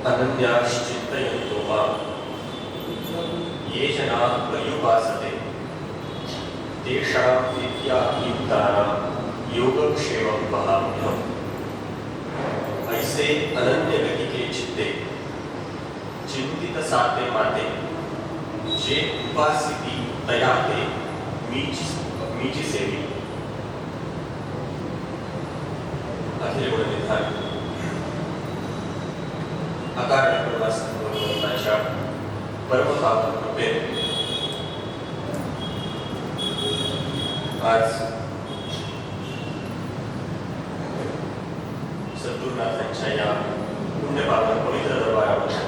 अनन्याश्चिन्तयन्तो मां ये जनाः पर्युपासते तेषां विद्यायुक्तानां योगक्षेमं वहाम्यहम्। ऐसे अनन्य गति के चित्ते चिंतित साते माते जे उपासिती तया ते मीची सेवी अखिल गुण निधान अकारण भगवंताच्या परमपावन कृपेने आज सद्गुरुनाथांच्या या पुण्यपावन पवित्र दरबारामध्ये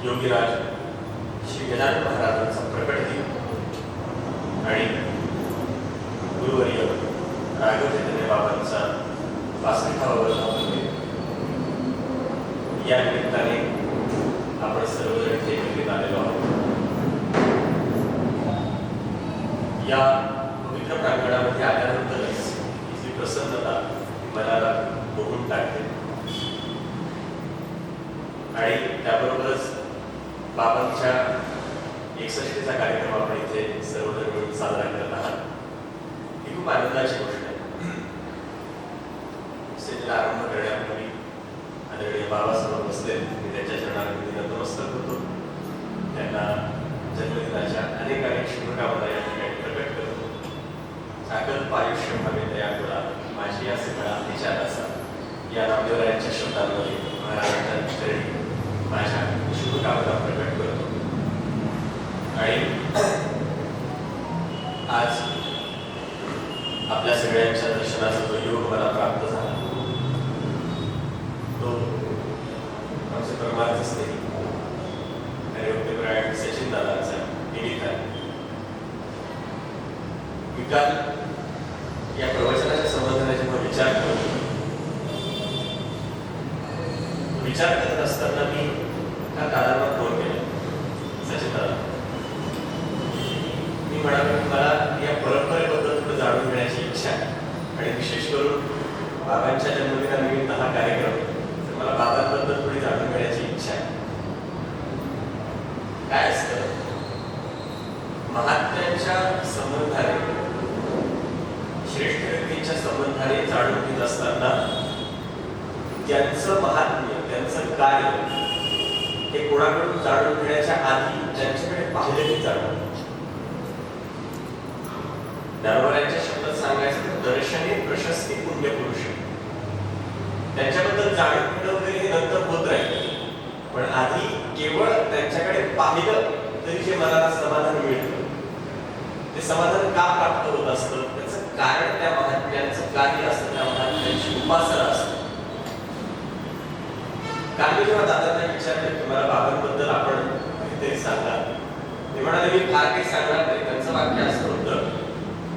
योगीराज श्री गजानन महाराजांचा प्रकट दिन आणि गुरुवर्य राघव चैतन्य बाबांचा 65वा वर्धापन या निमित्ताने आपण सर्वजण इथे एकत्रित आलेलो आहोत। या पवित्र प्रांगणामध्ये आल्यानंतरच ही प्रसन्नता मनाला बघून टाकते आणि त्याबरोबरच बाबांच्या 61चा कार्यक्रम आपण इथे सर्वजण मिळून साजरा करत आहात। ही खूप आनंदाची गोष्ट आहे। सेवेला आरंभ करण्यापूर्वी आदरणीय बाबासमोर बसले मी त्यांच्या चरणांवरती नतमस्तक होतो। त्यांना जन्मदिनाच्या अनेक शुभकामना या ठिकाणी प्रकट करतो। अकल्प आयुष्य व्हावे दयाळुला माझी असे म्हणा विचार असा या नामदेवरायांच्या शब्दांमध्ये महाराजांच्या चरणी माझ्या शुभकामना प्रकट करतो। आणि आज आपल्या सगळ्यांच्या दर्शनाचा जो योग मला प्राप्त झाला तो आमचे परमार्थ स्नेही हरिभक्तपरायण सचिन दादांचा निमित्त आहे। मी काल या प्रवचनाच्या संबंधाने जेव्हा विचार करत असताना मी त्या दादांना फोन केला, सचिन दादा मी म्हणालो मला या परंपरेबद्दल थोडं जाणून घेण्याची इच्छा आहे आणि विशेष करून बाबांच्या जन्मदिनानिमित्त हा कार्यक्रम तर मला बाबांबद्दल थोडी जाणून घेण्याची इच्छा आहे। काय असतं महात्म्यांच्या संबंधाने श्रेष्ठ व्यक्तींच्या संबंधाने जाणून घेत असताना त्यांचं महात्म्य त्यांचं कार्य हे कोणाकडून जाणून घेण्याच्या आधी त्यांच्याकडे पाहिले की जाणवतं। ज्ञानोबांच्या शब्दात सांगायचं तर दर्शने प्रशस्ती पुण्य पुरुष त्यांच्याबद्दल जाणून घेणं वगैरे हे नंतर होत राहील, पण आधी केवळ त्यांच्याकडे पाहिलं तरी जे मनाला समाधान मिळतं ते समाधान का प्राप्त होत असतं त्याचं कारण त्या महात्म्यांचं कार्य असतं, त्या महात्म्यांची उपासना असते। काल मी जेव्हा दादांना विचारलं की मला बाबांबद्दल आपण काहीतरी सांगा ते म्हणाले मी फार काही सांगणार नाही. त्यांचं वाक्य असं होतं,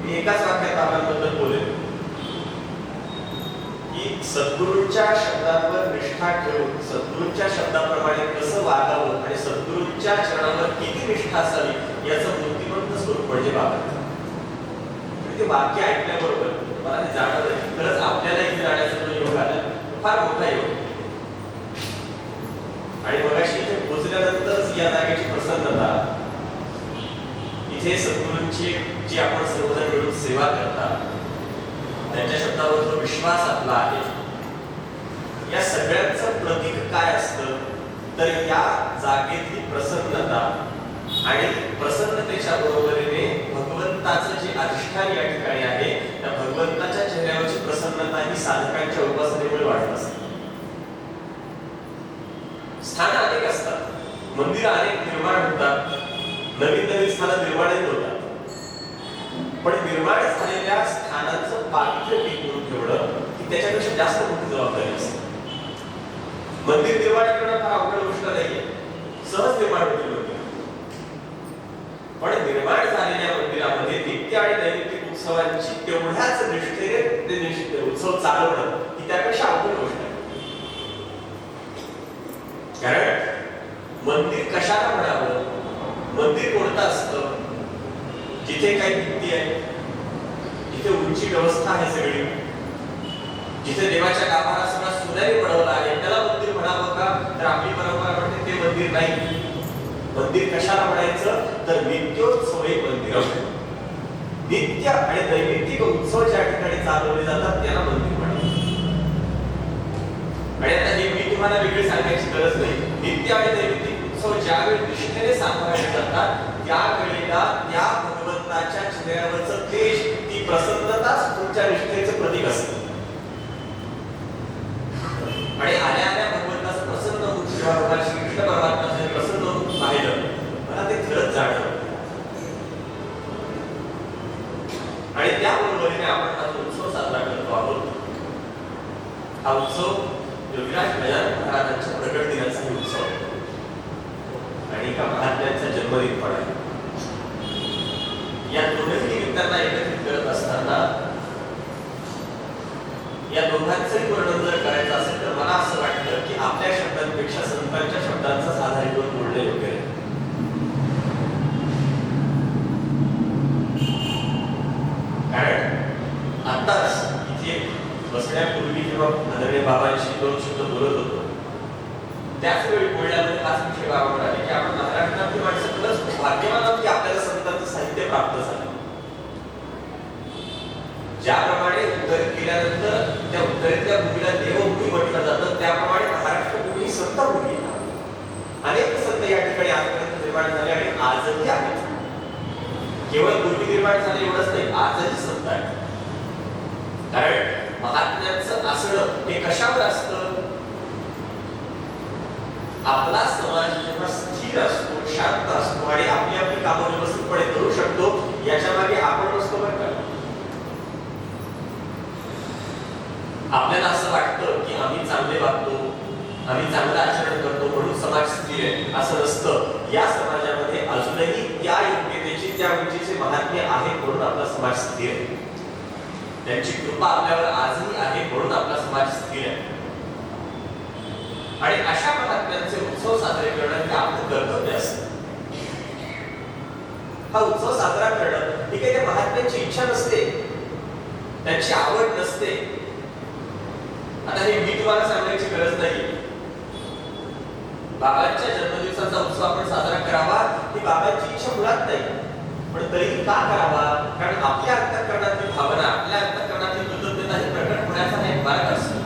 मी एकाच वाक्यात बाबांबद्दल बोलेन की सद्गुरूंच्या शब्दांवर निष्ठा ठेवून सद्गुरूंच्या शब्दाप्रमाणे कसं वागावं आणि सद्गुरूंच्या चरणावर किती निष्ठा असावी याचं मूर्तिमंत स्वरूप म्हणजे बाबा. ते वाक्य ऐकल्याबरोबर मला ते जाणवलं की खरंच आपल्याला इथे जाण्याचा जो योग आला फार मोठा योग. आणि मगाशी इथे पोहोचल्यानंतरच या जागेची प्रसन्नता, इथे सद्गुरूंची जी आपण सर्वजण मिळून सेवा करतात, त्यांच्या शब्दावर जो विश्वास आपला आहे, या सगळ्यांचं प्रतीक काय असतं तर या जागेतली प्रसन्नता आणि प्रसन्नतेच्या बरोबरीने भगवंताचं जे अधिष्ठान या ठिकाणी आहे त्या भगवंताच्या चेहऱ्यावरची प्रसन्नता ही साधकांच्या उपासनेमुळे वाढत असते. स्थान अनेक असतात, मंदिर अनेक निर्माण होतात, नवीन नवीन स्थानं निर्माणही होतात, पण निर्माण झालेल्या स्थानांचं पावित्र्य टिकवून ठेवणं ही त्याच्यापेक्षा जास्त मोठी जबाबदारी असते. मंदिर निर्माण करणं फार अवघड गोष्ट नाहीये, सहज निर्माण होते मंदिर. पण निर्माण झालेल्या मंदिरामध्ये नित्य आणि नैमित्तिक उत्सवांची तेवढ्याच निष्ठेने ते उत्सव चालवणं ही त्यापेक्षा अवघड गोष्ट आहे. कारण मंदिर कशाला म्हणावं, मंदिर कोणतं असतं जिथे काही भिंती आहे, जिथे उंची व्यवस्था आहे सगळी, जिथे देवाच्या गाभारा सगळा सुनेरी बनवला आहे त्याला मंदिर म्हणावं का? तर आपली परंपरा म्हणते ते मंदिर नाही. मंदिर कशाला म्हणायचं तर नित्योत्सवी मंदिर. नित्य आणि नैमित्तिक उत्सव ज्या ठिकाणी चालवले जातात त्याला मंदिर म्हणायचं. आणि आता हे मी तुम्हाला वेगळी सांगायची गरज नाही. नित्य आणि नैमित्तिक उत्सव ज्यावेळी निष्ठेने सांभाळले जातात त्यावेळेला त्या भगवंताच्या चेहऱ्यावरचं तेज, ती प्रसन्नताच तुमच्या निष्ठेचं प्रतीक असतं. आणि आल्या आल्या भगवंताचं प्रसन्न होऊन भगवान श्रीकृष्ण परमात्म्याचं प्रसन्न होऊन पाहिलं, मला ते खरंच जाणवलं. आणि त्याबरोबरीने आपण हा उत्सव साजरा करतो आहोत. हा उत्सव योगीराज गजानन महाराजांच्या प्रकट दिनाचा उत्सव आणि एका महात्म्याचा जन्मदिन पण आहे. या दोन्ही निमित्तांना एकत्रित करत असताना या दोघांचंही वर्णन जर करायचं असेल तर मला असं वाटतं की आपल्या शब्दांपेक्षा संतांच्या शब्दांचाच आधार घेऊन बोलणे योग्य आहे. कारण आताच इथे बसण्यापूर्वी जेव्हा आदरणीय बाबांशी दोन शब्द बोलत होतो त्याच वेळी बोलण्यामध्ये हाच विषय बाबा म्हणाले की आपण महाराष्ट्रातली माणसं खरंच भाग्यवान आहोत की आपल्याला संतांचं साहित्य प्राप्त झालं. ज्याप्रमाणे उत्तरेत गेल्यानंतर त्या उत्तरेतल्या भूमीला देवभूमी म्हटलं जातं त्याप्रमाणे महाराष्ट्र भूमी संत भूमी. अनेक संत या ठिकाणी आजपर्यंत निर्माण झाले आणि आजही आहेत. केवळ पूर्वी निर्माण झाले एवढंच नाही, आजही संत आहेत. कारण महात्म्यांचं असणं हे कशावर असतं? आपला समाज जेव्हा स्थिर असतो, शांत असतो आणि आपली आपली कामं व्यवस्थितपणे करू शकतो याच्या मागे आपण नसतो बरं का. आपल्याला असं वाटतं की आम्ही चांगले वागतो, आम्ही चांगलं आचरण करतो म्हणून समाज स्थिर आहे, असं नसतं. या समाजामध्ये अजूनही त्या योग्यतेची, त्या उंचीचे महात्म्य आहे म्हणून आपला समाज स्थिर आहे. त्यांची कृपा आपल्यावर आजही आहे म्हणून आपला समाज स्थिर आहे. आणि अशा महात्म्यांचे उत्सव साजरे करणं हे आपलं कर्तव्य असतं. हा उत्सव साजरा करणं ही काही त्या महात्म्यांची इच्छा नसते, त्यांची आवड नसते. आता हे मी तुम्हाला सांगायची गरज नाही. बाबांच्या जन्मदिवसाचा उत्सव आपण साजरा करावा ही बाबांची इच्छा मुळात नाही, पण तरीही का करावा? कारण आपल्या अंतःकरणातली भावना, आपल्या अंतःकरणातली कृतज्ञता ही प्रकट होण्याचा एक मार्ग असतो.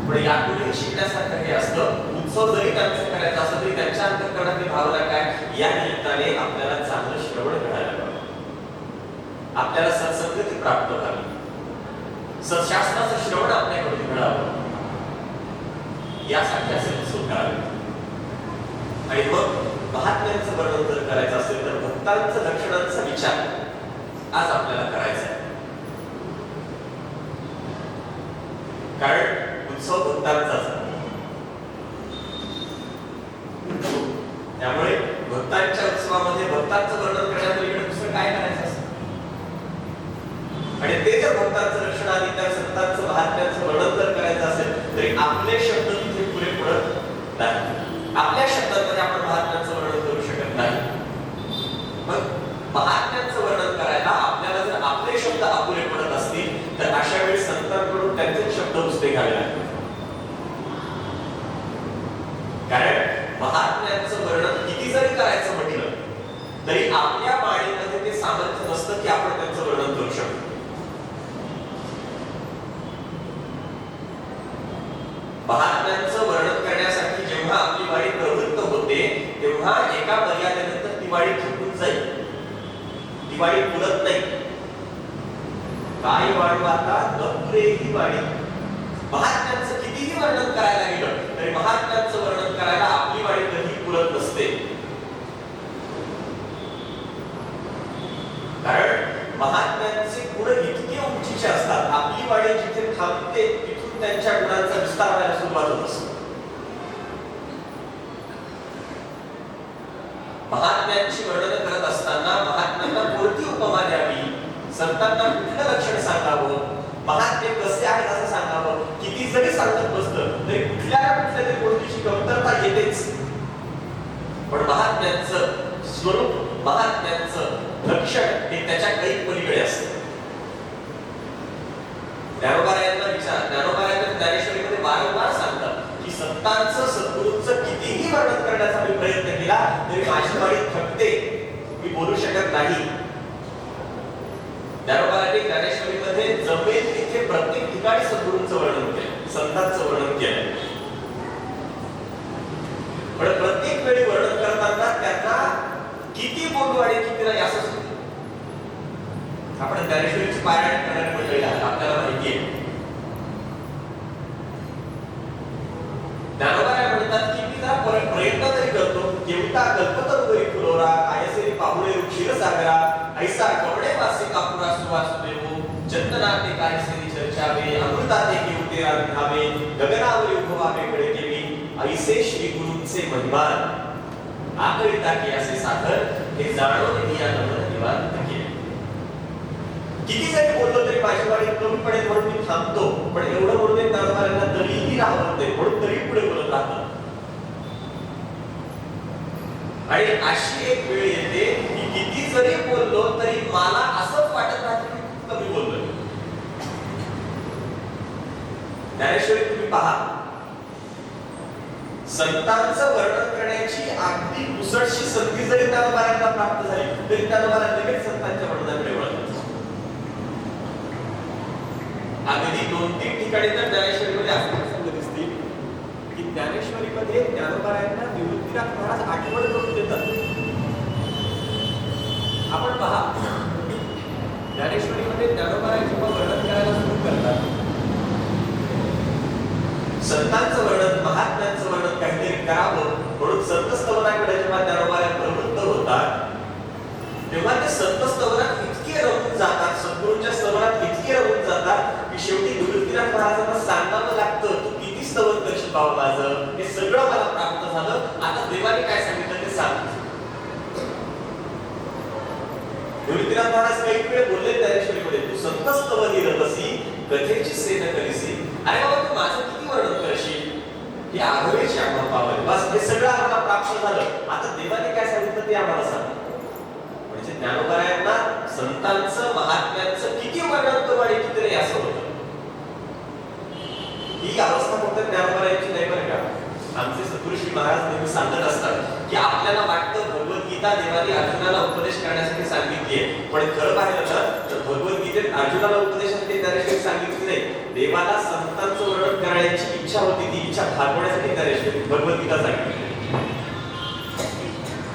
पण यापुढे शिकण्यासारखं हे असतं. उत्सव जरी त्यांचा करायचा असला तरी त्यांच्या अंतःकरणातली भावना काय या निमित्ताने आपल्याला चांगलं श्रवण घडायला हवं, आपल्याला सत्संगती प्राप्त व्हावी, सत्शास्त्राचं श्रवण आपल्याकडून घडावं, यासाठी असे उत्सव करावे. आणि मग महात्म्यांचं वर्णन जर करायचं असेल तर भक्तांचं लक्षणांचा विचार आज आपल्याला करायचा आहे. कारण उत्सव भक्तांचाच आहे. त्यामुळे भक्तांच्या उत्सवामध्ये भक्तांचं वर्णन करण्यापलीकडे दुसरं काय करायचं असतं? आणि ते जर भक्तांचं रक्षण आणि त्या संतांचं महात्म्याचं वर्णन जर करायचं असेल तरी आपले शब्द तिथे पुरे पडत नाही. आपल्या शब्दांमध्ये आपण महात्म्याचं वर्णन करू शकत नाही. मग महात्म्याचं वर्णन करायला आपल्याला जर आपले शब्द अपुरे पडत असतील तर अशा वेळी संतांकडून त्यांचे शब्द उचले घ्यावे लागतात. कारण महात्म्याचं वर्णन किती जरी करायचं म्हटलं तरी आपल्या बाणीमध्ये ते सामर्थ्य नसतं की आपण त्यांचं वर्णन करू शकतो. महात्म्यांचं वर्णन करण्यासाठी जेव्हा आपली वाणी प्रवृत्त होते तेव्हा एका मर्यादेनंतर ती वाणी थकून जाईल, ती वाणी पुरत नाही. काय वाढू आता नपुरे ही वाणी. महात्म्यांचं कितीही वर्णन करायला गेलं तरी महात्म्यांचं वर्णन करायला आपली वाणी कधी पुरत नसते. कारण महात्म्यांचे गुण इतके उंचीचे असतात, आपली वाणी जिथे थांबते तिथून त्यांच्या गुणांचा विस्तार व्हायला सुरुवात होत असते. महात्म्यांची वर्णन करत असताना महात्म्यांना कोणती उपमा द्यावी, संतांना कुठलं लक्षण सांगावं, महात्मे कसे आहेत असं सांगावं, किती जरी सांगत बसलं तरी कुठल्या तरी गोष्टीची कमतरता येतेच. पण महात्म्यांचं स्वरूप, महात्म्यांचं लक्षण हे त्याच्या काही पलीकडे असतं. ज्ञानोबारायांना ज्ञानेश्वरीमध्ये वारंवार सांगतात की संतांचं सद्गुरूंचं कितीही वर्णन करण्याचा मी प्रयत्न केला तरी माझी वाणी थकते, मी बोलू शकत नाही. ज्ञानोबारायांनी ज्ञानेश्वरीमध्ये जमेल तिथे प्रत्येक ठिकाणी सद्गुरूंचं वर्णन केलं, संतांचं वर्णन केलं. पण प्रत्येक वेळी वर्णन करताना त्यांना किती बोलू आणि किती नाही असं सुद्धा. आपण ज्ञानेश्वरीची पारायण करणारी मंडळी आहात, आपल्याला माहिती आहे. ज्ञानोबा म्हणतात की मी जरा प्रयत्न तरी करतो, केवता कल्पतरुगरी फुलोरा कायसेरी पाहुणे क्षीरसागरा ऐसा कवडे वासी कापुरा सुवासुदेवो चंदनाते कायसेरी चर्चावे अमृताते केवते राधावे गगनावरी उभवावे गडे केवी ऐसे श्री गुरूंचे महिमान आकरिता की असे साधर हे जाणून दिया नमन निवांत केले. किती जरी बोललो तरी माझी वाणी कमी पडेल म्हणून मी थांबतो, पण एवढं बोलतोय ज्ञानोबारायांना तरीही राहवत नाही म्हणून तरी पुढे बोलत राहतात. आणि अशी एक वेळ येते की किती जरी बोललो तरी मला असंच वाटत राहतं की खूप कमी बोललोय. ज्ञानेश्वरी तुम्ही पहा, संतांचं वर्णन करण्याची अगदी पुसटशी संधी जरी ज्ञानोबारायांना प्राप्त झाली तरी ज्ञानोबाराय लगेच संतांच्या वर्णनाकडे वळतात. अगदी 2-3 ठिकाणी तर ज्ञानेश्वरीमध्ये असे प्रसंग दिसतील की ज्ञानेश्वरीमध्ये ज्ञानोबारायांना निवृत्तीनाथ महाराज आठवण करून देतात. आपण पहा, ज्ञानेश्वरीमध्ये ज्ञानोबाराय जेव्हा वर्णन करायला सुरू करतात, संतांचं वर्णन, महात्म्यांचं वर्णन काहीतरी करावं म्हणून संतस्तवनाकडे जेव्हा ज्ञानोबाराय प्रवृत्त होतात तेव्हा ते संतस्तवनात इतके रमून जातात, सद्गुरूंच्या स्तवनात इतके रमून जातात की शेवटी निवृत्तीनाथ महाराजांना सांगावं लागतं, तू किती स्तवन करशील बाबा माझं, हे सगळं मला प्राप्त झालं, आता देवाने काय सांगितलं ते सांग. निवृत्तीनाथ महाराज काही वेळ बोलले ज्ञानेश्वरीमध्ये, तू संतस्तवनी रतसी कथेची सेन करीसी. अरे बाबा तू माझं किती वर्णन करशील, हे आघवेची आम्हाला पावले, बस हे सगळं आम्हाला प्राप्त झालं, आता देवाने काय सांगितलं ते आम्हाला सांग. म्हणजे ज्ञानोबारायांना संतांचं, महात्म्यांचं किती वर्णन करू आणि किती नाही असं होतं. ही अवस्था फक्त ज्ञानोबारायांची नाही बरं का. आमचे सद्गुरू श्री महाराज नेहमी सांगत असतात की आपल्याला वाटतं भगवद्गीता देवाने अर्जुनाला उपदेश करण्यासाठी सांगितली आहे, पण खरं पाहिलं तर भगवद्गीतेत अर्जुनाला उपदेशासाठी ज्ञानेश्वरी सांगितली नाही, देवाला संतांचं वर्णन करण्याची इच्छा होती, ती इच्छा भागवण्यासाठी ज्ञानेश्वरी भगवद्गीता सांगितली.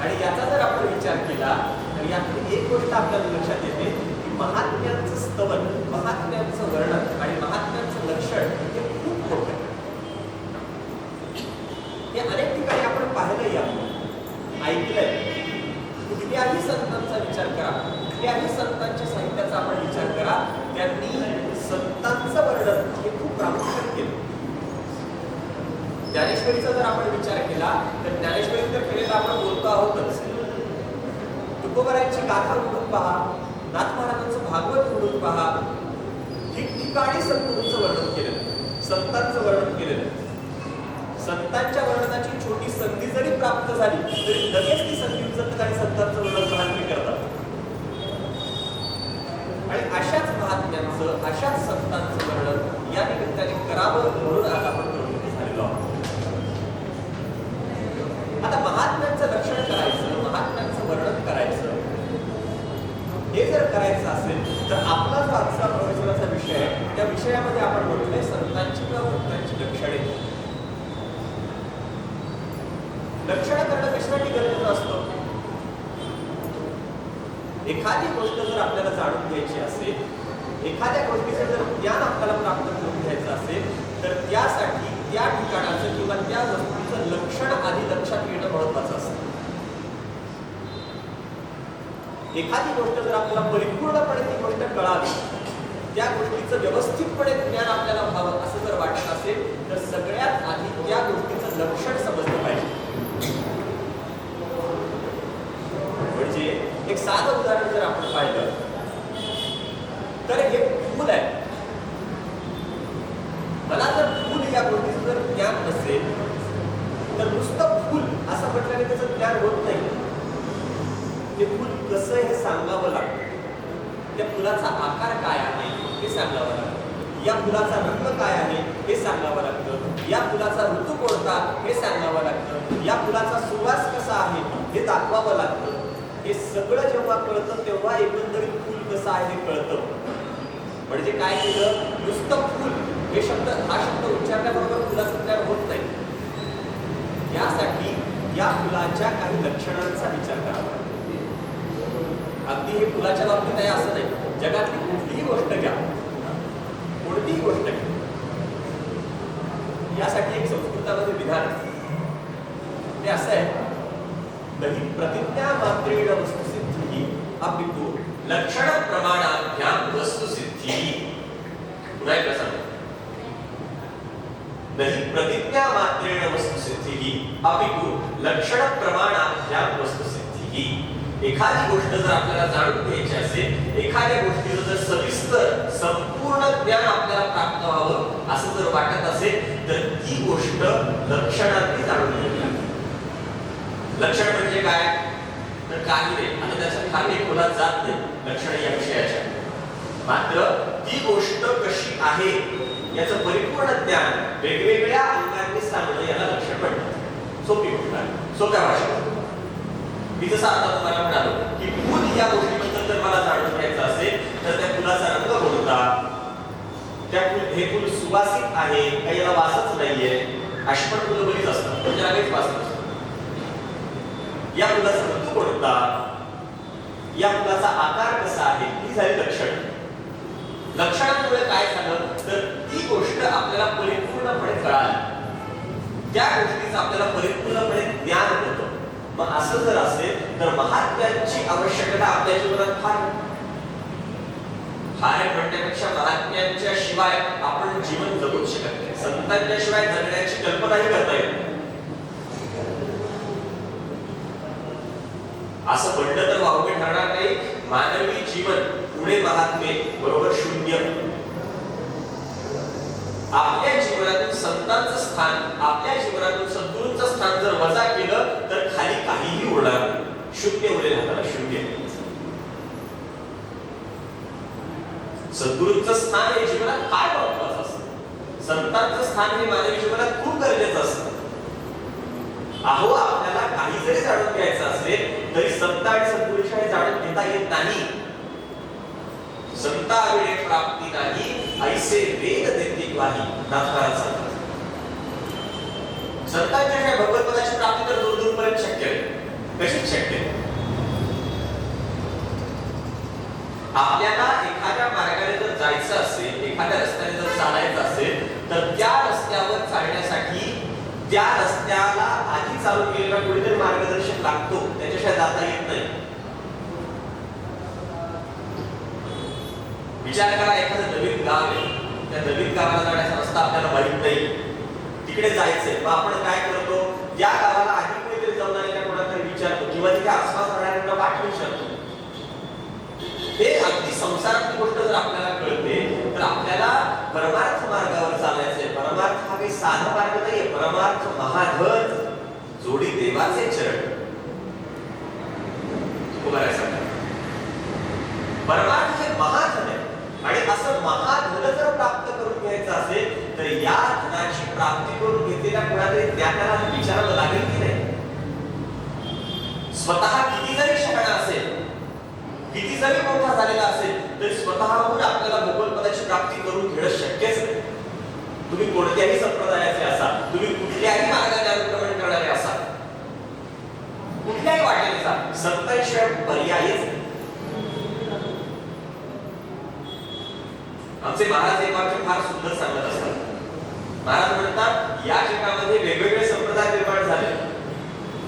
आणि याचा जर आपण विचार केला तर यातली एक गोष्ट आपल्याला लक्षात येते की महात्म्यांचं स्तवन, महात्म्यांचं वर्णन आणि महात्म्यांचं लक्षण हे खूप मोठं आहे. हे अनेक ठिकाणी आपण पाहिलंय, ऐकलंय. कुठल्याही संतांचा विचार करा, कुठल्याही संतांच्या साहित्याचा आपण विचार करा, त्यांनी संतांचं वर्णन हे खूप प्रामुख्याने केलं. ज्ञानेश्वरीचा जर आपण विचार केला तर ज्ञानेश्वरी तर केलेला आपण बोलतो आहोतच, तुकोबारायांची गाथा उघडून पहा, नाथ महाराजांचं भागवत उघडून पहा, ठिकठिकाणी सद्गुरूंचं वर्णन केलेलं, संतांचं वर्णन केलेलं. संतांच्या वर्णनाची छोटी संधी जरी प्राप्त झाली तरी लगेच ती संधी उचलतात आणि संतांचं वर्णन महात्मे करतात. आणि अशाच महात्म्यांचं, अशाच संतांचं वर्णन या निमित्ताने करावं म्हणून आज आपण प्रवृत्त झालेलो आहोत. आता महात्म्यांचं रक्षण करायचं, महात्म्यांचं वर्णन करायचं, हे जर करायचं असेल तर आपला जो आजचा प्रवचनाचा विषय आहे त्या विषयामध्ये आपण म्हटलंय संतांची किंवा भक्तांची लक्षणे. लक्षण करणं कशासाठी गरजेचं असतं? एखादी गोष्ट जर आपल्याला जाणून घ्यायची असेल, एखाद्या गोष्टीचं जर ज्ञान आपल्याला प्राप्त करून घ्यायचं असेल तर त्यासाठी त्या ठिकाणाचं किंवा त्या वस्तूचं लक्षण आधी लक्षात येणं महत्वाचं असतं. एखादी गोष्ट जर आपल्याला परिपूर्णपणे ती गोष्ट कळावी, त्या गोष्टीचं व्यवस्थितपणे ज्ञान आपल्याला व्हावं असं जर वाटत असेल तर सगळ्यात आधी त्या गोष्टीचं लक्षण समजलं पाहिजे. म्हणजे एक साधं उदाहरण जर आपण पाहिलं तर हे फूल आहे. मला जर फूल या गोष्टीचं जर ज्ञान नसेल तर नुसतं फूल असं म्हटल्याने त्याचं ज्ञान होत नाही. ते फूल कसं हे सांगावं लागतं, त्या फुलाचा आकार काय आहे हे सांगावं लागतं, या फुलाचा रंग काय आहे हे सांगावं लागतं, या फुलाचा ऋतू कोणता हे सांगावं लागतं, या फुलाचा सुवास कसा आहे हे दाखवावं लागतं. हे सगळं जेव्हा कळतं तेव्हा एकंदरीत फूल कसं आहे हे कळतं. म्हणजे काय केलं, नुसतं फूल हे शब्द, हा शब्द उच्चारल्याबरोबर फुलाचं ज्ञान होत नाही. यासाठी या फुलाच्या काही लक्षणांचा विचार करावा. अगदी हे फुलाच्या बाबतीत आहे असं नाही, जगातली कुठलीही गोष्ट घ्या, कोणतीही गोष्ट घ्या, यासाठी एक संस्कृतामध्ये विधान ते असं आहे, नही प्रतिज्ञा मात्रेण वस्तुसिद्धी अपितु लक्षण प्रमाणाभ्याम वस्तुसिद्धी. पुन्हा एकदा सांगा, नही प्रतिज्ञा मात्रेण वस्तुसिद्धी अपितु लक्षण प्रमाणाभ्याम वस्तुसिद्धी. एखादी गोष्ट जर आपल्याला जाणून घ्यायची असेल, एखाद्या गोष्टीचं जर सविस्तर संपूर्ण ज्ञान आपल्याला प्राप्त व्हावं असं जर वाटत असेल तर ती गोष्ट लक्षणांनी जाणून घ्यावी लागते. लक्षण म्हणजे काय तर काही नाही, आता त्याच्या खाली खोलात जात नाही लक्षण या विषयाच्या. मात्र ती गोष्ट कशी आहे याचं परिपूर्ण ज्ञान वेगवेगळ्या अंगांनी सांगणं याला लक्षण म्हणतात. सोपी गोष्ट आहे, सोप्या भाषेत. मी जसं आता तुम्हाला म्हणालो की फूल या गोष्टीबद्दल जर मला जाणून घ्यायचं असेल तर त्या फुलाचा रंग कोणता, त्या हे फूल सुवासिक आहे का याला वासच नाहीये, अशी पण फुलं बरीच असतात म्हणजे लगेच वास नसतो. या फुलाचा ऋतू कोणता, या फुलाचा आकार कसा आहे, ही झाली लक्षण. लक्षणांमुळे काय झालं तर ती गोष्ट आपल्याला परिपूर्णपणे कळाली, त्या गोष्टीचं आपल्याला परिपूर्णपणे ज्ञान होतं. मग असं जर असेल तर महात्म्यांची आवश्यकता आपल्या जीवनात फार म्हणण्यापेक्षा महात्म्यांच्या शिवाय आपण जीवन जगूच शकत नाही. संतांच्या शिवाय जगण्याची कल्पनाही करता येत नाही. असं म्हणलं तर वावगे ठरणार नाही. मानवी जीवन पुढे महात्मे बरोबर शून्य. आपल्या जीवनातून संतांचं स्थान, आपल्या जीवनातून सद्गुरूंचं स्थान जर वजा केलं तर खाली काहीही उरणार नाही, शून्य उरेल हाताला, शून्य. सद्गुरूंचं स्थान हे जीवनात काय महत्वाचं असतं, संतांचं स्थान हे मानवी जीवनात खूप गरजेचं असतं. अहो आपल्याला काही जरी जाणून घ्यायचं असेल तरी संत आणि सद्गुरूशिवाय जाणून घेता येत नाही. संताविणे प्राप्ती नाही ऐसे वेद देते ग्वाही, नाथकारात सांगतात. संतांच्या शिवाय भगवतपदाची प्राप्ती तर दूर दूरपर्यंत शक्य नाही. कशी शक्य आहे? आपल्याला एखाद्या मार्गाने जर जायचं असेल, एखाद्या रस्त्याने जर चालायचं असेल तर त्या रस्त्यावर चालण्यासाठी त्या रस्त्याला आधी चालू केलेला कोणीतरी मार्गदर्शक लागतो, त्याच्याशिवाय जाता येत नाही. विचार करा, एखादं नवीन गाव आहे, त्या नवीन गावाला जाण्याचा रस्ता आपल्याला माहित नाही, तिकडे जायचंय. मग आपण काय करतो, या गावाला आधी कोणीतरी जाऊन आलेल्या कोणाकडे विचारतो किंवा तिथे आसपास राहणाऱ्यांना वाट विचारतो. संसारातली गोष्ट जर आपल्याला कळते तर आपल्याला परमार्थ मार्गावर चालायचंय. परमार्थ हा काही साधा मार्ग नाहीये. परमार्थ महाधन जोडी देवाचे चरण. परमार्थ हे महाधन आहे आणि असं महाधन जर प्राप्त करून घ्यायचं असेल तर या धनाची प्राप्ती करून घेतलेल्या कुणातरी त्याला विचारावं लागेल की नाही. स्वतः किती जरी शहाणा असेल, किती जरी मोठा झालेला असेल तरी स्वतःहून आपल्याला भगवतपदाची प्राप्ती करून घेणं शक्यच नाही. तुम्ही कोणत्याही संप्रदायाचे असाल, तुम्ही कुठल्याही मार्गाने अनुक्रमण करणारे असाल, कुठल्याही वाटेने जा, संतांशिवाय पर्यायच नाही. आमचे महाराज एक वाक्य फार सुंदर सांगत असतात. महाराज म्हणतात या जगामध्ये वेगवेगळे संप्रदाय निर्माण झाले.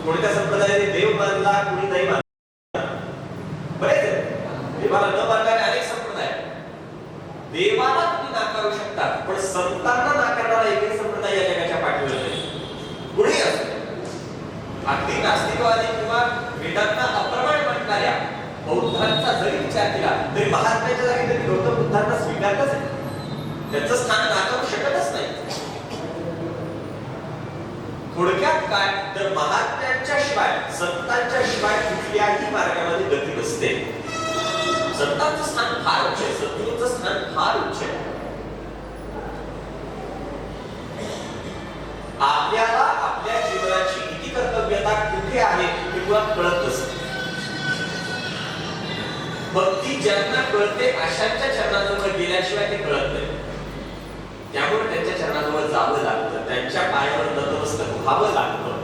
कोणत्या संप्रदायाने देव मानला, कोणी नाही मानला. बरेच देवाला न मानणारे अनेक संप्रदाय. देवाला तुम्ही नाकारू शकता पण संतांना नाकारणारा एकही संप्रदाय या जगाच्या पाठीवर नाही. कुणी असो, अगदी नास्तिकवादी किंवा वेदांना अप्रमाण म्हणणाऱ्या बौद्धांचा जरी विचार केला तरी महात्म्याच्या जागी तरी गौतम बुद्धांना स्वीकारलंच आहे. त्यांचं स्थान नाकारू शकतच नाही. थोडक्यात काय तर महात्म्यांच्या शिवाय, संतांच्या शिवाय कुठल्याही मार्गामध्ये गती नसते. संतांचं स्थान फार उच्च आहे, सद्गुरूंचं स्थान फार उच्च आहे. आपल्याला आपल्या जीवनाची किती कर्तव्यता कुठे आहे हे मुळात कळत नसते. भक्ती ज्यांना कळते अशांच्या चरणाजवळ गेल्याशिवाय ते कळत नाही. त्यामुळे त्यांच्या चरणाजवळ जावं लागतं, त्यांच्या पायावर नतमस्तक व्हावं लागतं.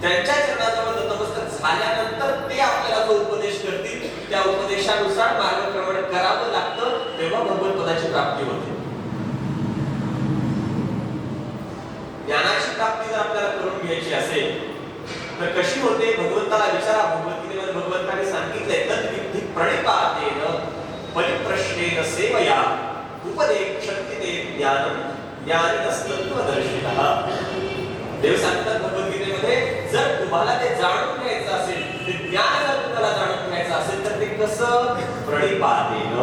त्यांच्या चरणाजवळ नतमस्तक झाल्यानंतर ते आपल्याला जो उपदेश करतील त्या उपदेशानुसार मार्गक्रमण करावं लागतं. तेव्हा भगवतपदाची प्राप्ती होते. ज्ञानाची प्राप्ती जर आपल्याला करून घ्यायची असेल तर कशी होते भगवंताला विचारा. भगवद्गीतेमध्ये भगवंताने सांगितलंय तद्विद्धि प्रणिपातेन परिप्रश्नेन सेवया उपदेक्षन्ते ज्ञानं ज्ञानिनस्तत्त्वदर्शिनः. देव सांगतात भगवद्गीतेमध्ये जर तुम्हाला ते जाणून घ्यायचं असेल, ते ज्ञान जर तुम्हाला जाणून घ्यायचं असेल तर ते कसं? प्रणिपातेन.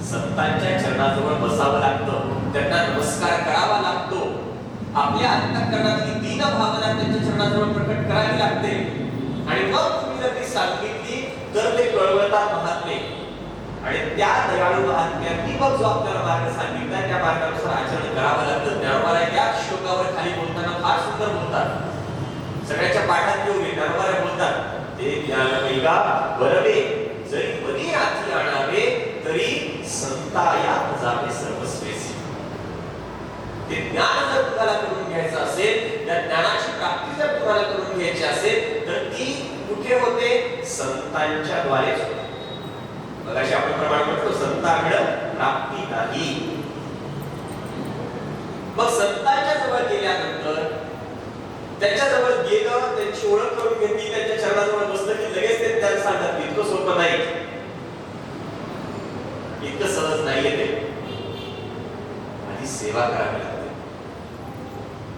संतांच्या चरणाजवळ बसावं लागतं, त्यांना नमस्कार करावा लागतो. आपल्या अंतःकरणातली दीन भावना त्यांच्या चरणाजवळ प्रकट करावी लागते आणि मग तुम्ही जर ती सांगितली तर ते कळवळतात महात्मे. आणि त्या दयाळू महात्म्यांनी मग जो आपल्याला मार्ग सांगितला त्या मार्गानुसार आचरण करावं लागतं. ज्ञानोबा या श्लोकावर खाली बोलताना फार सुंदर बोलतात. सगळ्याच्या पाठात घेऊन ज्ञानोबा बोलतात ते ज्ञान मैगा बरवे जरी बनी हाती आणावे तरी संताया जावे सर्वस्वेसी. ते ज्ञान जर तुम्हाला करून घ्यायचं असेल, त्या ज्ञानाची प्राप्ती जर तुम्हाला करून घ्यायची असेल तर ती कुठे होते? संतांच्या द्वारेच होते. मगाशी आपण प्रमाण म्हटलो संतांकडे प्राप्ती नाही. मग संतांच्या जवळ गेल्यानंतर त्यांच्या जवळ गेलं, त्यांची ओळख करून घेतली, त्यांच्या चरणाजवळ बसलं की लगेच ते त्यांना सांगतात इतकं सोपं नाही, इतकं सहज नाहीये ते. आधी सेवा करावी लागते.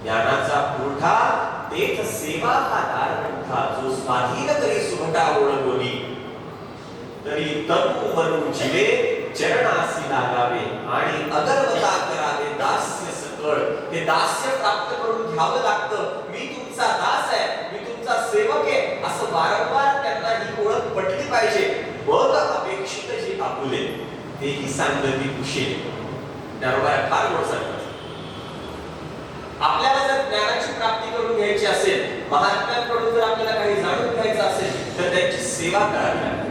ज्ञानाचा पुरठा तेच सेवा हा दार मोठा. जो स्वाधीन करी सुभटा ओळखोली तरी तनु मनु जिवे चरणासी लागावे आणि अगर्वता करावे दास्य सकळ. हे दास्य प्राप्त करून घ्यावं लागतं. मी तुमचा दास आहे, मी तुमचा सेवक आहे असं वारंवार त्यांना ही ओळख पटली पाहिजे. मग अपेक्षित जे आपुले तेही सांगती कुशेल. ज्ञानोबा फार गोड सांगतात. आपल्याला जर ज्ञानाची प्राप्ती करून घ्यायची असेल, महात्म्यांकडून जर आपल्याला काही जाणून घ्यायचं असेल तर त्यांची सेवा करावी लागते.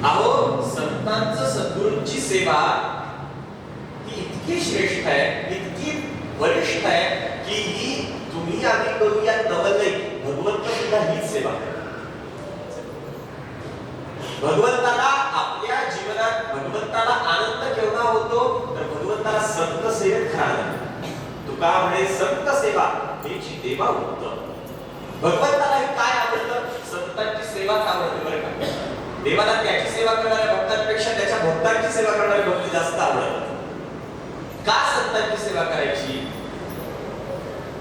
अहो संतांचं सद्गुरूंची सेवा ही इतकी श्रेष्ठ आहे, इतकी वरिष्ठ आहे की ही तुम्ही आम्ही करूया नवल नाही. भगवंत सुद्धा हीच सेवा करतात. भगवंताला आपल्या जीवनात भगवंताला आनंद केव्हा होतो तर भगवंताला संत सेवेत खरा. तुका म्हणे संत सेवा हेची देवा उत्तम. भगवंताला हे काय आवडतं? संतांची सेवाच आवडते बरं का. देवाला त्याची सेवा करणाऱ्या भक्तांपेक्षा त्याच्या भक्तांची सेवा करणारे भक्त जास्त आवडतात. का संतांची सेवा करायची?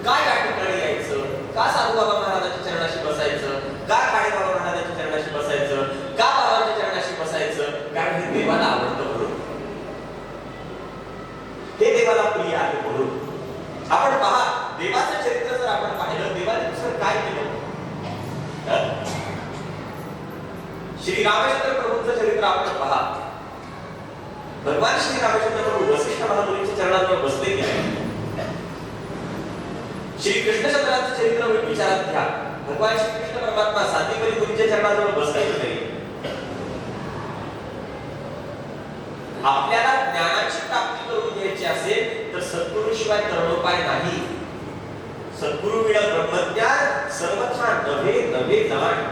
का या ठिकाणी यायचं? का साधू बाबा महाराजांच्या चरणाशी बसायचं? श्री रामचंद्र प्रभूंचं चरित्र आपण पहा. भगवान श्री रामचंद्र प्रभू वसिष्ठ महामुनींच्या चरणाजवळ बसले की नाही. श्री कृष्णचंद्राचं चरित्र विचारात घ्या. भगवान श्री कृष्ण परमात्मा सांदीपनी मुनीच्या चरणाजवळ बसले की नाही. आपल्याला ज्ञानाची प्राप्ती करून घ्यायची असेल तर सद्गुरूशिवाय तरणोपाय नाही. सद्गुरु विना ब्रह्मज्ञान सर्वथा नव्हे नव्हे जाण.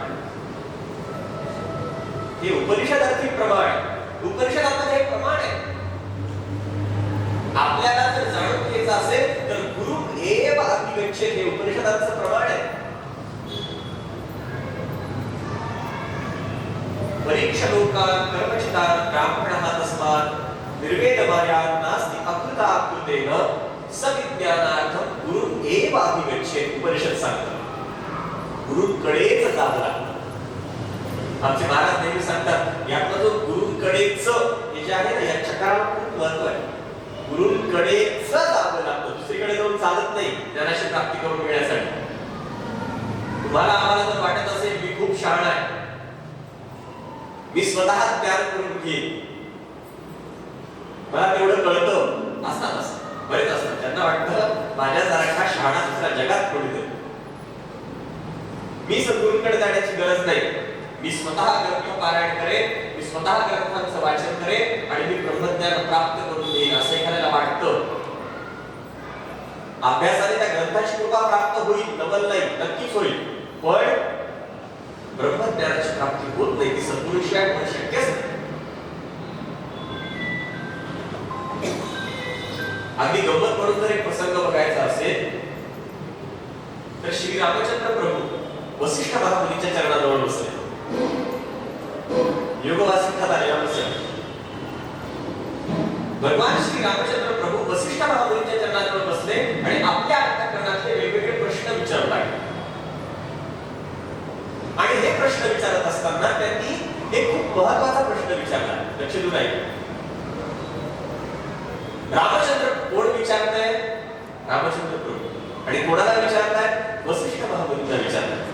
हे उपनिषदार्थी प्रमाण. उपनिषदामध्ये एक प्रमाण आहे. आपल्याला जर जाणून घ्यायचं असेल तर गुरु एव अभिगच्छेत हे उपनिषदाचं प्रमाण आहे. परीक्ष लोकान् कर्मचितान् ब्राह्मणः तस्मात् निर्वेदमायान् नास्ति अकृता अकृतेन सविज्ञानार्थं गुरु एव अभिगच्छेत. उपनिषद सांगतात गुरुकडेच जावं लागतं. आमचे महाराज नेहमी सांगतात यातला जो गुरुकडेच हे जे आहे ना या चक्राला खूप महत्व आहे. गुरुकडेच जावं लागतं. दुसरीकडे जाऊन चालत नाही ज्ञानाची प्राप्ती करून मिळण्यासाठी. तुम्हाला आम्हाला जर वाटत असेल मी खूप शहाणा आहे, मी स्वतः ज्ञान करून घेईन, मला तेवढं कळतं असतात बरेच असतात त्यांना वाटतं माझ्यासारखा शहाणा दुसऱ्या जगात कोणी नाही. मी सद्गुरूंकडे जाण्याची गरज नाही. मी स्वतः ग्रंथ पारायण करेन, मी स्वतः ग्रंथांचं वाचन करेन आणि मी ब्रह्मज्ञान प्राप्त करून घेईन असं एखाद्याला वाटतं. अभ्यासाने त्या ग्रंथाची कृपा प्राप्त होईल, नवल नाही, नक्कीच होईल, पण ब्रह्मज्ञानाची प्राप्ती होत नाही. ती सद्गुरूशिवाय होणं शक्यच नाही. अगदी गंमत म्हणून जर एक प्रसंग बघायचा असेल तर श्री रामचंद्र प्रभू वसिष्ठ महामुनीच्या चरणाजवळ बसले. योग वासिष्ठात आलेला प्रसंग. भगवान श्री रामचंद्र प्रभू वसिष्ठ महामुनीच्या चरणाजवळ बसले आणि आपल्या अंतःकरणातले वेगवेगळे प्रश्न विचारू लागले. आणि हे प्रश्न विचारत असताना त्यांनी एक खूप महत्त्वाचा प्रश्न विचारला. लक्ष देऊ नये. रामचंद्र कोण विचारताय? रामचंद्र प्रभू. आणि कोणाला विचारताय? वसिष्ठ महामुनीला विचारताय.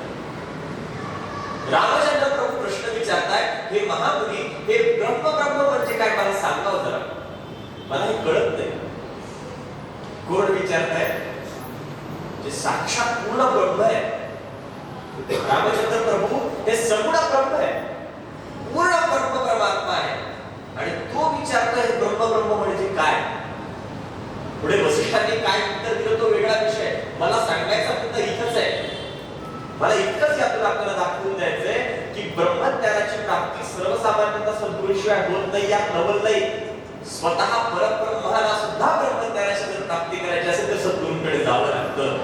रामचंद्र प्रभू प्रश्न विचारताय हे महामुनी हे ब्रह्म म्हणजे काय मला सांगावं जरा, मला हे कळत नाही. कोण विचारताय? जे साक्षात पूर्ण ब्रह्म आहे. रामचंद्र प्रभू हे सगुण ब्रह्म आहे, पूर्ण ब्रह्म परमात्मा आहे आणि तो विचारतोय हे ब्रह्म म्हणजे काय. पुढे वसिष्ठांनी काय उत्तर दिलं तो वेगळा विषय. मला सांगायचा मुद्दा इथंच आहे. मला इतकंच यातून आपल्याला दाखवून द्यायचंय की ब्रह्मज्ञानाची प्राप्ती सर्वसामान्यांना सद्गुरूशिवाय होत नाही, यात नवल नाही. स्वतः परब्रह्माला सुद्धा ब्रह्मज्ञानाची जर प्राप्ती करायची असेल तर सद्गुरूंकडे जावं लागतं.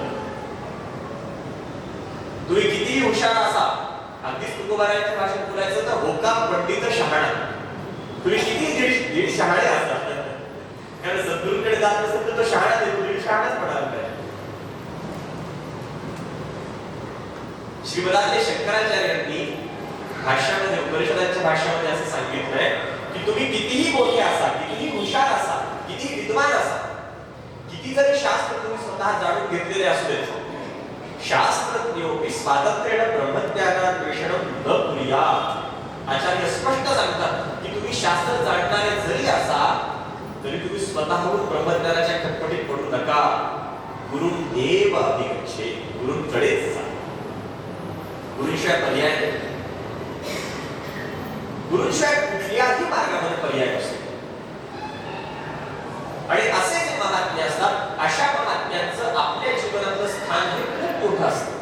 तुम्ही कितीही हुशार असा, अगदीच तुकोबारायांच्या भाषेत बोलायचं तर होका पंडित शहाणा. तुम्ही किती दीड शहाणे असता, कारण सद्गुरूंकडे जात नसेल तर तो शहाणा देतो, दीड शहाणाच म्हणाला पाहिजे. श्रीमदाचार्य शंकराचार्यांनी भाष्यामध्ये उपनिषदांच्या भाष्यामध्ये असं सांगितलंय की तुम्ही कितीही मोठे असा, कितीही हुशार असा, कितीही विद्वान असा, किती जरी शास्त्र तुम्ही स्वतः जाणून घेतलेले असू देत, शास्त्रज्ञोपि स्वातंत्र्येण ब्रह्मज्ञानान्वेषणं न कुर्यात्. आचार्य स्पष्ट सांगतात की तुम्ही शास्त्र जाणणारे जरी असा तरी तुम्ही स्वतःहून ब्रह्मज्ञानाच्या खटपटीत पडू नका. गुरुं एव अभिगच्छेत्. गुरुंकडेच जा. गुरुशिवाय पर्याय नाही. गुरुशिवाय कुठल्याही मार्गामध्ये पर्याय नसतो. आणि असे जे महात्मे असतात अशा महात्म्यांचं आपल्या जीवनातलं स्थान हे खूप मोठं असतं.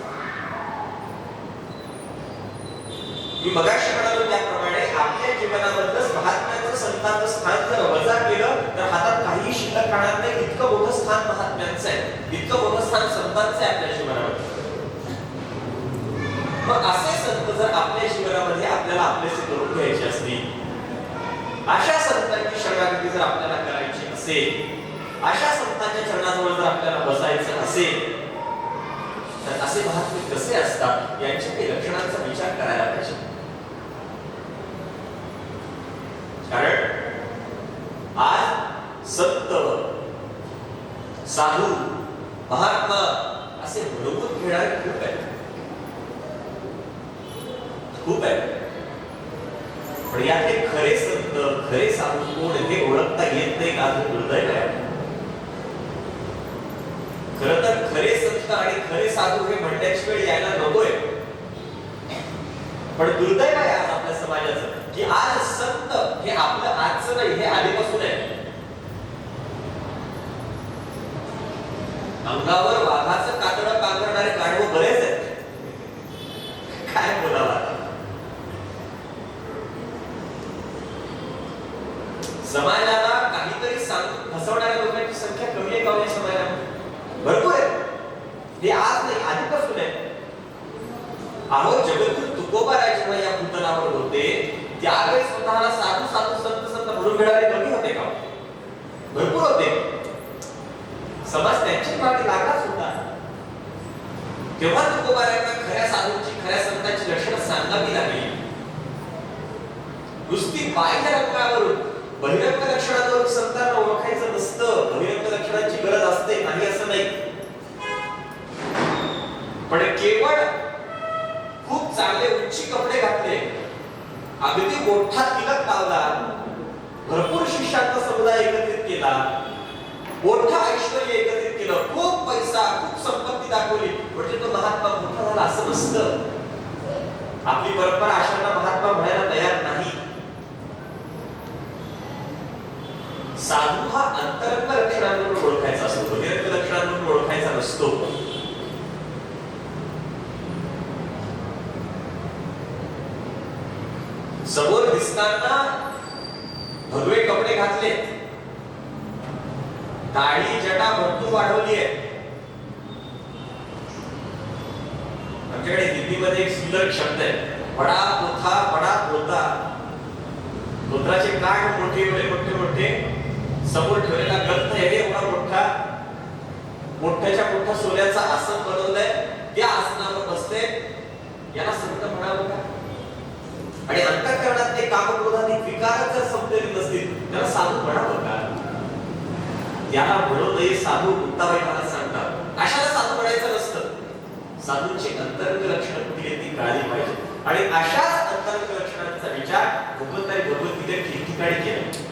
मी मगाशी म्हणालो त्याप्रमाणे आपल्या जीवनामधलं महात्म्यांचं संतांचं स्थान जर वजा केलं तर हातात काही शिल्लक राहणार नाही. इतकं मोठं स्थान महात्म्यांचं आहे, इतकं मोठं स्थान संतांचं आहे आपल्या जीवनामध्ये. मग असे संत जर आपल्या जीवनामध्ये आपल्याला आपलेसे करून घ्यायचे असतील, अशा संतांची शरणागती जर आपल्याला करायची असेल, अशा संतांच्या चरणाजवळ जर आपल्याला बसायचं असेल तर असे महात्मे कसे असतात यांच्या काही लक्षणांचा विचार करायला पाहिजे. कारण आज संत, साधू, महात्मा असे मिळवून घेणारे खूप आहेत. पण यातले खरे संत खरे साधू कोण हे ओळखता येत नाही का दुर्दैव आहे. खरं तर खरे संत आणि खरे साधू हे म्हणण्याची वेळ यायला नकोय, पण दुर्दैव आहे आज आपल्या समाजाचं की आज संत हे आपलं आजचं नाही, हे आधीपासून आहे. अंगावर वाघाचं कातडं पांघरणारे गाढव बरेच आहेत. काय बोलावा, समाजाला काहीतरी सांगून फसवणाऱ्या लोकांची संख्या कमी आहे का या समाजामध्ये? भरपूर आहे. हे आज नाही, आधीपासून आहे. अहो जगद्गुरु तुकोबाराय जेव्हा या भूतलावर होते त्यावेळेस स्वतःला साधू साधू संत संत म्हणून मिळाले कमी होते का? भरपूर होते. समाज त्यांची मागे लागलाच होता. तेव्हा तुकोबारायांना खऱ्या साधूंची खऱ्या संतांची लक्षणं सांगावी लागली. नुसती बाह्य रंगावरून बहिरंग लक्षणांवरून संतांना ओळखायचं नसतं. बहिरंग लक्षणांची गरज असते, नाही असं नाही, पण केवळ खूप चांगले उंची कपडे घातले, अगदी मोठा तिलक लावला, भरपूर शिष्यांचा समुदाय एकत्रित केला, मोठा ऐश्वर्य एकत्रित केलं, खूप पैसा खूप संपत्ती दाखवली म्हणजे तो महात्मा मोठा झाला असं नसतं. आपली परंपरा अशांना महात्मा म्हणायला तयार नाही. साधू हा अंतरंग लक्षणांवरून ओळखायचा असतो, बहिरंग लक्षणांवरून ओळखायचा नसतो. समोर दिसताना भगवे कपडे घातले, दाढी जटा भरपूर वाढवली आहे. आमच्याकडे हिंदीमध्ये एक सुंदर शब्द आहे, बडा पोथा बडा पोता. पोत्राचे काठ मोठे एवढे मोठे मोठे, समोर ठेवलेला ग्रंथ एवढे एवढा मोठा, मोठ्याच्या मोठ्या सोन्याचा आसन बनवलंय, त्या आसनावर बसते. याला संत म्हणावं का? आणि अंतःकरणात ते कामक्रोधाधिक विकार जर संपलेले नसतील त्याला साधू म्हणावं का? याला म्हणू नये साधू. मुक्ताबाई मला सांगतात अशाला साधू म्हणायचं नसतं. साधूंची अंतरंग लक्षणं कुठली आहेत ती कळली पाहिजे. आणि अशाच अंतरंग लक्षणांचा विचार भगवंताने भगवद्गीतेत ठिकठिकाणी केला.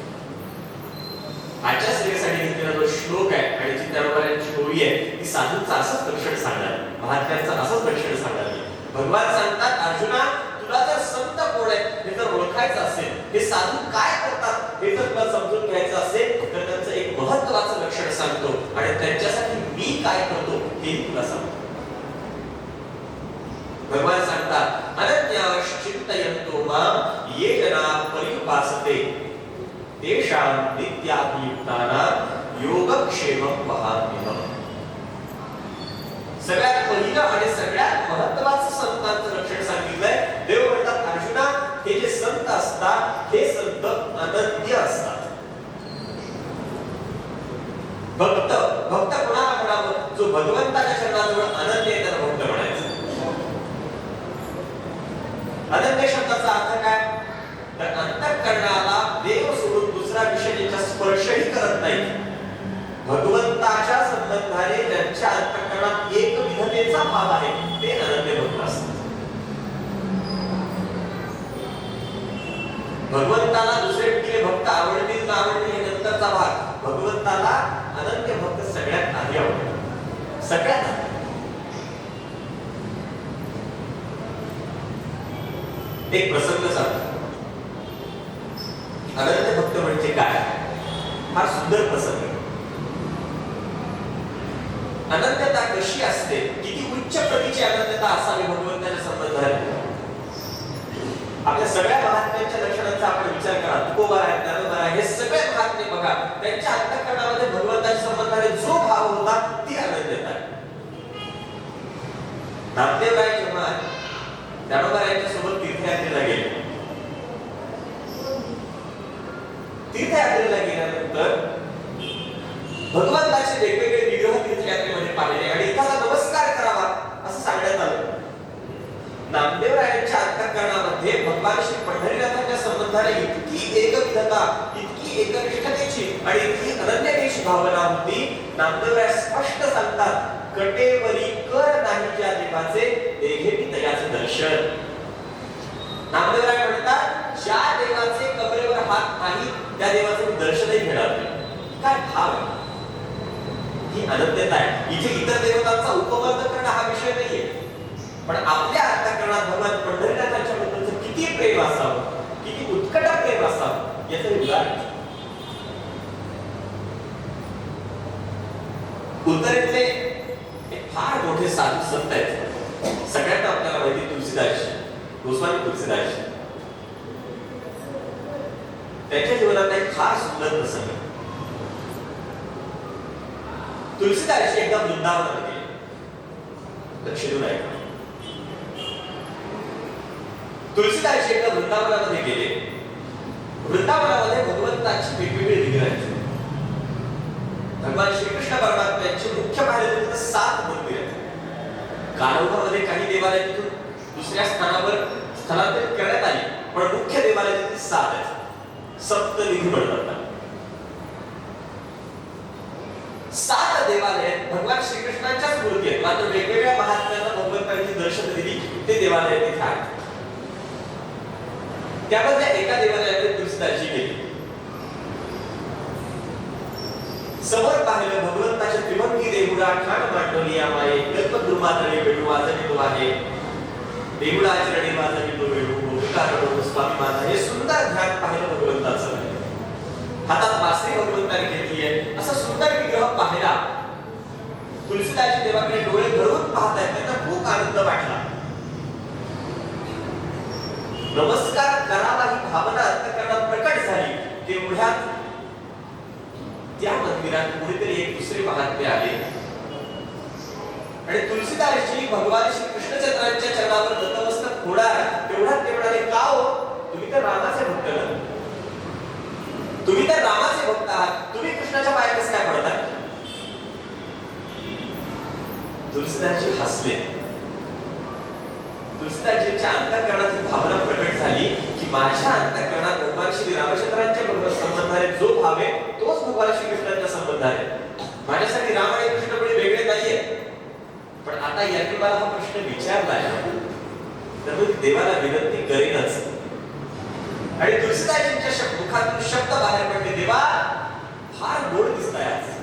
आजच्या स्त्रियांसाठी घेतलेला जो श्लोक आहे आणि जी त्याची ओळी आहे ती साधूंचं असंच लक्षण सांगणार, महात्म्यांचं असंच लक्षण सांगणार. भगवान सांगतात अर्जुना, तुला जर संत कोण आहे हे जर ओळखायचं असेल, हे साधू काय करतात हे जर तुला समजून घ्यायचं असेल तर त्यांचं एक महत्त्वाचं लक्षण सांगतो आणि त्यांच्यासाठी मी काय करतो हेही तुला सांगतो. भगवान सांगतात अनन्याश्चिन्तयन्तो मां ये जना पर्युपासते तेषां नित्याभियुक्तानां योगक्षेमं वहाम्यहम्. सगळ्यात पहिलं आणि सगळ्यात महत्त्वाचं संतांचं लक्षण सांगितलंय. देव म्हणतात अर्जुना, हे जे संत असतात हे संत अनन्य असतात. भक्त भक्त कोणाला म्हणावं? जो भगवंताच्या चरणाजवळ अनन्य आहे त्याला भक्त म्हणायचं. अनन्य शब्दाचा अर्थ काय? तर अंतःकरणाला देव सोडून दुसरा विषय त्याचा स्पर्शही करत नाही. भगवंताच्या संबंधाने त्यांच्या अंतःकरणात एकविधतेचा भाव आहे, ते अनन्य भक्त असतात. भगवंताला दुसरे कुठले भक्त आवडतील ना आवडतील हे नंतरचा भाग. भगवंताला अनन्य भक्त सगळ्यात आधी आवडतात, सगळ्यात आधी. एक प्रसंग सांगतो. अनन्य भक्त म्हणजे काय? फार सुंदर प्रसंग. अनन्यता कशी असते, किती उच्च प्रतीची अनन्यता असावी भगवंताच्या संबंधाने. आपल्या सगळ्या महात्म्यांच्या लक्षणांचा आपण विचार करा. तुकोबाराय, ज्ञानोबाराय हे सगळे महात्मे बघा, त्यांच्या अंतःकरणामध्ये भगवंताच्या संबंधाने जो भाव होता ती अनन्यता आहे. नामदेवराय जेव्हा ज्ञानोबारायांच्या सोबत तीर्थयात्रेला गेले, तीर्थयात्रेला गेल्यानंतर भगवंताचे वेगवेगळे विग्रह तीर्थयात्रेमध्ये पाहिले आणि एखादा नमस्कार करावा असं सांगण्यात आलं. नामदेवरायांच्या अंतःकरणामध्ये भगवान श्री पंढरीनाथांच्या संबंधाने इतकी एकविधता, इतकी एकनिष्ठतेची आणि इतकी अनन्यतेची भावना होती. नामदेवराय स्पष्ट सांगतात, कटेवरी कर नाही ज्या देवाचे, देघे मी तयाचे दर्शन. नामदेवराय म्हणतात, ज्या देवाचे त्या देवाचं मी दर्शनही घेणार नाही. काय भाव आहे, ही अनन्यता आहे. इथे इतर देवतांचा उपवर्ग करणं हा विषय नाहीये, पण आपल्या अंतःकरणात भगवान पंढरीनाथांच्या बद्दलचं किती प्रेम असावं, किती उत्कट प्रेम असावं याचं उदाहरण. उत्तरेतले एक फार मोठे साधू संत आहेत. सगळ्यांना आपल्याला माहिती तुलसीदास, गोस्वामी तुलसीदास. त्यांच्या जीवनात एक फार सुंदर प्रसंग. तुलसीदासजी एकदा वृंदावनात गेले. लक्ष देऊन ऐका. तुलसीदासजी एकदा वृंदावनामध्ये गेले. वृंदावनामध्ये भगवंताची वेगवेगळी विग्रह. भगवान श्रीकृष्ण परमात्म्यांचे मुख्य पाहिलं तर 7 मंदिर आहेत. कानोखामध्ये काही देवालय तिथून दुसऱ्या स्थानावर स्थलांतरित करण्यात आली, पण मुख्य देवालय तिथे 7 आहेत. सप्तनिधी म्हणतात. 7 देवालय भगवान श्रीकृष्णांच्याच मूर्ती आहेत, मात्र वेगवेगळ्या महात्म्यांना भगवंतांची दर्शन दिली ते देवालय तिथे आहेत. त्यामध्ये एका देवालयामध्ये तुलसीदासजी गेले. समोर पाहिलं भगवंताच्या त्रिभंगी देहुडा ठाण मांडवली माये कल्पद्रुमातळे वेणू वाजणी तो आहे. देहुडा आचरणी वाजणी तो वेणू गोपिका रडू स्वामी माझा. हे सुंदर ध्यान पाहिलं भगवंताचं. हातात बासरी भगवंताने घेतली आहे. असा सुंदर विग्रह पाहिला. तुलसीदासजी देवाकडे डोळे भरून पाहतायत. त्यांना खूप आनंद वाटला. नमस्कार करावा ही भावना अंतःकरणात प्रकट झाली. तेवढ्यात त्या मंदिरात कुणीतरी एक दुसरे महात्मे आले आणि तुलसीदासजी भगवान श्री कृष्णचंद्रांच्या चरणावर नतमस्तक होणार. तेवढ्यात ते म्हणाले, का हो, तुम्ही तर रामाचे भक्त ना, तुम्ही तर रामाचे भक्त आहात, तुम्ही कृष्णाच्या पाया कसे काय पडता? तुलसीदासजी हसले. तुलसीदासजींच्या अंतःकरणात ही भावना प्रकट झाली की माझ्या अंतःकरणात भगवान श्री रामचंद्रांच्या बरोबर संबंधाने जो भाव आहे तोच भगवान श्री कृष्णांच्या संबंधाने. माझ्यासाठी राम आणि कृष्ण कोणी वेगळे नाहीये. पण आता यांनी मला हा प्रश्न विचारलाय तर मी देवाला विनंती करेनच. आणि तुलसीदासजींच्या मुखातून शब्द बाहेर पडले, देवा फार गोड दिसताय आज.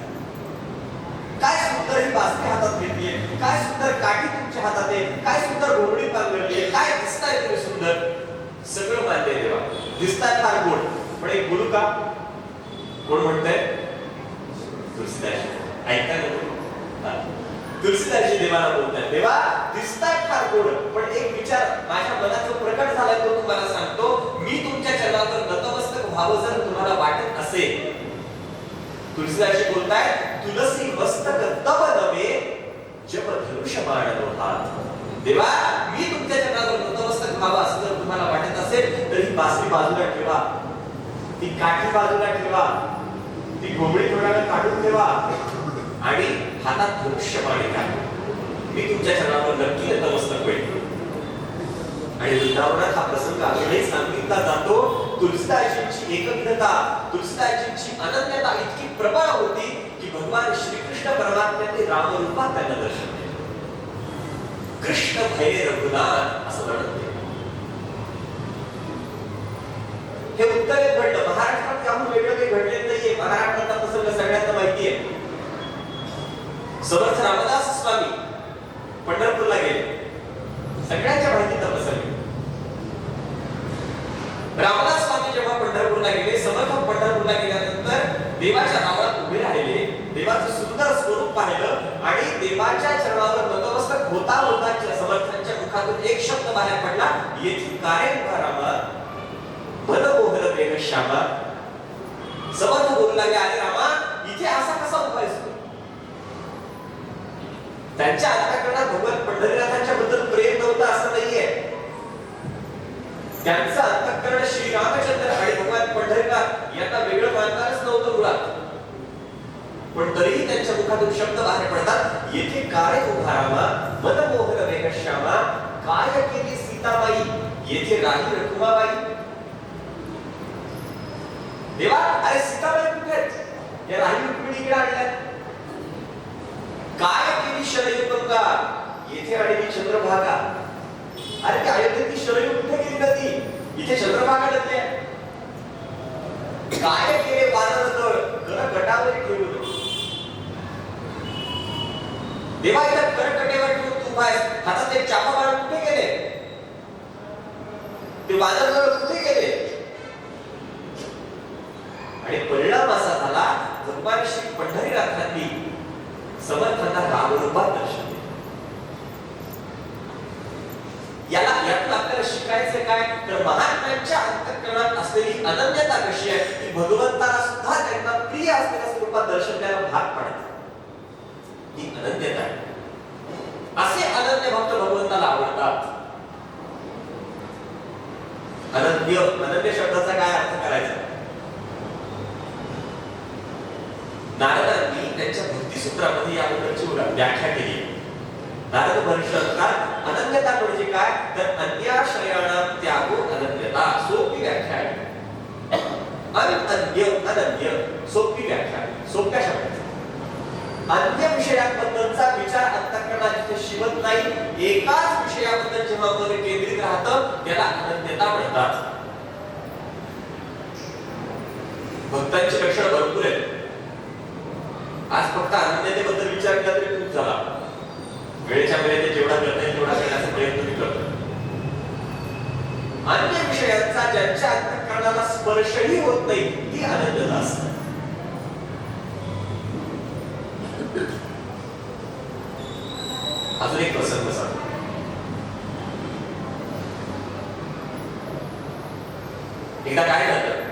काय सुंदर ही बासरी हातात घेतलीये, काय सुंदर काठी तुमच्या हातात आहे, काय सुंदर घोंगडी पांघरली आहे, काय दिसताय तुम्ही सुंदर. सगळं मान्य आहे देवा, दिसताय फार गोड, पण एक बोलू का? कोण म्हणतंय? तुलसीदासजी. ऐका ना, तुलसीदासजी देवाला बोलताय, देवा दिसताय फार गोड, पण एक विचार माझ्या मनात जो प्रकट झालाय तो तुम्हाला सांगतो. मी तुमच्या चरणावर नतमस्तक व्हावं जर तुम्हाला वाटत असेल. तुलसीदासजी बोलताय, तुलसी मस्तक तब नवे जब धनुष्यबाण हात. देवा मी तुमच्या चरणावर नतमस्तक व्हावं असं जर तुम्हाला वाटत असेल तर ही बासरी बाजूला ठेवा, ती काठी बाजूला ठेवा, ती घोंगडी थोडा वेळ काढून ठेवा आणि हातात धनुष्यबाण घ्या. मी तुमच्या चरणावर नक्की नतमस्तक होईल. आणि वृंदावनात हा प्रसंग अजूनही सांगितला जातो. तुलसीदासजींची एकविधता, तुलसीदासजींची अनन्यता इतकी प्रबळ होती की भगवान श्रीकृष्ण परमात्म्याने रामरूपात त्यांना दर्शन दिले. कृष्ण भये रघुनाथ असं म्हणत. हे उत्तरेत घडलं. महाराष्ट्रात त्याहून वेगळं काही घडलेलं नाहीये. महाराष्ट्राचा प्रसंग सगळ्यांना माहिती आहे. समर्थ रामदास स्वामी पंढरपूरला गेले. सगळ्यांच्या माहितीचा प्रसंग. रामदास स्वामी जेव्हा पंढरपूरला गेले, समर्थ पंढरपूरला गेल्यानंतर देवाच्या नावात उभे राहिले, देवाचं सुंदर स्वरूप पाहिलं आणि देवाच्या चरणावर नतमस्तक होता होता समर्थांच्या मुखातून एक शब्द बाहेर पडला, येथील काय उभा रामा मनमोहन वेग श्यामा. समर्थ बोलू लागले, अरे रामा इथे असा कसा उभा आहेस तू? त्यांच्या अंतःकरणात भगवान पंढरीनाथांच्या बद्दल प्रेम नव्हतं असं नाहीये. त्यांचं अंतःकरण श्री रामचंद्र आणि भगवान पंढरीनाथ यांना वेगळं मानणारच नव्हतं मुळात. पण तरीही त्यांच्या मुखातून शब्द बाहेर पडतात, येथे काय उभा रामा मनमोहन वेग श्यामा. काय केली सीताबाई येथे राही रखुमाबाई. देवा अरे सीताबाई कुठे आहेत? या राही रुक्मिणीकडे आणल्या. काय केली शरयुगंगा येथे आणली चंद्रभागा. अरे त्या अयोध्येची शरयू कुठे गेली नदी? इथे चंद्रभागा नदी आहे. काय केले वानर दळ कर गटावरी ठेवून. देवा इथं करकटेवर ठेवून तू काय हातात एक चापा मारून कुठे गेले? ते वानर दळ कुठे गेले? आणि परिणाम असा झाला भगवान श्री पंढरीनाथांनी समर्थांना रामरूपात दर्शन दिले. यातून आपल्याला शिकायचं काय तर महात्म्यांच्या अंतःकरणात असलेली अनन्यता कशी आहे की भगवंताला सुद्धा त्यांना प्रिय असलेल्या स्वरूपात दर्शन द्यायला भाग पडतं. ही अनन्यता आहे. असे अनन्य भक्त भगवंताला आवडतात. अनन्य शब्दाचा काय अर्थ करायचा? नारदांनी त्यांच्या भक्तिसूत्रामध्ये याबद्दलची व्याख्या केली. नारद म्हणतात अनन्यता म्हणजे काय तर अन्याश्रयाणां त्यागो अनन्यता. सोपी व्याख्या आहे. अनन्य सोपी व्याख्या आहे. सोप्या शब्दात अन्य विषयाबद्दलचा विचार अंतःकरणात जिथे शिवत नाही एकाच विषयाबद्दल जेव्हा मन केंद्रित राहतं त्याला अनन्यता म्हणतात. भक्तांची लक्षणं भरपूर आहेत. आज फक्त अनन्यतेबद्दल विचार केला तरी खूप झाला. वेळेच्या वेळेत जेवढा करता येईल तेवढा करण्याचा प्रयत्न मी करतो. अन्य विषयांचा ज्यांच्या अंतःकरणाला स्पर्शही होत नाही ती अनन्यता असते. अजून एक प्रसंग सांगतो. एकदा काय झालं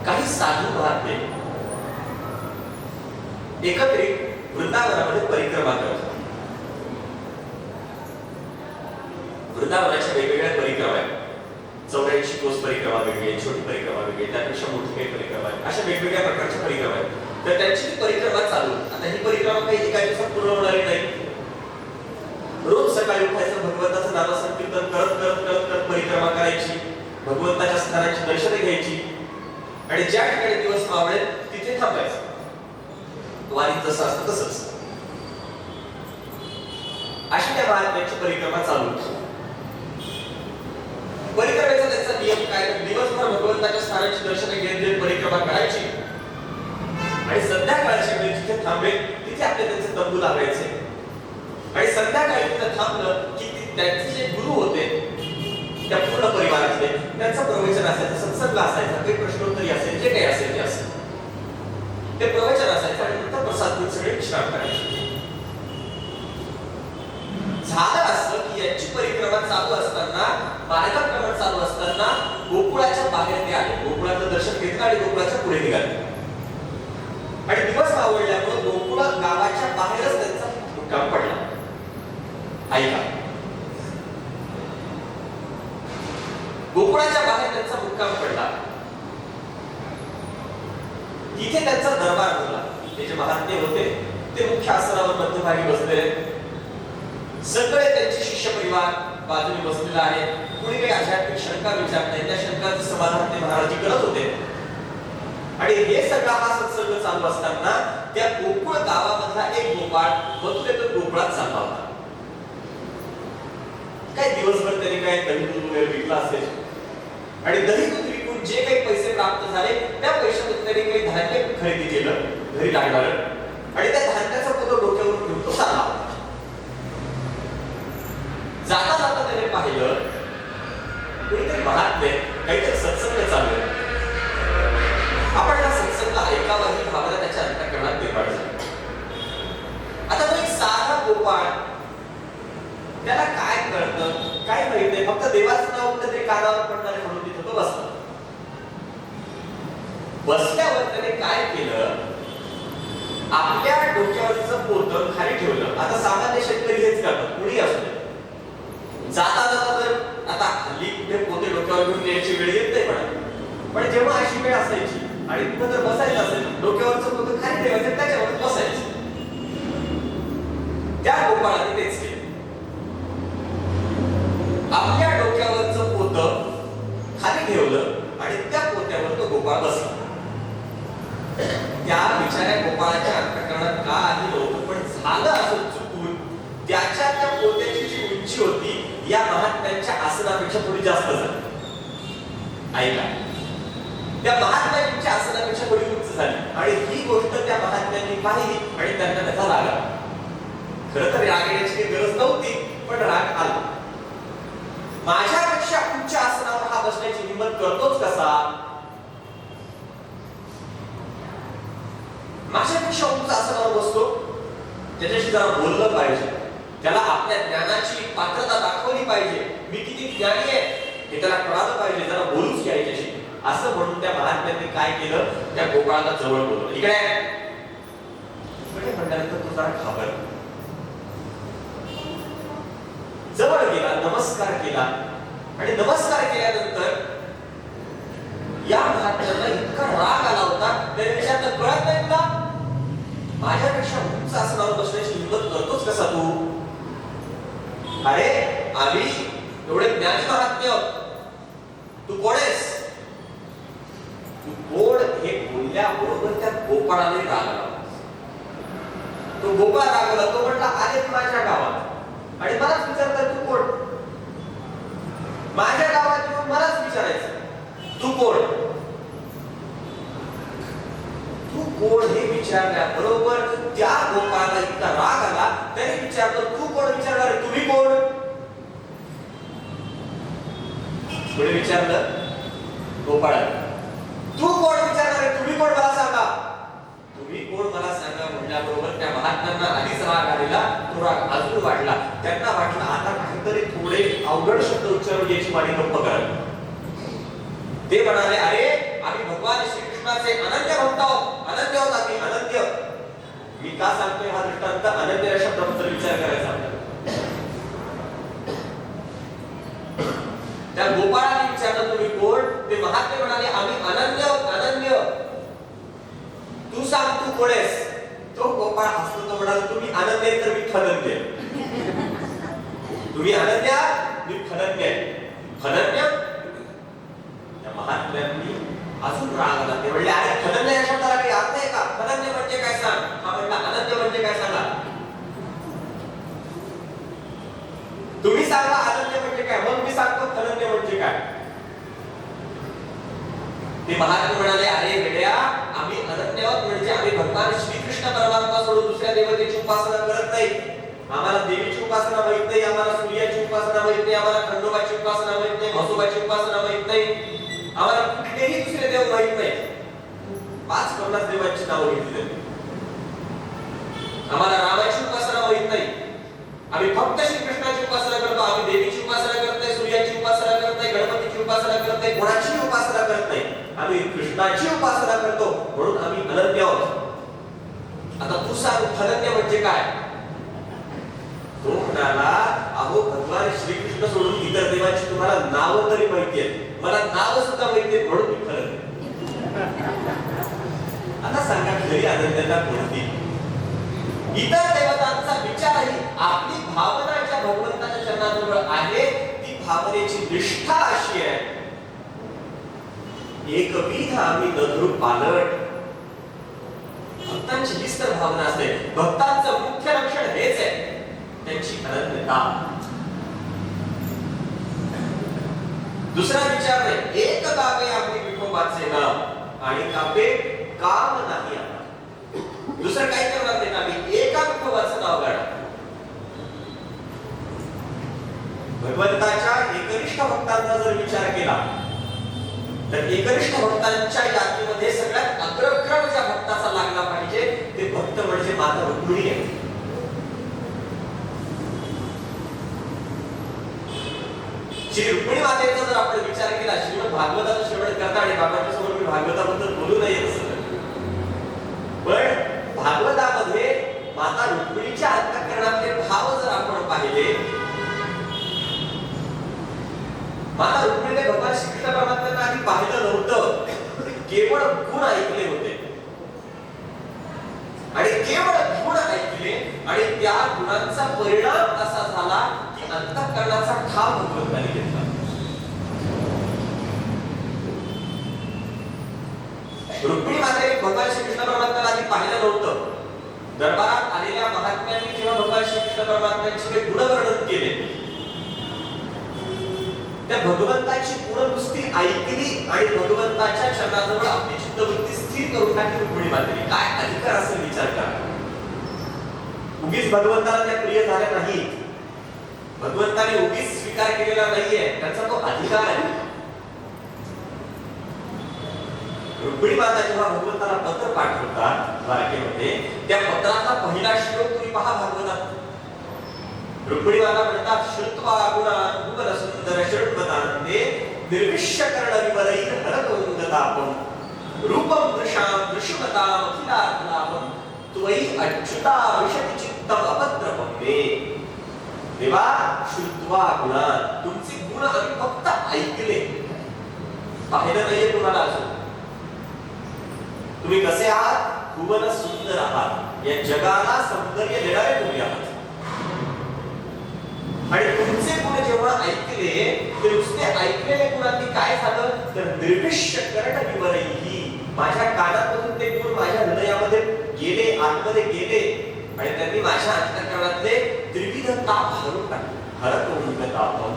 काही साधू महात्मे एकत्रित वृंदावनामध्ये परिक्रमा करत होते. वृंदावनाच्या वेगवेगळ्या परिक्रमा आहेत. 84 कोस परिक्रमा वेगळी, छोटी परिक्रमा वेगळी, त्यापेक्षा मोठी काही परिक्रमा आहे. अशा वेगवेगळ्या प्रकारच्या परिक्रमा आहेत. तर त्यांची परिक्रमा चालू. आता ही परिक्रमा काही एका दिवसात पूर्ण होणारी नाही. रोज सकाळी उठायचं, भगवंताचं नामसंकीर्तन करत करत करत करत परिक्रमा करायची, भगवंताच्या स्थानाची दर्शने घ्यायची आणि ज्या ठिकाणी दिवस मावळेल तिथे थांबायचं. वारीत जसं असतं तसंच अशी त्या महात्म्यांची परिक्रमा चालू होती. परिक्रमेचा त्याचा नियम काय तर दिवसभर भगवंताच्या स्थानाची दर्शने घेत परिक्रमा करायची आणि संध्याकाळच्या वेळी जिथे थांबेल तिथे आपले त्यांचे तंबू लावायचे आणि संध्याकाळी तिथे थांबलं की त्यांचे जे गुरु होते त्या पूर्ण परिवारातले त्यांचं प्रवचन असायचं, सत्संग असायचा, काही प्रश्नोत्तरी असेल, जे काही असेल ते असेल ते प्रवचन असायचं आणि नंतर प्रसाद घेऊन सगळे विश्राम करायचे. झालं असं की यांची परिक्रमा चालू असताना, मार्गक्रमण चालू असताना गोकुळाच्या बाहेर ते आले. गोकुळाचं दर्शन घेतलं आणि गोकुळाच्या पुढे निघाले आणि दिवस मावळल्यामुळे गोकुळ गावाच्या बाहेरच त्यांचा मुक्काम पडला. ऐका, गोकुळाच्या बाहेर त्यांचा मुक्काम पडला. तिथे त्यांचा दरबार होता. ते जे महात्मे होते ते मुख्य आसनावर मध्यभागी बसलेले. सगळे त्यांचे शिष्य परिवार बाजूने बसलेला आहे. कुणी काही आध्यात्मिक शंका विचारत नाही. त्या शंकांचं समाधान ते महाराज करत होते. आणि हे सगळा हा सत्संग चालू असताना त्या गोकुळ गावामधला एक गोपाळ मथुरेतून गोकुळात चालला होता. काय दिवसभर त्यांनी काय दही दूध वगैरे विकला असेल आणि दही दूध विकून जे काही पैसे प्राप्त झाले त्या पैशातून त्यांनी काही धान्य खरेदी केलं घरी लागणार आणि त्या धान्याचा पोत डोक्यावर घेऊन तो चालला होता. जाता जाता त्याने पाहिलं कुणीतरी महात्मे काहीतरी सत्संग चालू आहे. आपण हा सत्संग ऐकावा ही भावना त्याच्या अंतःकरणात निर्माण झाली. आता तो एक साधा गोपाळ, त्याला काय कळतं काय माहित नाही, फक्त देवाचं नाव कुठेतरी कानावर पडणारे म्हणून तिथं तो बसला. बसल्यावर त्याने काय केलं, आपल्या डोक्यावरचं पोतं खाली ठेवलं. आता सामान्य शेतकरी हेच करतात, कुणी असू दे. जाता जाता तर आता हल्ली कुठे पोते डोक्यावर घेऊन यायची वेळ येत नाही म्हणा, पण जेव्हा अशी वेळ असायची आणि कुठं जर बसायचं असेल डोक्यावरचं पोतं खाली ठेवायचं, त्याच्यावर बसायचं. त्या गोपाळाने तेच केलं. आपल्या डोक्यावरचं पोतं खाली ठेवलं आणि त्या पोत्यावर तो गोपाळ बसला. त्या बिचाऱ्या गोपाळाच्या अंतःकरणात का आधी नव्हतं, पण झालं असं चुकून त्याच्या त्या पोत्याची जी उंची होती या महात्म्यांच्या आसनापेक्षा थोडी जास्त झाली. ऐका, त्या महात्म्यांच्या आसनापेक्षा थोडी उंच झाली आणि ही गोष्ट त्या महात्म्यांनी पाहिली आणि त्यांना त्याचा राग आला. खरं तर राग येण्याची काही गरज नव्हती, पण राग आला. माझ्यापेक्षा उच्च आसनावर हा बसण्याची हिंमत करतोच कसा? माझ्यापेक्षा उंच आसनावर बसतो, त्याच्याशी जरा बोललं पाहिजे, त्याला आपल्या ज्ञानाची पात्रता दाखवली पाहिजे, मी किती ज्ञानी आहे हे त्याला कळालं पाहिजे, जरा बोलूच की याच्याशी. असं म्हणून त्या महात्म्यांनी काय केलं, त्या गोपाळाला जवळ बोलवलं. इकडे म्हटल्यानंतर तो जरा घाबरला, जवळ गेला, नमस्कार केला आणि नमस्कार केल्यानंतर या महात्म्यांना इतका राग आला होता, त्याने विचारलं, कळत नाही तुला? माझ्यापेक्षा उंच आसनावर बसण्याची हिंमत करतोच कसा तू? अरे आम्ही एवढे ज्ञानी महात्म्य, तू कोण आहेस? तू कोण? हे बोलल्याबरोबर त्या गोपाळाने राग आला. तो गोपाळ रागवला, तो म्हटला, अरे माझ्या गावात आणि मलाच विचारतात तू कोण? माझ्या गावात येऊन मलाच विचारायचं तू कोण? तू कोण हे विचारल्याबरोबर त्या गोपाळाला इतका राग आला, त्याने विचारलं, तू कोण? विचारणार, तुम्ही कोण? पुढे विचारलं गोपाळाने, तू कोण? विचारणार, तुम्ही कोण मला सांगा. तुम्ही कोण मला सांगा म्हटल्याबरोबर त्या महात्म्यांना आधीच राग आलेला, तो राग अजून वाढला. त्यांना वाटलं आता काहीतरी थोडे अवघड शब्द उच्चारून याची वाणी गप्प करावी. ते म्हणाले, अरे आम्ही भगवान श्रीकृष्णाचे अनन्य भक्त आहोत, अनन्य आहोत आम्ही, अनन्य. मी का सांगतोय हा दृष्टांत? अनन्य या शब्दाबद्दल विचार करायचा आपल्याला. त्या गोपाळाने विचारलं, तुम्ही कोण? ते महात्मे म्हणाले, आम्ही अनन्य आहोत, अनन्य. तू सांग तू कोण आहेस? तो गोपाळ हसतो, तो म्हणाला, तुम्ही अनन्य तर मी खनन्य. तुम्ही अनन्य, मी खनन्य. खनन्य? त्या महात्म्यांनी अजून राग आला. ते म्हणले, अरे खनन्य या शब्दाला काही अर्थ आहे का? खनन्य म्हणजे काय सांग. हा म्हणला, अनन्य म्हणजे काय सांगा. तुम्ही सांगा अनन्य म्हणजे काय, मग मी सांगतो खनन्य म्हणजे काय. ते महात्मे म्हणाले, अरे वेड्या, आम्ही अनन्य आहोत म्हणजे आम्ही भगवान श्रीकृष्ण परमात्मा सोडून दुसऱ्या देवतेची उपासना करत नाही. आम्हाला देवीची उपासना माहित नाही, आम्हाला सूर्याची उपासना माहित नाही, आम्हाला खंडोबाची उपासना माहित नाही, म्हसोबाची उपासना माहित नाही, आम्हाला कुठलेही दुसरे देव माहित नाही. 550 देवांची नावं घेतली त्यांनी. आम्हाला रामाची उपासना माहित नाही, आम्ही फक्त श्रीकृष्णाची उपासना करतो. आम्ही देवीची उपासना करत नाही, सूर्याची उपासना करत नाही, गणपतीची उपासना करत नाही, कोणाची उपासना करत नाही. आम्ही कृष्णाची उपासना करतो, म्हणून आम्ही अनन्य आहोत. आता तू सांग खनन्य म्हणजे काय? तो म्हणाला, अहो भगवान श्रीकृष्ण सोडून इतर देवांची तुम्हाला नावं तरी माहिती आहेत, मला नाव सुद्धा माहिती आहेत, म्हणून मी खनन्य. आता सांगा खरी अनन्यता कोणती? इतर देवतांचा विचारही आपली भावना ज्या भगवंताच्या चरणाजवळ आहे ती भावनेची निष्ठा अशी आहे, एकविध आम्ही नधरू पालट. भक्तांची हीच तर भावना असते. भक्तांचं मुख्य लक्षण हेच आहे, त्यांची अनन्यता. दुसरा विचार नाही, एक गावे आम्ही विठोबाचे नाव आणि कापे काम नाही आम्हाला. दुसरं काय करणार नाही, आम्ही एका विठोबाचं नाव गाणार. भगवंताच्या एकनिष्ठ भक्तांचा जर विचार केला तर एकनिष्ठ भक्तांच्या यादीमध्ये सगळ्यात अग्रक्रम ज्या भक्ताचा लागला पाहिजे ते भक्त म्हणजे माता रुक्मिणी आहे. श्री रुक्मिणी मातेचा जर आपण विचार केला, श्रीमद भागवताचं श्रवण करता, आणि बाबांच्या समोर मी भागवताबद्दल बोलू नये असं, पण भागवतामध्ये माता रुक्मिणीच्या अंतःकरणातले भाव जर आपण पाहिले, माता रुक्मिणीने भगवान श्रीकृष्ण परमात्म्यांना आधी पाहिलं नव्हतं, केवळ गुण ऐकले होते. आणि केवळ गुण ऐकले आणि त्या गुणांचा परिणाम असा झाला की अंतःकरणाचा ठाव भगवंताने घेतला. रुक्मिणी मातेने भगवान श्रीकृष्ण परमात्म्याला आधी पाहिलं नव्हतं. दरबारात आलेल्या महात्म्यांनी जेव्हा भगवान श्रीकृष्ण परमात्म्यांचे गुणवर्णन केले त्या भगवंताची गुण नुसती ऐकली आणि भगवंताच्या चरणाजवळ आपली चित्तवृत्ती स्थिर करून टाकली रुक्मिणी मातेने. काय अधिकार असेल विचार करा. उगीच भगवंताला त्या प्रिय झाल्या नाही, भगवंताने उगीच स्वीकार केलेला नाहीये, त्याचा तो अधिकार आहे. रुक्मिणी माता जेव्हा भगवंताला पत्र पाठवतात द्वारकेमध्ये, त्या पत्रातला पहिला श्लोक तुम्ही पहा भागवतात. रुक्मिणी माता म्हणतात, श्रुत्वा गुणान् भुवन सुंदर षड्वतान्ते निर्विश्य कर्ण विवरैः हरतोंगतापम् रूपं दृशां दृश्यमताम् अखिलात्लापम् त्वयि अच्युता विशति चित्तम् अपद्रवं मे. देवा, श्रुत्वा गुणान्, तुमचे गुण आम्ही फक्त ऐकले, पाहिलं नाहीये तुम्हाला अजून. तुम्ही कसे आहात? भुवन सुंदर आहात, या जगाला सौंदर्य देणारे तुम्ही आहात. आणि तुमचे गुण जेव्हा ऐकले, ते नुसते ऐकलेले गुणांनी काय झालं तर निर्विश्य कर्ण विवरैः, माझ्या कानातून ते गुण माझ्या हृदयामध्ये गेले, आतमध्ये गेले आणि त्यांनी माझ्या अंतःकरणातले त्रिविध ताप हरून टाकले. हरतोंगतापम्,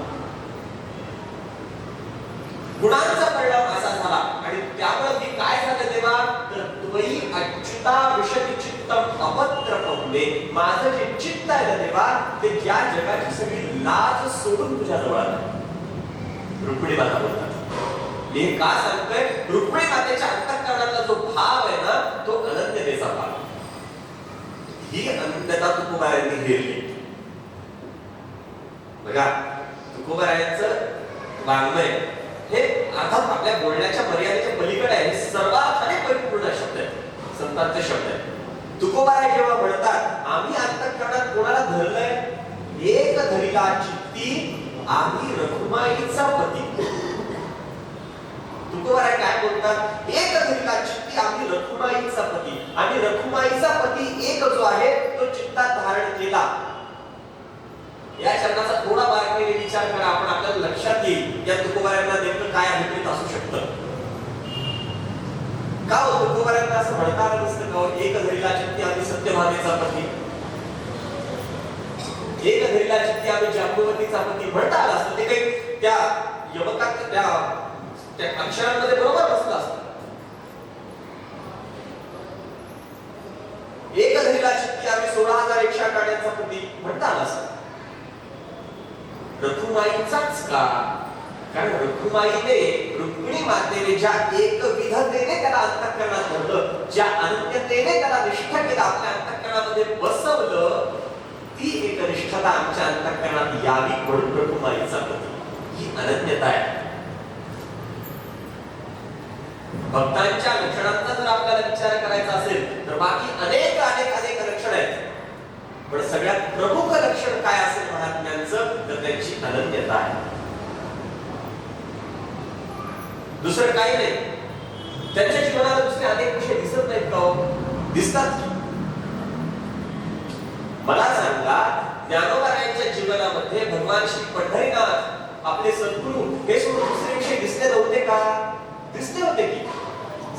गुणांचा परिणाम असा झाला. आणि त्यामुळे मी काय झालं तेव्हा तर त्वयि अच्युता विशति चित्तम् अपद्रवं मे, माझं जे चित्त आहे ना तेव्हा ते ज्या जगाची सगळी लाज सोडून तुझ्या जवळ आलं. रुक्मिणी माता बोलतात. हे का सांगतोय? रुक्मिणी मातेच्या अंतःकरणातला जो भाव आहे ना तो अनन्यतेचा भाव. ही अनन्यता तुकोबारायांनी हेरली. बघा, तुकोबारायांचं वाङ्मय हे अर्थात आपल्या बोलण्याच्या मर्यादेच्या पलीकडे आहे. हे सर्वार्थाने परिपूर्ण शब्द आहे, संतांचे शब्द आहे. तुकोबाराय जेव्हा म्हणतात, आम्ही अंतःकरणात कोणाला धरलंय? एक धरिला चित्ती आम्ही रखुमाईचा पती. तुकोबाराय काय बोलतात? एक धरिला चित्ती आम्ही रखुमाईचा पती. आणि रखुमाईचा पती एक जो आहे तो चित्तात धारण केला. या शब्दाचा थोडा बारकाईने विचार करा, आपण आपल्याला लक्षात येईल या तुकोबारायांना नेमकं काय अभिप्रेत असू शकतं. का हो तुकोबारायांना असं म्हणता आलं नसतं का? एक धरिला चित्ती आम्ही सत्यभामेचा पती, एक धरिला चित्ती आम्ही जांबुवतीचा पती म्हणता आलं असतं. ते काही त्या यमकात त्या अक्षरांमध्ये बरोबर बसलं असतं. एक धरिला चित्ती आम्ही 16,108 काड्यांचा पती म्हणता आलं असतं. रखुमाईचाच का? कारण रखुमाईने, रुक्मिणी मातेने ज्या एकविधतेने त्याला अंतःकरणात धरलं, ज्या अनन्यतेने त्याला निष्ठ केलं, आपल्या अंतःकरणामध्ये बसवलं, ती एकनिष्ठता आमच्या अंतःकरणात यावी म्हणून रखुमाईचा पती. ही अनन्यता आहे. भक्तांच्या लक्षणांचा जर आपल्याला विचार करायचा असेल तर बाकी अनेक अनेक अनेक लक्षण आहेत, पण सगळ्यात प्रमुख लक्षण काय असेल महात्म्यांचं तर त्यांची अनन्यता आहे. दुसरं काही नाही. त्यांच्या जीवनाला दुसरे अनेक विषय दिसत नाहीत का? दिसतात. मला सांगा, ज्ञानोबारायांच्या जीवनामध्ये भगवान श्री पंढरीनाथ आपले सद्गुरू हे सोडून दुसरे विषय दिसले नव्हते का? दिसले होते की.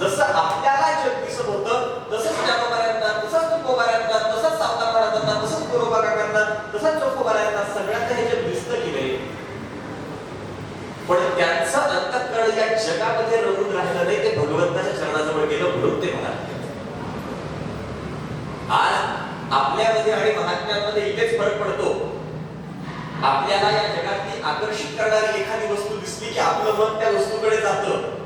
जसं आपल्याला जग दिसत होतं तसंच ज्ञानोबारायांना, तसंच तुकोबारायांना, तसंच सावकार महाराजांना, तसंच गोरोबा काकांना, तसंच चोखोबारायांना सगळ्यांना हे जग दिसतं की नाही. पण त्यांचं अंतःकरण या जगामध्ये रमून राहिलं नाही, ते भगवंताच्या चरणाजवळ गेलं म्हणून ते म्हणाले. आज आपल्यामध्ये आणि महात्म्यांमध्ये इथेच फरक पडतो. आपल्याला या जगातली आकर्षित करणारी एखादी वस्तू दिसली की आपलं मन त्या वस्तूकडे जातं,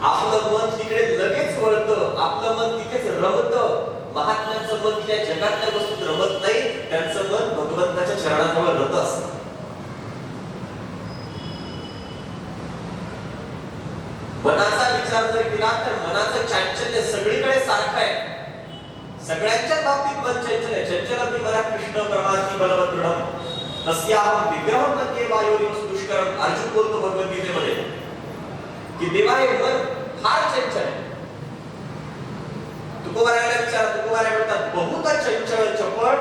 आपलं मन तिकडे लगेच वळतं, आपलं मन तिथेच रमतं. महात्म्यांचं मन त्या जगातल्या वस्तूत रमत नाही, त्यांचं मन भगवंताच्या चरणाजवळ रमत असतं. मनाचा विचार जर केला तर मनाचं चांचल्य सगळीकडे सारखं आहे. सगळ्यांच्या बाबतीत मन चंचल आहे. चंचलमपि मनः कृष्ण परमार्थी बलवत् दृढम् तस्याहं विग्रहं मध्ये वायोरिव दुष्करम. अर्जुन बोलतो भगवद्गीतेमध्ये की देवा हे मन फार चंचल आहे. तुकोबारायला विचार, तुकोबाराय म्हणतात बहुत चंचल चपळ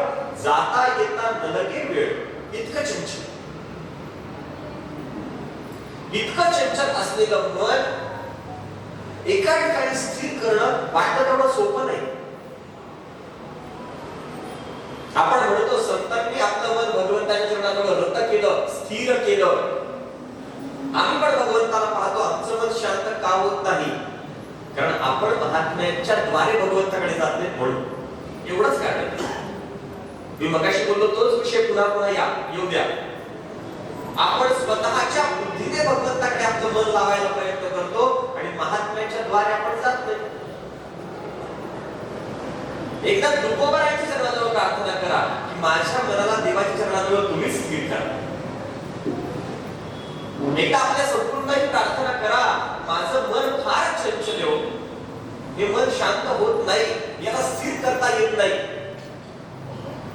जाता येता नलगे वेळ. इतकं चंचल, इतकं चंचल असलेलं मन एका ठिकाणी स्थिर करणं वाटतं तेवढं सोपं नाही. आपण म्हणतो संतांनी आपलं मन भगवंताच्या चरणाजवळ रद्द केलं, स्थिर केलं. आम्ही पण भगवंताला पाहतो, आमचं मन शांत का होत नाही? कारण आपण महात्म्यांच्या द्वारे भगवंताकडे जात नाही म्हणून. एवढंच कारण. मी मगाशी बोललो तोच विषय पुन्हा पुन्हा येऊ द्या. आपण स्वतःच्या बुद्धीने भगवंताकडे आपलं मन लावायला प्रयत्न करतो आणि महात्म्याच्या द्वारे आपण जात नाही. एकदा तुकोबारायांच्या चरणाजवळ प्रार्थना करा की माझ्या मनाला देवाच्या चरणाजवळ तुम्हीच स्थिर करा. एकदा आपल्या संपूर्ण ही प्रार्थना करा, माझं मन फार चंचल हो, हे मन शांत होत नाही, याला स्थिर करता येत नाही.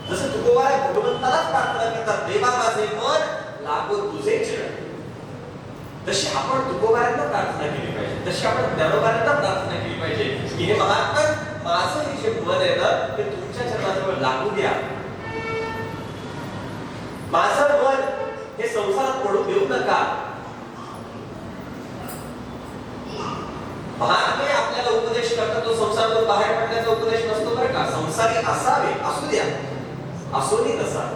जसं तुकोबारा भगवंतालाच प्रार्थना करतात, देवा माझे मन लागो तुझे चरण. तशी आपण तुकोबारांना प्रार्थना केली पाहिजे, तशी आपण ज्ञानोबारांना प्रार्थना केली पाहिजे की हे महात्मा, माझं हे जे मन आहे ना ते तुमच्या चरणाजवळ लागू द्या. माझं मन हे संसारात पडू देऊ नका. महात्मे आपल्याला उपदेश करतात, तो संसारातून बाहेर पडण्याचा उपदेश नसतो बरं का. संसारी असावे, असू द्या, असोनी नसा.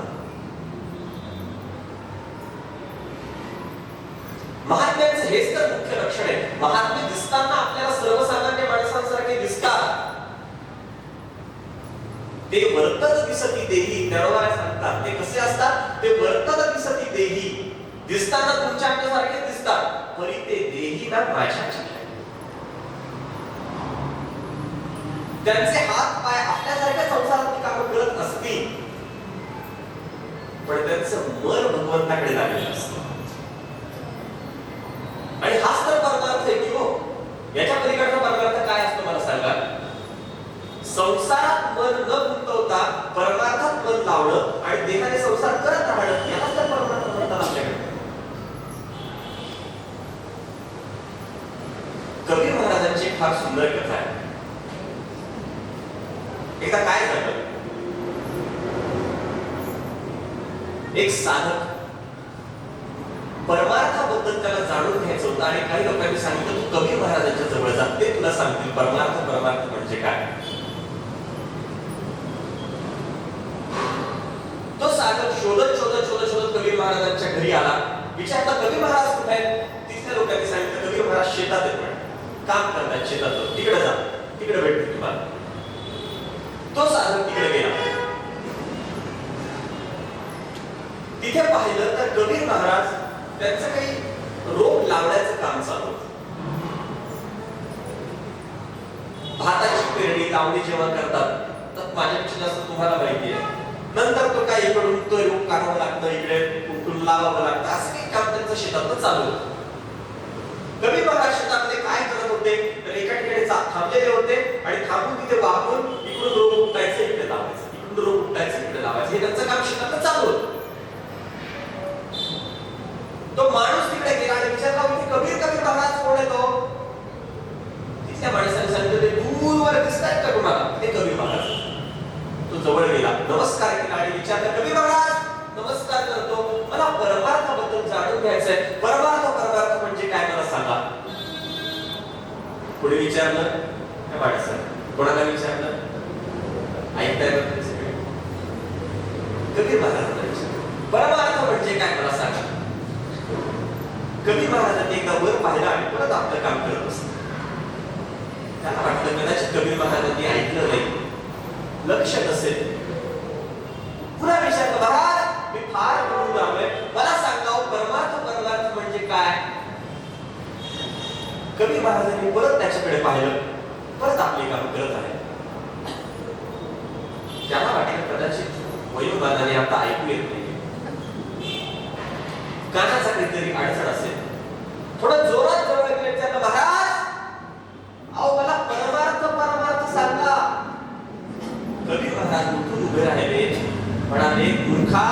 महात्म्यांचं हेच तर मुख्य लक्षण आहे. महात्मे दिसताना आपल्याला सर्वसामान्य माणसांसारखे दिसतात. ते वर्तन दिसती देही, ज्ञानोबा सांगतात. ते कसे असतात? ते वर्तन दिसती देही, दिसताना तुमच्या आपल्यासारखे दिसतात, परी ते देही ना माझ्याचे. त्यांचे हात पाय आपल्यासारख्या संसारातली कामं करत नसतील, पण त्यांचं मन भगवंताकडे लागलेलं असतं. आणि हाच तर परमार्थ आहे की हो. याच्या पलीकडचा परमार्थ काय असतो मला सांगा? संसारात मन न गुंतवता परमार्थात मन लावणं आणि देहाने संसार करत राहणं, यालाच तर परमार्थ म्हणतात आपल्याकडे. कबीर महाराजांची एक फार सुंदर कथा आहे. एकदा काय झालं, एक साधक परमार्थाबद्दल त्याला जाणून घ्यायचं होतं आणि काही लोकांनी सांगितलं तू कबीर महाराजांच्या जवळ जा, ते तुला सांगतील परमार्थ परमार्थ म्हणजे काय. तो साधक शोधत शोधत शोधत शोधत कबीर महाराजांच्या घरी आला. विचारता कबीर महाराज कुठे आहेत? तिथल्या लोकांनी सांगितलं कबीर महाराज शेतात आहेत, पण काम करतात शेतात, तिकडे जा, तिकडे भेटतील तुम्हाला. तो साधक तिकडे गेला. तिथे पाहिलं तर कबीर महाराज त्यांचं काही रोप लावण्याचं काम चालू होतं. भाताची पेरणी लावणी जेव्हा करतात तर माझ्यापेक्षा जास्त तुम्हाला माहिती आहे. नंतर तो काही इकडून तो रोप काढावं लागतं, इकडे उठून लावावं लागतं, असं काही काम त्यांचं शेतात चालू होतं. कबीर महाराज शेतामध्ये काय करत होते तर एका ठिकाणी थांबलेले होते आणि थांबून तिथे वाकून इकडून रोप उपटायचं इकडे लावायचं, इकडून रोप उपटायचं इकडे लावायचं, हे त्यांचं काम शेतात चालू होतं. तो माणूस तिकडे गेला आणि विचारला की कबीर कबीर महाराज कोण आहे? तो तिथल्या माणसाने सांगितलं ते दूरवर दिसतायत का तुम्हाला? ते कबीर महाराज. तो जवळ गेला, नमस्कार केला आणि विचारला कबीर महाराज नमस्कार करतो, मला परमार्थाबद्दल जाणून घ्यायचंय. परमार्थ परमार्थ म्हणजे काय मला सांगा. पुढे विचारलं त्या माणसाने, कोणाला विचारलं? ऐकताय बघ सगळे. कबीर महाराजांना विचारलं परमार्थ म्हणजे काय मला सांगा. कबीर महाराजांनी एकदा वर पाहिलं आणि परत आपलं काम करत असत. त्याला वाटलं कदाचित कबीर महाराजांनी ऐकलं नाही, लक्ष नसेल. पुन्हा विचारलं महाराज मी फार बोलून आलोय, मला सांगा परमार्थ परमार्थ म्हणजे काय. कबीर महाराजांनी परत त्याच्याकडे पाहिलं, परत आपले काम करत आहे. त्याला वाटलं कदाचित वयोमानाने आता ऐकू येत नाही, कानाचा काहीतरी अडचण असेल. थोडं जोरात जवळ गेले विचारलं महाराज अहो मला परमार्थ परमार्थ सांगा. कबीर महाराज उठून उभे राहिले, म्हणाले मूर्खा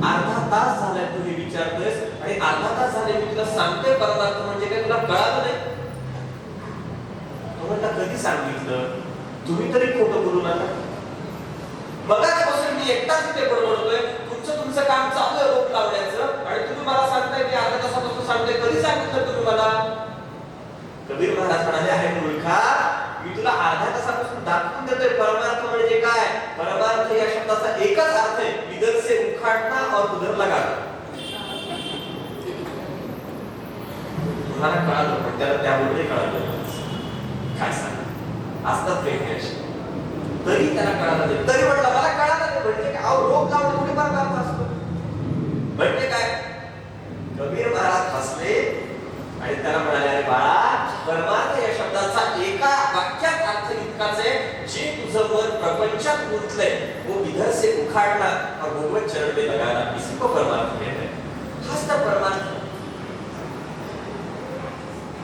अर्धा तास झालाय तू हे विचारतोयस आणि अर्धा तास झाले मी तुला सांगतोय परमार्थ म्हणजे काय, तुला कळालं नाही? तो म्हणला कधी सांगितलं? तुम्ही तरी खोटं बोलू नका. मगाचपासून मी एकटाच इथे बडबडतोय, तुमचं काम चालू आहे रोप लावण्याचं आणि तुम्ही मला सांगताय की अर्धा तासापासून सांगताय, कधी सांगितलं तुम्ही मला? कबीर महाराज म्हणाले आहे मूर्खा मी तुला अर्धा तासापासून दाखवून देतोय परमार्थ म्हणजे काय. परमार्थ या शब्दाचा एकच अर्थ आहे, इधर से उखाड़ना और उधर लगाना. तुम्हाला कळालं पण त्याला त्यामुळे कळालं काय सांगा असतात काही असे तरी त्याला कळालं नाही तरी म्हटलं मला कळालं नाही म्हणजे काय अहो रोग लावणं कुठे फार अर्थ असतो म्हणजे काय कबीर महाराज हसले आणि त्याला म्हणाले अरे बाळा परमार्थ या शब्दाचा एका वाक्यात अर्थ इतकाच आहे जे तुझं मन प्रपंचात गुंतलंय वो इधर से उखाड़ना और भगवत चरण में लगाना इसी को परमार्थ कहते हैं हाच तर परमार्थ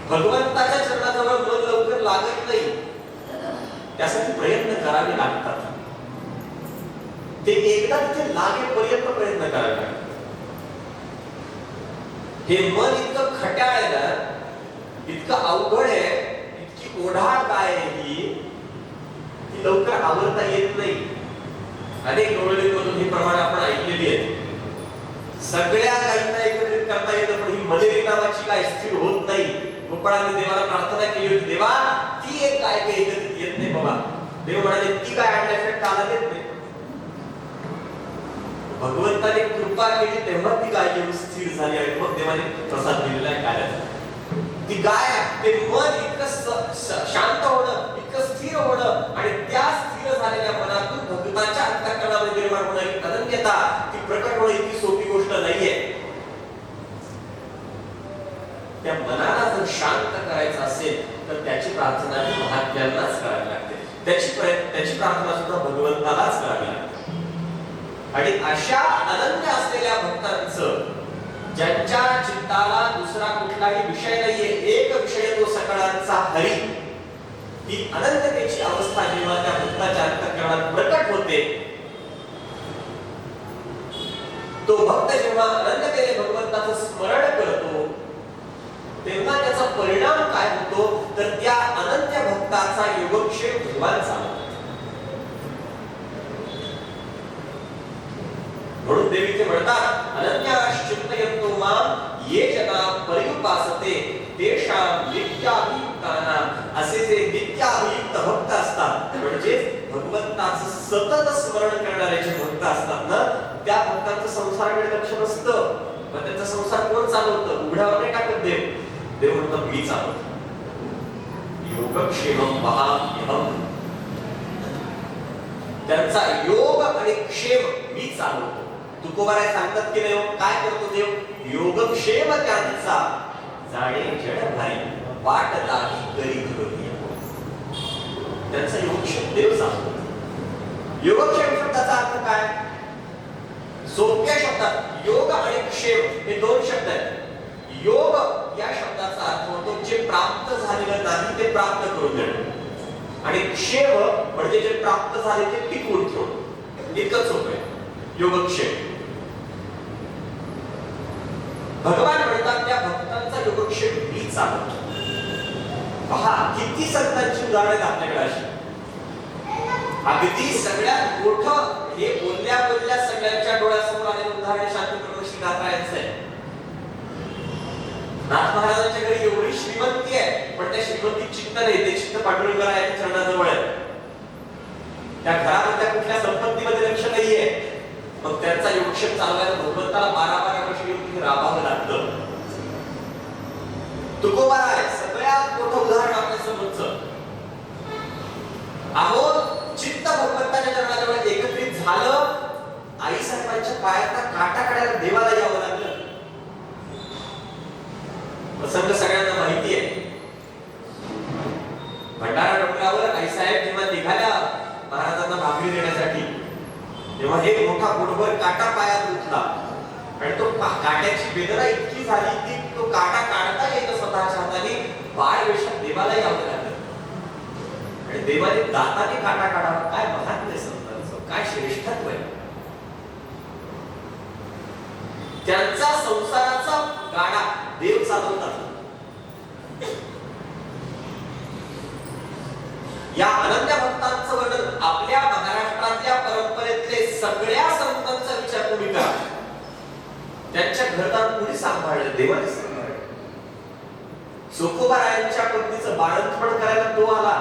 भगवंताच्या चरणाजवळ मन लवकर लागत नाही त्यासाठी प्रयत्न करावे लागतात ते एकदा तिथे लागेपर्यंत प्रयत्न करावे लागतात हे मन इतकं खट्याळ आहे ना इतकं अवघड आहे इतकी ओढाळ काय आहे ही लवकर आवरता येत नाही अनेक डोळ्यांमधून ही प्रमाण आपण ऐकलेली आहेत सगळ्या गायींना एकत्रित करता येतं पण ही मलेरी नावाची काय स्थिर होत नाही गोपाळाने देवाला प्रार्थना केली होती देवा ती एक गाय काही एकत्रित येत नाही बाबा देव म्हणाले ती गाय आणल्याशिवाय काला येत नाही भगवंताने कृपा केली तेव्हा ती गाय येऊन स्थिर झाली आणि मग देवाने प्रसाद दिलेला आहे गायला ती गाय ते मन इतकं शांत होणं इतकं स्थिर होणं आणि त्या स्थिर झालेल्या मनातून भगवंताच्या अंतःकरणामध्ये निर्माण होणं ही अनन्यता ती प्रकट होणं इतकी सोपी गोष्ट नाहीये त्या मनाला जर शांत करायचं असेल तर त्याची प्रार्थना ही महात्म्यांनाच करावी लागते त्याची प्रार्थना सुद्धा भगवंतालाच करावी लागते आणि अशा अनन्य असलेल्या भक्तांचं ज्यांच्या चित्ताला दुसरा कुठलाही विषय नाहीये एक विषय तो सकळांचा हरी ही अनन्यतेची अवस्था जेव्हा त्या भक्ताच्या अंतःकरणात प्रकट होते तो भक्त जेव्हा अनन्यतेने भगवंताचं स्मरण करतो तेव्हा त्याचा परिणाम काय होतो तर त्या अनन्य भक्ताचा योगक्षेम भगवान चालतो म्हणून देवीचे म्हणतात अनन्याश्चिंतयन्तो मां ये जना पर्युपासते तेषां नित्याभियुक्तानां असे जे नित्याभियुक्त भक्त असतात म्हणजे भगवंताचं सतत स्मरण करणारे जे भक्त असतात ना त्या भक्तांचं संसाराकडे लक्ष नसतं पण त्यांचा संसार कोण चालवतं उघड्यावर नाही टाकत देव म्हणतात मी चालवतो योगक्षेमं वहाम्यहम् त्यांचा योग आणि क्षेम मी चालवतो तुकोबाराय सांगतात की देव काय करतो देव योगक्षेम त्यांचा जाणे जडभारी वाट लागी करी घडोनी त्यांचा योगक्षेम देव चालवतो योगक्षेम शब्दाचा अर्थ काय सोप्या शब्दात योग आणि क्षेम हे दोन शब्द आहेत योग या शब्दाचा अर्थ होतो जे प्राप्त झालेलं नाही ते प्राप्त करून देणं आणि क्षेम म्हणजे जे प्राप्त झाले ते टिकवून ठेवणं इतकंच सोपं आहे योगक्षेम भगवान म्हणतात त्या भक्तांचा योगक्षेम मी चालवतो पहा किती संतांची उदाहरणे आपल्याकडे अशी अगदी सगळ्यात मोठं हे बोलल्या सगळ्यांच्या डोळ्यासमोर आलेलं उदाहरण शांतीप्रभू श्री नाथरायांचं आहे नाथ महाराजांच्या घरी एवढी श्रीमंती आहे पण त्या श्रीमंतीत चित्त नाही ते चित्त पांडुरंगाच्या चरणाजवळ आहे त्या घरामधल्या कुठल्या संपत्तीमध्ये लक्ष नाहीये मग त्यांचा योगक्षेम चालवायला भगवंताला 12 वर्ष येऊन तिथे राबावं लागतं तुकोबाराय सगळ्यात मोठं उदाहरण आपल्या समोरचं अहो चित्त भगवंताच्या चरणाजवळ एकत्रित झालं आई साहेबांच्या पायाचा काटा काढायला देवाला यावं लागलं प्रसंग सगळ्यांना माहिती आहे भंडारा डोंगरावर आई साहेब जेव्हा निघाल्या महाराजांना भाकरी देण्यासाठी तेव्हा एक मोठा पोटभर काटा पायात उठला आणि तो काट्याची वेदना इतकी झाली की तो काटा काढता येत स्वतःच्या हाताने बाळ वेशात देवाला यावं लागलं आणि देवाने दाताने काटा काढावा काय महात्म्य संतांचं काय श्रेष्ठत्व आहे त्यांचा संसाराचा गाडा देव चालवतात या अनन्य भक्तांचं वर्णन आपल्या महाराष्ट्रातल्या परंपरेतले सगळ्या संतांचा विचार तुम्ही करा त्यांच्या घरदार कुणी सांभाळलं देवाने सांभाळलं सोकोबारायांच्या पत्नीचं बाळंतपण करायला तो आला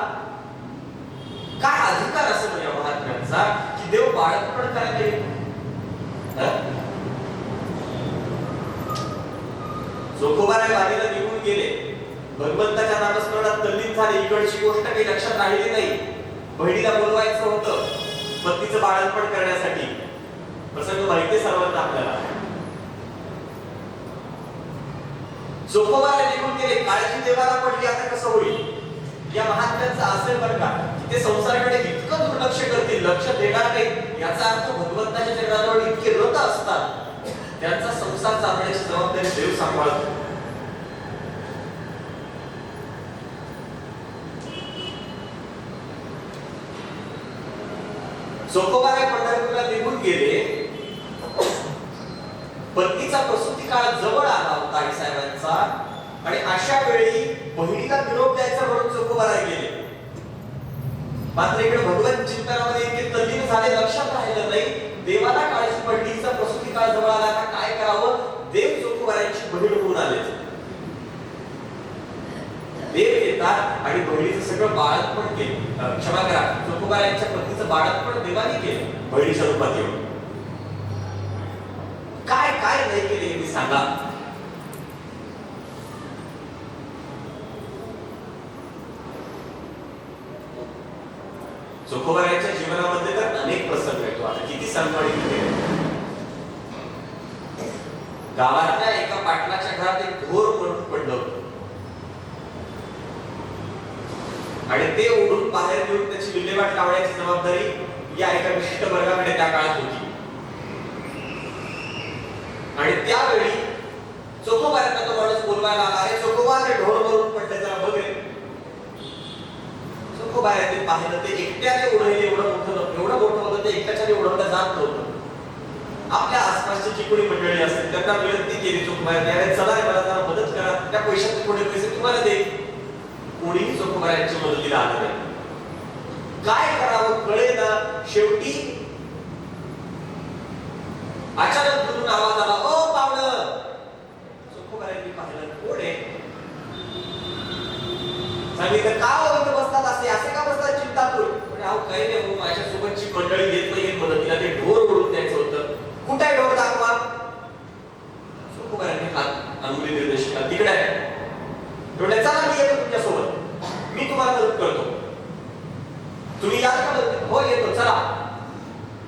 काय अधिकार असेल या महात्म्यांचा की देव बाळंतपण करायला येतो जोखोबाराय वारीला निघून गेले, भगवंताच्या नामस्मरणात तल्लीन झाले, इकडची गोष्ट काही लक्षात राहिली नाही. बहिणीला बोलवायचं होतं पत्नीचं बाळंतपण करण्यासाठी. प्रसंग माहिती सर्वांना आपल्याला. जोखोबाराय निघून गेले, काळजी देवाला पडली, आता कसं होईल. या महात्म्यांचं असेल बरं का की ते संसाराकडे इतकं दुर्लक्ष करतील, लक्ष देणार नाही. याचा अर्थ भगवंताच्या चरणाजवळ इतके रत असतात, त्यांचा संसार चालण्याची जबाबदारी देव सांभाळतो. जोखोबाराय पंढरपूरला निघून गेले. पत्नीचा प्रसूती काळ जवळ आला होता आई साहेबांचा, आणि अशा वेळी बहिणीला निरोप द्यायचा म्हणून जोखोबाराय गेले. मात्र इकडे भगवत चिंतनामध्ये इतके तल्लीन झाले, लक्षात राहिलं नाही. देवाला काळजी पडली, तिचा प्रसूती काळ जवळ आला, आता काय करावं. देव जोखोबारायांची बहीण होऊन आले. देव येतात आणि बहिणीचं सगळं बाळंतपण केलं. क्षमा करा, जोखोबारायांच्या पत्नीचं बाळंतपण देवाने केलं बहिणीच्या रूपात येऊन. काय काय नाही केले हे सांगा. जोखोबारायांच्या जीवनामध्ये तर अनेक प्रसंग येतो. आता किती सांगतो. गावातल्या एका पाटलाच्या घरात एक घोर मरण पडलं होतं, आणि ते ओढून बाहेर घेऊन त्याची विल्हेवाट लावण्याची जबाबदारी या एका विशिष्ट वर्गाकडे त्या काळात होती. आणि त्यावेळी जोखोबारायांना तो माणूस बोलवायला आला, अरे जोखोबा, ते ढोर मरून पडले, जरा बघ रे. जोखोबारायांनी पाहिलं, ते एकट्याने उडवले. एवढं मोठं होतं, ते एकट्याने उडवलं जात नव्हतं. आपल्या आसपासची जी कोणी मंडळी असते त्यांना विनंती केली जोखोबारायांनी, अरे चला मला जरा मदत करा, त्या पैशाचे थोडे पैसे तुम्हाला दे. कोणीही जोखोबारायांच्या मदतीला आलं नाही. काय करावं कळेना. शेवटी अचानक दुरून आवाज आला, ओ पाहुणं. जोखोबारायांनी पाहिलं, कोण आहे. सांगितलं, का वगैरे बसतात असे, असे का बसतात चिंता करून. म्हणजे अहो काही नाही, माझ्या सोबतची मंडळी येत नाही मदतीला, ते ढोर ओढून द्यायचं होतं. कुठे आहे ढोर, दाखवा. जोखोबारायांनी हात अंगुली निर्देश केला, तिकडे आहे. एवढ्या चला, मी येतो तुमच्या सोबत, मी तुम्हाला मदत करतो. तुम्ही याल का मदत. हो येतो, चला.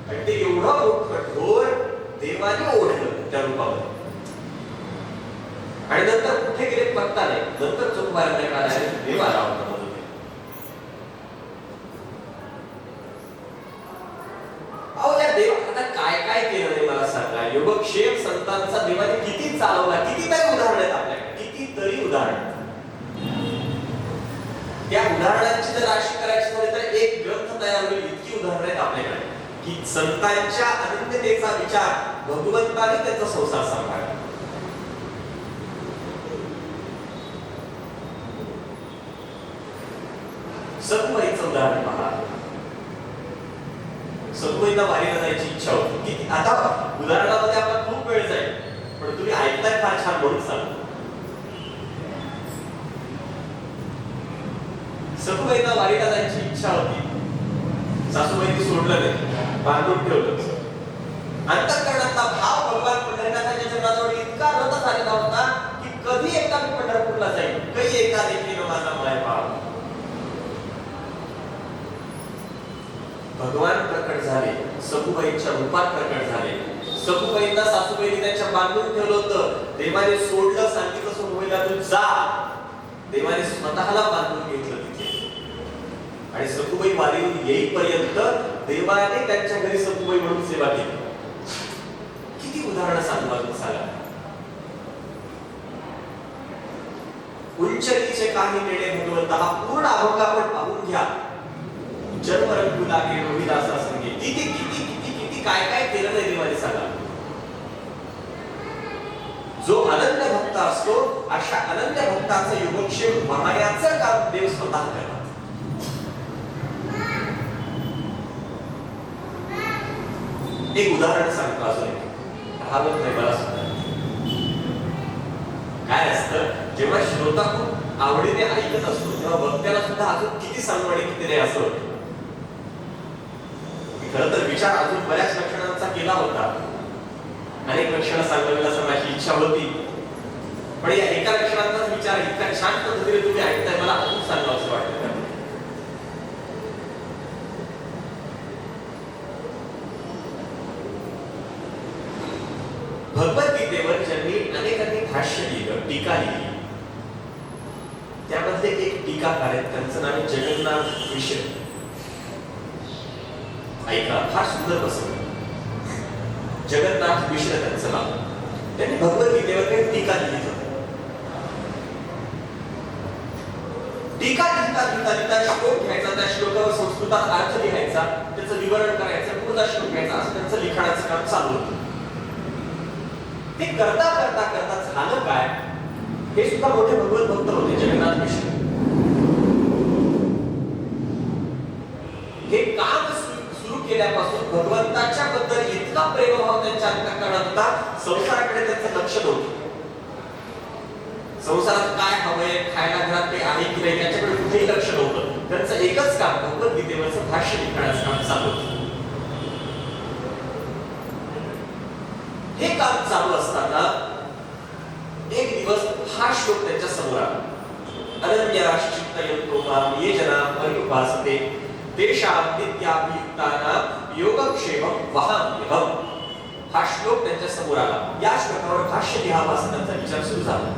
आणि ते एवढं मोठं ढोर देवाने ओढलं त्या रूपामध्ये. आणि नंतर कुठे गेले पत्ता नाही. नंतर जोखोबारायांना कळालं, देव आला होता मदतीला. अहो त्या देव आता काय काय केलं नाही मला सांगा. योगक्षेम संतांचा देवाने किती चालवला, कितीतरी उदाहरण आहेत आपल्याकडे, कितीतरी उदाहरण. त्या उदाहरणांची जर राशी करायची झाली तर एक ग्रंथ तयार होईल, इतकी उदाहरणं आहेत आपल्याकडे की संतांच्या अनन्यतेचा विचार भगवंताने त्यांचा संसार सांभाळला. सखुबाईचं उदाहरण पहा. सखुबाईला वारीला जायची इच्छा होती. किती आता उदाहरणामध्ये आपला खूप वेळ जाईल, पण तुम्ही ऐकताय फार छान म्हणून सांगतो. सखुबाईला वारीला जायची इच्छा होती. सासूबाईंनी सोडलं नाही, बांधून ठेवलं. अंतःकरणातला भाव भगवान पंढरनाथाच्या चरणाजवळ इतका रत झालेला होता की कधी एकदा मी पंढरपूरला जाईन, कधी एकदा देखील माझा मायबाप. भगवान प्रकट झाले, सखुबाईंच्या रूपात प्रकट झाले. सखुबाईंना सासूबाईंनी त्यांच्या बांधून ठेवलं होतं. देवाने सोडलं, सांगितलं सखुबाईला तू जा. देवाने स्वतःला बांधून घेतलं तिथे. आणि सखुबाई वारीवरून येईपर्यंत देवाने त्यांच्या घरी सखुबाई म्हणून सेवा केली. किती उदाहरणं सांगू सांगा. उंचलीचे काही नेणे भगवंता, हा पूर्ण अभंग आपण पाहून घ्या. जन्म रंगू लागे रोहिदासा संगे. किती किती किती किती काय काय केलं नाही देवाने सांगा. जो अनन्य भक्त असतो, अशा अनन्य भक्ताचं योगक्षेम महायाचं काम देव स्वतः करतात. एक उदाहरण सांगतो अजून एक, राहत नाही मला सुद्धा. काय असतं, जेव्हा श्रोता खूप आवडीने ऐकत असतो तेव्हा वक्त्याला सुद्धा अजून किती सांगू आणि किती नाही असं होतं. खरं तर विचार अजून बऱ्याच लक्षणांचा केला होता. अनेक लक्षणं सांगायला माझी इच्छा होती, पण या एका लक्षणाचाच विचार इतका छान पद्धतीने तुम्ही ऐकताय, मला अजून सांगावं असं वाटतं. भगवद्गीतेवर ज्यांनी अनेकांनी भाष्य लिहिलं, टीका लिहिली, त्यामध्ये एक टीकाकार आहेत, त्यांचं नाव आहे जगन्नाथ मिश्र. ऐका, फार सुंदर बसवलं. जगन्नाथ मिश्र त्यांचं नाव. त्यांनी भगवद्गीतेवर काही टीका लिहिली होती. टीका लिहिता श्लोक घ्यायचा, त्या श्लोकावर संस्कृतात अर्थ लिहायचा, त्याचं विवरण करायचं, पुढचा श्लोक घ्यायचा, असं त्यांचं लिखाणाचं काम चालू होतं. ते करता करता करता झालं काय, हे सुद्धा मोठे भगवत भक्त होते जगन्नाथ मिश्र. हे काम सुरू केल्यापासून भगवंताच्या बद्दल इतका प्रेमभाव त्यांच्या अंतःकरणात होता, संसाराकडे त्यांचं लक्ष नव्हतं. संसारात काय हवंय, खायला घरात काही आहे की नाही याच्याकडे कुठेही लक्ष नव्हतं. त्यांचं एकच काम भगवद्गीतेवरचं भाष्य लिखाणाचं काम चालू होतं. हे काम चालू असताना एक दिवस हा श्लोक त्यांच्या समोर आला. अनन्याश्चित्तयन्तो मां ये जना पर्युपासते तेषां नित्याभियुक्तानां योगक्षेमं वहाम्यहम्. हा श्लोक त्यांच्या समोर आला. या श्लोकावर भाष्य लिहावं असा त्यांचा विचार सुरू झाला.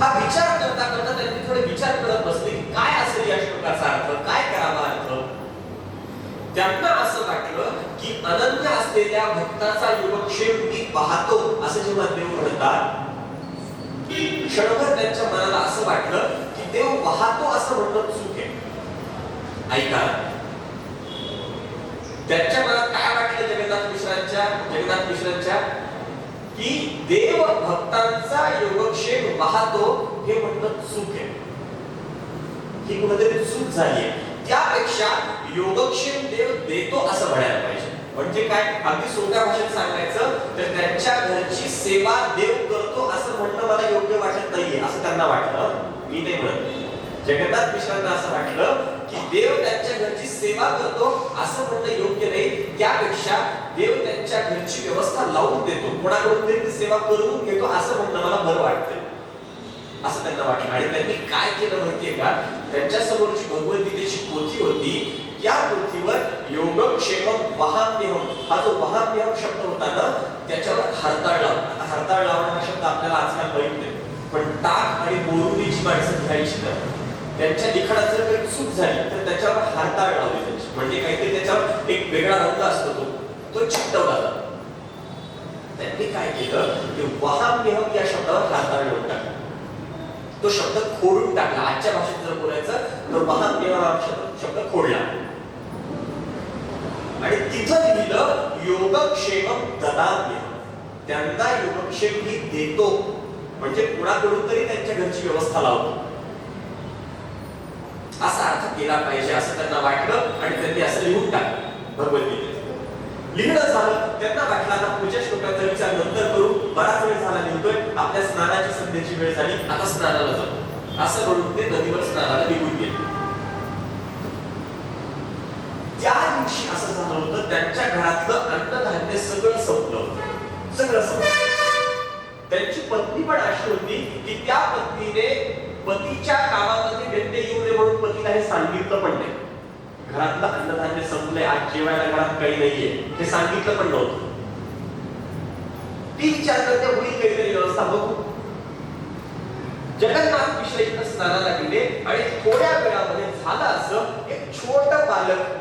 हा विचार करता करता त्यांनी थोडे विचार करत बसले की काय असेल या श्लोकाचा अर्थ, काय करावा अर्थ. त्यांना असं वाटलं की अनन्य असलेल्या भक्ताचा योगक्षेम मी पाहतो असं जेव्हा देव म्हणतात, क्षणभर त्यांच्या मनाला असं वाटलं की देव पाहतो असं म्हणणं चूक आहे. ऐका, त्यांच्या मनात काय वाटलं जगन्नाथ मिश्रांच्या की देव भक्तांचा योगक्षेम पाहतो हे म्हणणं चूक आहे. ही कुठेतरी चूक झाली आहे. त्यापेक्षा योगक्षेम देव देतो असं म्हणायला पाहिजे. म्हणजे काय, अगदी सोप्या भाषेत सांगायचं तर त्यांच्या घरची सेवा देव करतो असं म्हणणं मला योग्य वाटत नाहीये असं त्यांना वाटलं. मी नाही म्हणत, जगन्नाथ मिश्रांना असं वाटलं की देव त्यांच्या घरची सेवा करतो असं म्हणणं योग्य नाही. त्यापेक्षा देव त्यांच्या घरची व्यवस्था लावून देतो, कोणाकडून तरी ती सेवा करून घेतो असं म्हणणं मला बरं वाटतंय असं त्यांना वाटलं. आणि त्यांनी काय केलं माहितीये का, त्यांच्या समोरची भगवद्गीतेची पोथी होती, या पोथीवर योगक्षेमं वहाम्यहम् हा जो वहाम्यहम् शब्द होता ना, त्याच्यावर हरताळ लावला. आता हरताळ लावणं हा शब्द आपल्याला आजकाल माहित नाही, पण टाक आणि बोरुडीची माणसं घ्यायची ना, त्यांच्या लिखाणात जर काही चूक झाली तर त्याच्यावर हरताळ लावली जायची. म्हणजे काहीतरी त्याच्यावर एक वेगळा रंग असतो, तो चिकटवला जातो. त्यांनी काय केलं की वहाम्यहम् या शब्दावर हरताळ लावून टाकला, तो शब्द खोडून टाकला. आजच्या भाषेत जर बोलायचं तर वहाम्यहम् शब्द खोडला आणि तिथं लिहिलं योगक्षेमं ददाम्यहम्. त्यांना योगक्षेम मी देतो, म्हणजे कुणाकडून तरी त्यांच्या घरची व्यवस्था लावतो असा अर्थ केला पाहिजे असं त्यांना वाटलं आणि त्यांनी असं लिहून टाकलं भगवद्गीतेत. लिहिणं झालं, त्यांना वाटलं आता पुढच्या श्लोकाचा विचार नंतर करू, बराच वेळ झाला लिहितोय, आपल्या स्नानाची संध्येची वेळ झाली, आता स्नानाला जाऊ असं म्हणून ते नदीवर स्नानाला निघून गेले. त्या दिवशी असं झालं होतं, त्यांच्या घरातलं अन्नधान्य सगळं संपलं. त्यांची पत्नी पण अशी होती की त्या पत्नीने पतीच्या कामामध्ये व्यत्यय येऊ नये म्हणून पतीला हे सांगितलं पण नाही. घरातलं अन्नधान्य संपलंय, आज जेवायला घरात काही नाहीये हे सांगितलं पण नव्हतं. ती विचार करते होईल काहीतरी व्यवस्था बघू. जगन्नाथ मिश्र इथं स्नानाला गेले आणि थोड्या वेळामध्ये झालं असं, एक छोटं बालक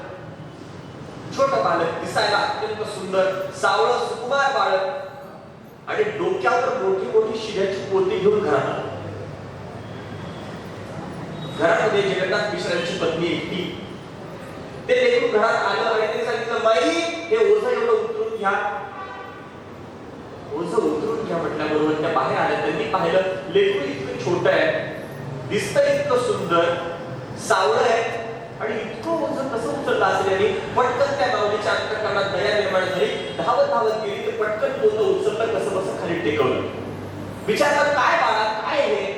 दिसायला अत्यंत सुंदर, सावळं सुकुमार बालक आणि डोक्यावर मोठी मोठी शिऱ्याची पोती घेऊन घरात आलं. घरामध्ये जगन्नाथ मिश्रांची पत्नी एकटी. ते लेकरू घरात आलं आणि त्यांनी सांगितलं, माई हे ओझं एवढं उतरून घ्या. ओझं उतरून घ्या म्हटल्याबरोबर त्या बाहेर आल्या. त्यांनी पाहिलं लेकरू इतकं छोटं आहे, दिसतं इतकं सुंदर, सावळं आहे आणि इतकं ओझं कसं उचललं असेल यांनी. पटकन त्या माऊलीच्या अंतःकरणात दया निर्माण झाली. धावत गेली तर पटकन ओझं उचललं, कसं खाली टेकवलं. विचारलं, काय बाळा काय हे?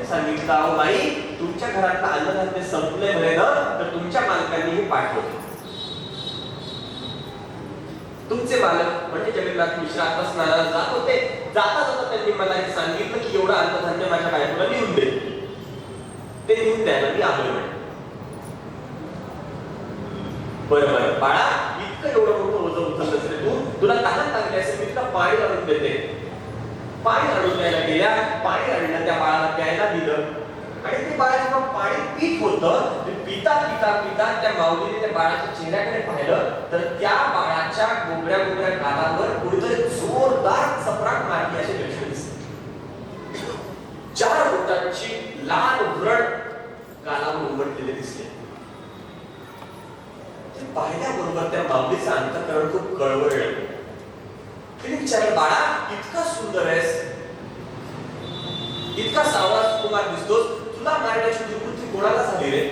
सांगितलं, अहो बाई तुमच्या घरातलं अन्नधान्य संपलंय म्हणे ना, तर तुमच्या मालकांनी हे पाठवलं. तुमचे मालक म्हणजे जगन्नाथ मिश्र आता स्नानाला जात होते. जाता जाता त्यांनी मला हे सांगितलं की एवढं अन्नधान्य माझ्या बायकोला नेऊन दे. ते नेऊन द्यायला मी आलोय म्हणे. बरं बरं बाळा, इतकं एवढं मोठं ओझं उचललंस रे तू, तुला तहान लागली असेल मी तुला पाणी आणून देते. पाणी आणून द्यायला गेल्या, पाणी आणलं त्या बाळाला प्यायला दिलं आणि ते बाळ जेव्हा पाणी पीत होतं, ते पिता पिता पिता त्या माऊलीने त्या बाळाच्या चेहऱ्याकडे पाहिलं तर त्या बाळाच्या गोगड्या गोगड्या गालावर कुठेतरी जोरदार चपराक मारली असे लक्षण दिसले. 4 बोटांची लाल व्रण गालावर उमटलेले दिसले. ते पाहिल्याबरोबर त्या माऊलीचं अंतःकरण खूप कळवळलं. तिने विचारलं, बाळा इतका सुंदर आहेस, इतका सावळा सुकुमार दिसतोस, तुला मारण्याची दुर्बुद्धी कोणाला झाली रे?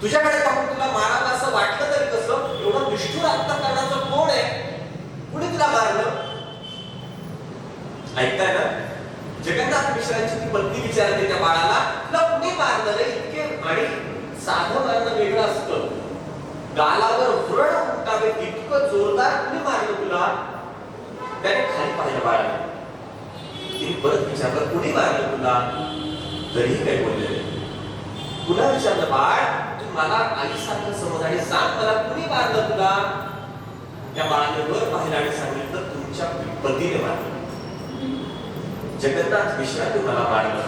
तुझ्याकडे पाहून तुला मारावं असं वाटलं तरी कसं? एवढं निष्ठुर अंतःकरणाचं कोण आहे? कुणी तुला मारलं? ऐकताय ना? जगन्नाथ मिश्रांची ती पत्नी विचारते त्या बाळाला, तुला कुणी मारलं रे? इतके आणि साधं मारणं वेगळं असतं, गालावर व्रण उमटावे इतकं जोरदार कुणी मारलं तुला? त्याने खाली पाहिलं बाळाला. तिने परत विचारलं, कुणी मारलं तुला? तरीही काही बोलले नाही. पुन्हा विचारलं, बाळ तू मला आईसारखं समज आणि सांग मला कुणी मारलं तुला? त्या बाळाने वर पाहिलं आणि सांगितलं, तुमच्या पतीने मारलं. जगन्नाथ मिश्राने मला मारलं.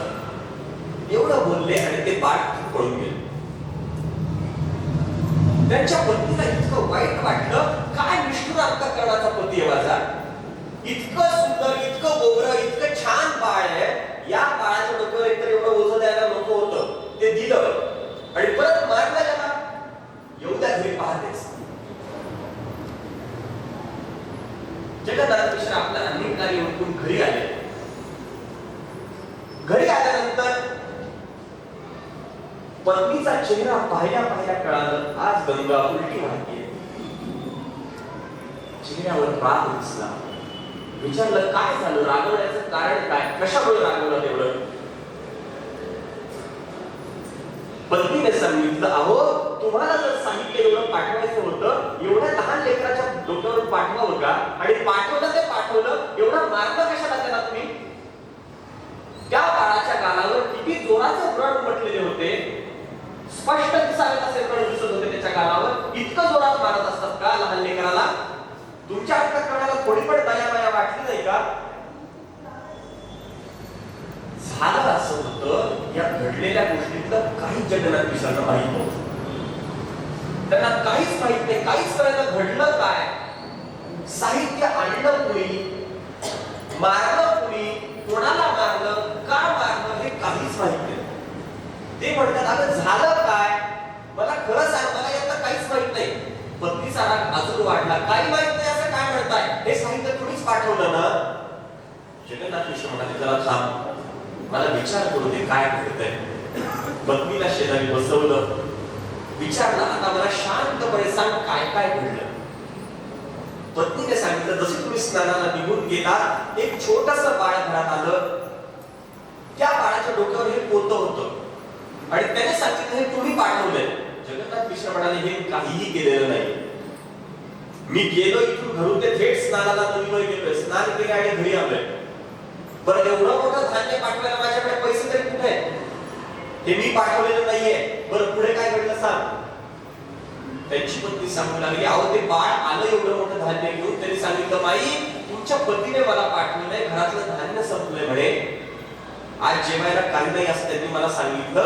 एवढं बोलले आणि ते बाळ पळून गेले. त्यांच्या पत्नीला इतकं वाईट वाटलं, काय निष्ठुर अंतःकरणाचा पती आहे माझा, इतकं सुंदर, इतकं गोबरं, इतकं छान बाळ आहे, या बाळाच्या डोक्यावर एकतर एवढं ओझं द्यायला नको होतं, ते दिलं आणि परत मारलं त्याला. एवढ्या घरी पाहतेच जगन्नाथ मिश्र आपल्या अनेक कार्य उरकून घरी आले. घरी आल्यानंतर पत्नीचा चेहरा पाहिल्या पाहिल्या कळालं, आज गंगा उलटी वाहतीये. चेहऱ्यावर राग दिसला. विचारलं, काय झालं? रागवण्याचं कारण काय? कशामुळे रागवलं तेवढं? पत्नीने सांगितलं, अहो तुम्हाला जर सांगितलं एवढं पाठवायचं होतं, एवढ्या लहान लेकराच्या डोक्यावर पाठवावं का? आणि पाठवलं ते पाठवलं, एवढं मारलं कशाला त्याला तुम्ही? त्या बाळाच्या गालावर किती जोराचे व्रण उमटलेले होते, स्पष्ट दिसायला असे व्रण दिसत होते त्याच्या गालावर. इतकं जोरात मारत असतात का लहान लेकराला? तुमच्या अंतःकरणाला थोडी पण दया माया वाटली नाही का? झालं असं होतं, या घडलेल्या गोष्टीतलं काही जगन्नाथ मिश्रांना माहित नव्हतं. त्यांना काहीच माहित नाही, काहीच कळलं घडलं काय, साहित्य आणलं कुणी, मारलं कुणी, कोणाला मारलं, का मारलं हे काहीच माहित नाही. ते म्हणतात, अगं झालं काय, मला खरं सांग, मला यातलं काहीच माहित नाही. पत्नीचा राग अजून वाढला. काही माहित नाही असं काय म्हणताय? हे साहित्य तुम्हीच पाठवलं ना? जगन्नाथ मिश्र म्हणाले, जरा थांब, मला विचार करू दे काय घडतंय. पत्नीला शेजारी बसवलं, विचारलं, आता मला शांतपणे सांग काय काय घडलं. पत्नीने सांगितलं, जसे तुम्ही स्नानाला निघून गेला, एक छोटंसं बाळ घरात आलं, त्या बाळाच्या डोक्यावर हे पोतं होतं आणि त्याने सांगितलं, हे तुम्ही पाठवलंय. जगन्नाथ मिश्र म्हणाले, हे काहीही केलेलं नाही, मी गेलो इथून घरून ते थेट स्नानाला नदीवर गेलोय, स्नान केले आणि घरी आलोय. बरं एवढं मोठं धान्य पाठवायला माझ्याकडे पैसे तरी कुठे आहेत? हे मी पाठवलेलं नाहीये. बरं पुढे काय घडलं सांग. त्यांची पत्नी सांगू लागली, अहो ते बाळ आलं एवढं मोठं धान्य घेऊन, त्यांनी सांगितलं, माई तुमच्या पतीने मला पाठवलंय, घरातलं धान्य संपलंय म्हणे, आज जेवायला काही नाही असं त्यांनी मला सांगितलं,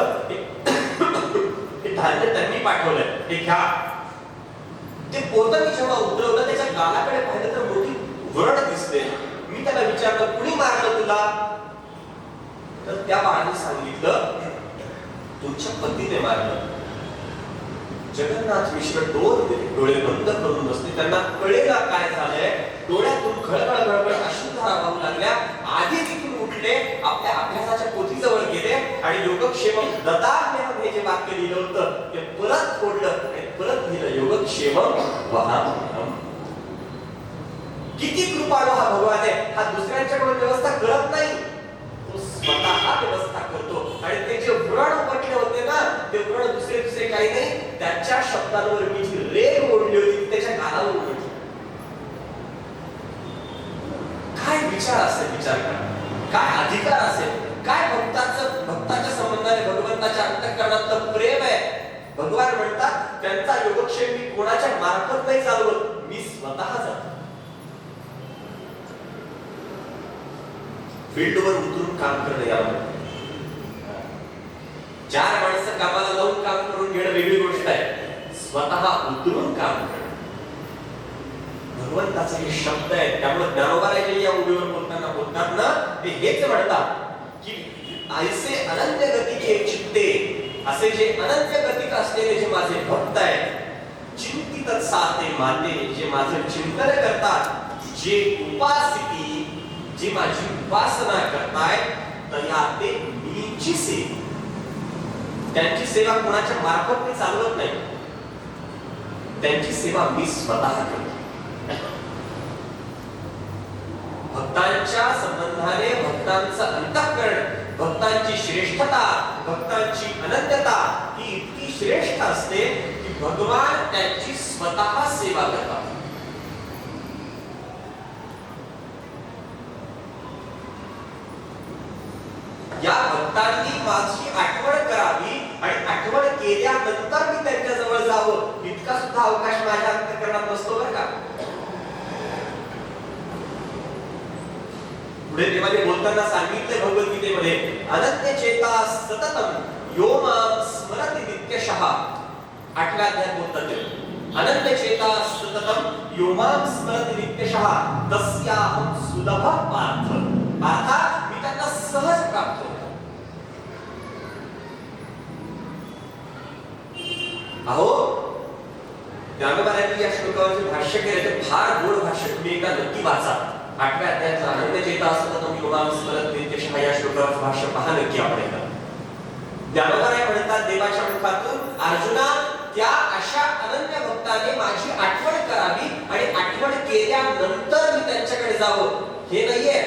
हे धान्य त्यांनी पाठवलंय, हे घ्या. ते पोतं मी जेव्हा उतरवलं, त्याच्या गालाकडे पाहिलं तर मोठी व्रण दिसते. मी त्याला विचारलं, कुणी मारलं तुला? तर त्या बाळाने सांगितलं, तुमच्या पतीने मारलं. जगन्नाथ मिश्र डोळे बंद करून बसले. त्यांना कळेला काय झालंय. डोळ्यातून खळखळ खळखळ अश्रुधारा वाहू लागल्या. आधी तिथून उठले, आपल्या अभ्यासाच्या पोथीजवळ गेले आणि योगक्षेमम ददाम्यहं हे जे वाक्य लिहिलं होतं ते परत फोडलं आणि परत लिहिलं, योगक्षेमम वहाम्यहं. किती कृपाळू हा भगवान आहे. हा दुसऱ्यांच्याकडून व्यवस्था करत नाही, तो स्वतः व्यवस्था करतो. आणि ते जे व्रण उमटले होते ना, ते व्रण दुसरे काही नाही, त्याच्या शब्दांवर मी जी रेघ ओढली होती त्याच्या गालावर उमटली. विचार असेल विचार करा, काय अधिकार असेल, काय भक्ताच्या संबंधाने भगवंताच्या अंतःकरणातलं प्रेम आहे. भगवान म्हणतात त्यांचा योगक्षेम मी कोणाच्या मार्फत नाही चालवत, मी स्वतः जातो. फील्डवर उतरून काम करणं यावर 4 माणसं कामाला लावून काम करून घेणं वेगळी गोष्ट आहे, स्वतः उतरून काम करणं. भगवंताचे हे शब्द आहेत. त्यामुळे ज्ञानोबाराय या उभीवर बोलतात ना, ते हेच म्हणतात की ऐसे अनंत गतिके चित्ते, असे जे अनंत गतिक असलेले जे माझे भक्त आहेत, चिंतित साते माते, जे माझे चिंतन करतात, जे उपासिती, जी माझी उपासना करतायत, तर या ते मीची सेवा. त्यांची सेवा कोणाच्या मार्फत मी चालवत नाही, त्यांची सेवा मी स्वतः करतो. भक्तांच्या संबंधाने भक्तांचं अंतःकरण, भक्तांची श्रेष्ठता, भक्तांची अनन्यता ही इतकी श्रेष्ठ असते की भगवान त्यांची स्वतः सेवा करतात. या भक्तांनी माझी आठवण करावी आणि आठवण केल्यानंतर मी त्यांच्या जवळ जावं, इतका सुद्धा अवकाश माझ्या अंतःकरणात नसतो बरं का. पुढे देवाने बोलताना सांगितले भगवद्गीतेमध्ये, अनन्य चेता सततम यो मां स्मरति नित्यशः. 8व्या अध्यायात बोलतात ते, अनन्य चेता सततम यो मां स्मरति नित्यशः तस्याहं सुलभ पार्थ. अर्थात मी त्यांना सहज प्राप्त होतो. अहो, ज्ञानोबारायांनी या श्लोकावरचे भाष्य केले ते फार गोड भाष्य, तुम्ही एकदा नक्की वाचा. 8व्या अध्यायाचा अनन्य चेता सततम यो मां स्मरति नित्यशः या श्लोकावरचं भाष्य पहा नक्की आपण एकदा. ज्ञानोबाराय म्हणतात देवाच्या मुखातून, अर्जुना, त्या अशा अनन्य भक्ताने माझी आठवण करावी आणि आठवण केल्यानंतर मी त्यांच्याकडे जावं, हे नाहीये.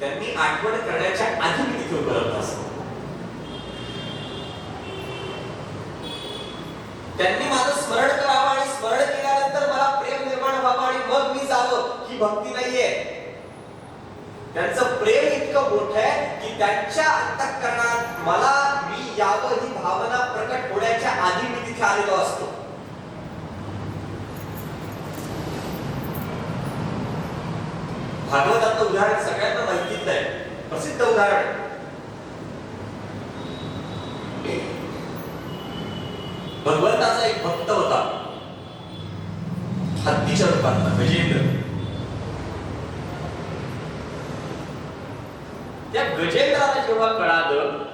त्यांनी आठवण करण्याच्या आधी मी तिथे उपलब्ध असतो. त्यांनी माझं स्मरण करावं आणि स्मरण केल्यानंतर मला प्रेम निर्माण व्हावं आणि मग मी जावं, ही भक्ती नाहीये. त्यांचं प्रेम इतकं मोठं आहे की त्यांच्या अंतःकरणात मला मी यावं ही भावना प्रकट होण्याच्या आधी मी तिथे आलेलो असतो. भागवतातलं उदाहरण सगळ्यांना माहितीच आहे, प्रसिद्ध उदाहरण. भगवंताचा एक भक्त होता, हत्तीच्या रूपातला गजेंद्र. त्या गजेंद्राला जेव्हा कळालं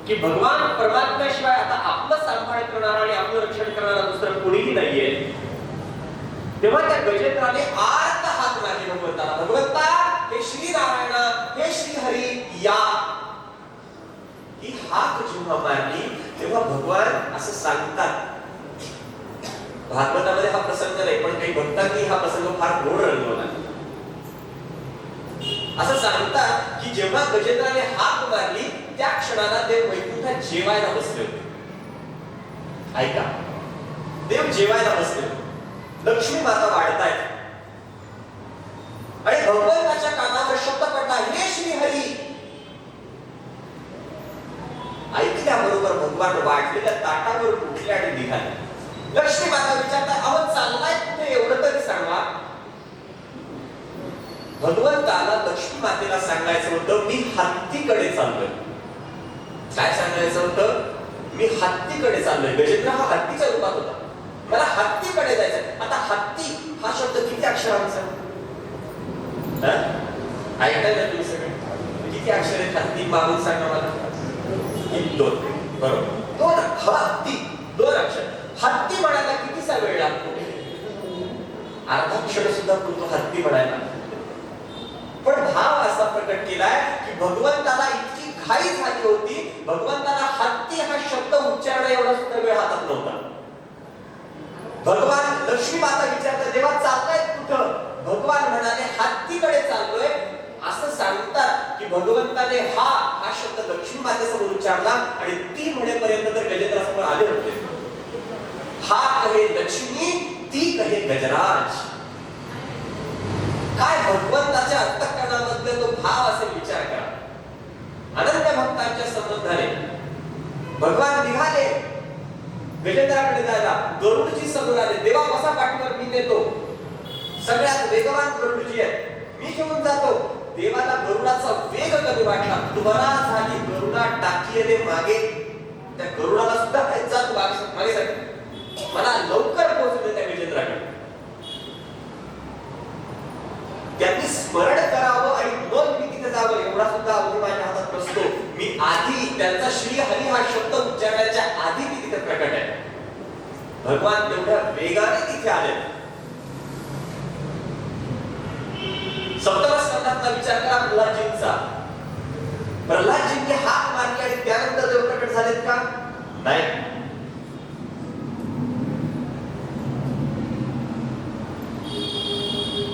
की भगवान परमात्म्याशिवाय आता आपलं सांभाळ करणारा आणि आपलं रक्षण करणारा दुसरं कोणीही नाहीये, तेव्हा त्या गजेंद्राने आर्त हाक मारले भगवंताला, भगवंता, हे श्री नारायणा, हे श्री हरी, या. ही हाक जेव्हा मारली तेव्हा भगवान असं सांगतात, भागवतामध्ये हा प्रसंग नाही पण काही भक्तांनी हा प्रसंग फार गोड रंगवला. असं सांगतात की जेव्हा गजेंद्राने हाक मारली त्या क्षणाला देव वैकुंठात जेवायला बसले होते. ऐका, देव जेवायला बसले होते, लक्ष्मी माता वाढतायत आणि भगवंताच्या कानावर शब्द पडला, हे श्री हरी. ऐकल्याबरोबर भगवान वाढलेल्या ताटावर उठले आणि निघाले. लक्ष्मी माता विचारतात, अहो चाललाय कुठे, एवढं तरी सांगा. भगवंताला लक्ष्मी मातेला सांगायचं होतं, मी हत्तीकडे चाललोय. काय सांगायचं होतं? मी हत्तीकडे चाललोय. गजेंद्र हा हत्तीच्या रूपात होता, मला हत्तीकडे जायचं. आता हत्ती हा शब्द किती अक्षरांचा? ऐकायला तुम्ही सगळे किती अक्षर आहेत? हत्ती मागून सांगा मला. 2. बरोबर, 2. हत्ती 2 अक्षर. हत्ती म्हणायला कितीसा वेळ लागतो? अर्धा क्षण सुद्धा पुरतो हत्ती म्हणायला. पण भाव असा प्रकट केलाय की भगवंताला इतकी घाई झाली होती, भगवंताला हत्ती हा शब्द उच्चारण एवढा सुद्धा वेळ हातात नव्हता. भगवान लक्ष्मी माता विचारतात, देवा चालताय कुठं? भगवान म्हणाले, हत्तीकडे चाललोय. असं सांगतात की भगवंताने हा शब्द लक्ष्मी मातेसमोर उच्चारला आणि ती म्हणेपर्यंत तर गजेंद्रासमोर आले होते. हा कहे लक्ष्मी, ती कहे गजराज. काय भगवंताच्या अंतःकरणामधले तो भाव असेल विचार करा. अनन्य भक्तांच्या संबंधाने भगवान निघाले गजेंद्राकडे जायला. गरुडजी समोर आले. देवा बसा पाठीवर, मी नेतो. सगळ्यात वेगवान गरुडजी आहे, मी घेऊन जातो. देवाला गरुडाचा वेग कमी वाटला. त्वरा झाली, गरुडा टाकलेले मागे. त्या गरुडाला सुद्धा जात मागे साठी मला लवकर पोहोचले त्या गजेंद्राकडे. त्यांनी स्मरण करावं आणि मग मी तिथे जावं एवढा सुद्धा अवधी माझ्या हातात नसतो. मी आधी त्यांचा श्री हरी हा शब्द उच्चारण्याच्या आधी मी तिथे प्रकट आहे. भगवान तेवढ्या वेगाने तिथे आले. सप्तम स्कंदातला विचार करा प्रल्हादजींचा. प्रल्हादजींनी हाक मारली आणि त्यानंतर देव प्रकट झालेत का? नाही.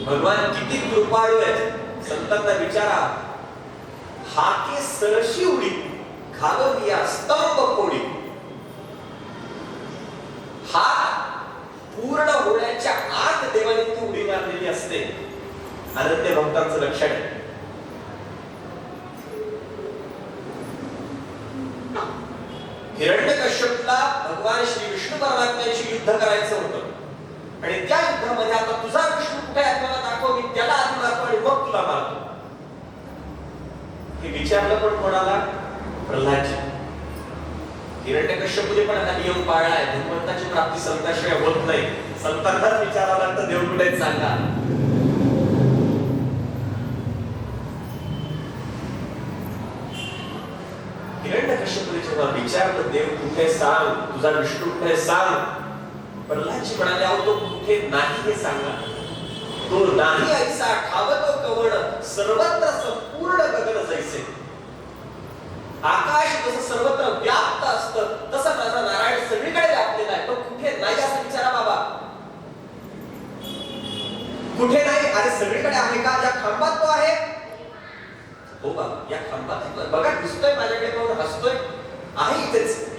भगवान किती कृपाळू आहेत. संतांना विचारा, हाके सरशी उडी घालविया स्तंभ फोडी. हाक पूर्ण होण्याच्या आत देवाने ती उडी मारलेली असते. अनन्य भक्तांचं लक्षण आहे. हिरण्यकश्यपला भगवान श्री विष्णू परमात्म्याशी युद्ध करायचं होतं आणि त्या युद्धामध्ये आता तुझा विष्णू कुठे आहे मला दाखव, मी त्याला आधी मारतो आणि मग तुला मारतो. हे विचारलं पण कोणाला? प्रल्हादजी. हिरण्यकश्यपूने पण आता नियम पाळलाय. भगवंताची प्राप्ती संताशिवाय होत नाही. संतांनाच विचारावं लागतं देव कुठे आहेत सांगा. हिरण्यकश्यपूने जेव्हा विचारलं देव कुठे सांग, तुझा विष्णू कुठे सांग, प्रल्हादजी म्हणाले अहो तो कुठे नाही हे सांगा. तो नाही ऐसा ठावतो कवण सर्वत्र संपूर्ण गगन जैसे. आकाश जसं सर्वत्र व्याप्त असतं तसं माझा नारायण सगळीकडे व्यापलेला आहे. तो कुठे नाही असं विचारा बाबा. कुठे नाही? अरे सगळीकडे आहे का? या खांबात तो आहे. हो बाबा, या खांबात बघा दिसतोय माझ्याकडे पाहून हसतोय. आहे इथेच.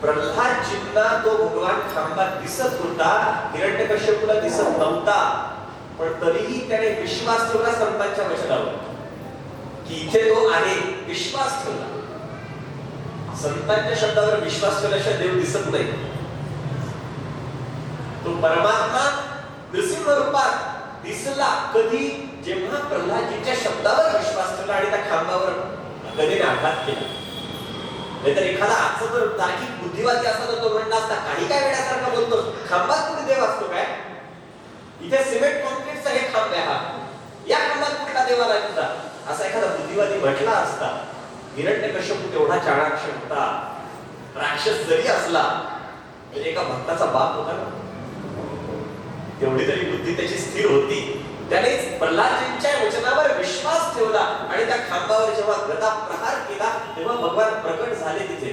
प्रल्हादजींना तो भगवान खांबात दिसत होता, हिरण्यकश्यपूला दिसत नव्हता. पण तरीही त्याने विश्वास ठेवला संतांच्या वचनावर की इथे तो आहे. विश्वास ठेवला. संतांच्या शब्दावर विश्वास ठेवल्याशिवाय देव दिसत नाही. तो परमात्मा नृसिंह रूपात दिसला कधी? जेव्हा प्रल्हादजींच्या शब्दावर विश्वास ठेवला आणि त्या खांबावर गदेने आघात केला. नाहीतर एखादा आजचा जर तार्किक बुद्धिवादी असता तर तो म्हणला असता काही काय वेळासारखा बोलतो, खांबात कुठे देव असतो काय? इथे सिमेंट कॉन्क्रीटचा हे खांब आहे हा, या खांबात कुठला देव आला तुझा? असा एखादा बुद्धिवादी म्हटला असता. हिरण्यकश्यप तेवढा चाणाक्ष होता. राक्षस जरी असला तरी एका भक्ताचा बाप होता ना. तेवढी तरी बुद्धी त्याची स्थिर होती. त्याने प्रल्हादजींच्या वचनावर विश्वास ठेवला आणि त्या खांबावर जेव्हा गदा प्रहार केला तेव्हा भगवान प्रकट झाले तिथे.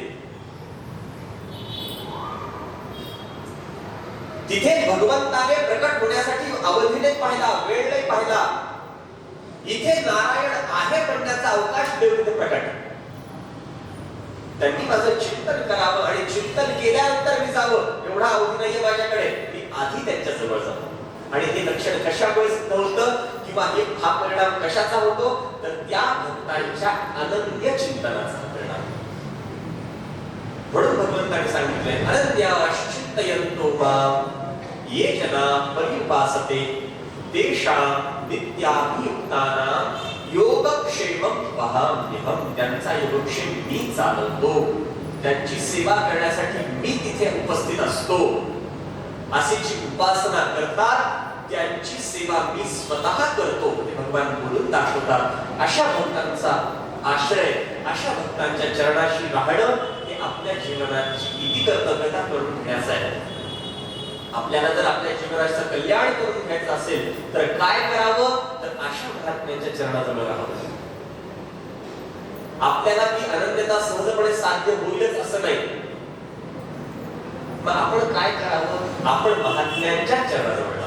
तिथे भगवंताने प्रकट होण्यासाठी अवधीने पाहिला, वेळ नाही पाहिला. इथे नारायण आहे म्हणण्याचा अवकाश देव तिथे प्रकट. त्यांनी माझं चिंतन करावं आणि चिंतन केल्यानंतर मी जावं एवढा अवधी नाहीये माझ्याकडे. मी आधी त्यांच्या जवळ जावं. आणि हे लक्षण कशामुळे सिद्ध होतं किंवा हा परिणाम कशाचा होतो? तर त्या भक्तांच्या अनन्य चिंतनाचा परिणाम. म्हणून भगवंताने सांगितलंय अनन्याश्चिंतयन्तो मां ये जना परिपासते तेषां नित्याभियुक्तानां योगक्षेमं वहाम्यहम्. त्यांचा योगक्षेम मी चालवतो. त्यांची सेवा करण्यासाठी मी तिथे उपस्थित असतो. अशी जी उपासना करतात त्यांची सेवा मी स्वतः करतो हे भगवान बोलून दाखवतात. अशा भक्तांचा आश्रय, अशा भक्तांच्या चरणाशी राहणं हे आपल्या जीवनाची किती कर्तव्यता करून घ्यायचं आहे. आपल्याला जर आपल्या जीवनाचं कल्याण करून घ्यायचं असेल तर काय करावं? तर अशा महात्म्यांच्या चरणाजवळ राहावं. आपल्याला ती अनन्यता सहजपणे साध्य होईलच असं नाही. मग आपण काय करावं? आपण महात्म्यांच्या चरणाजवळ लागावं.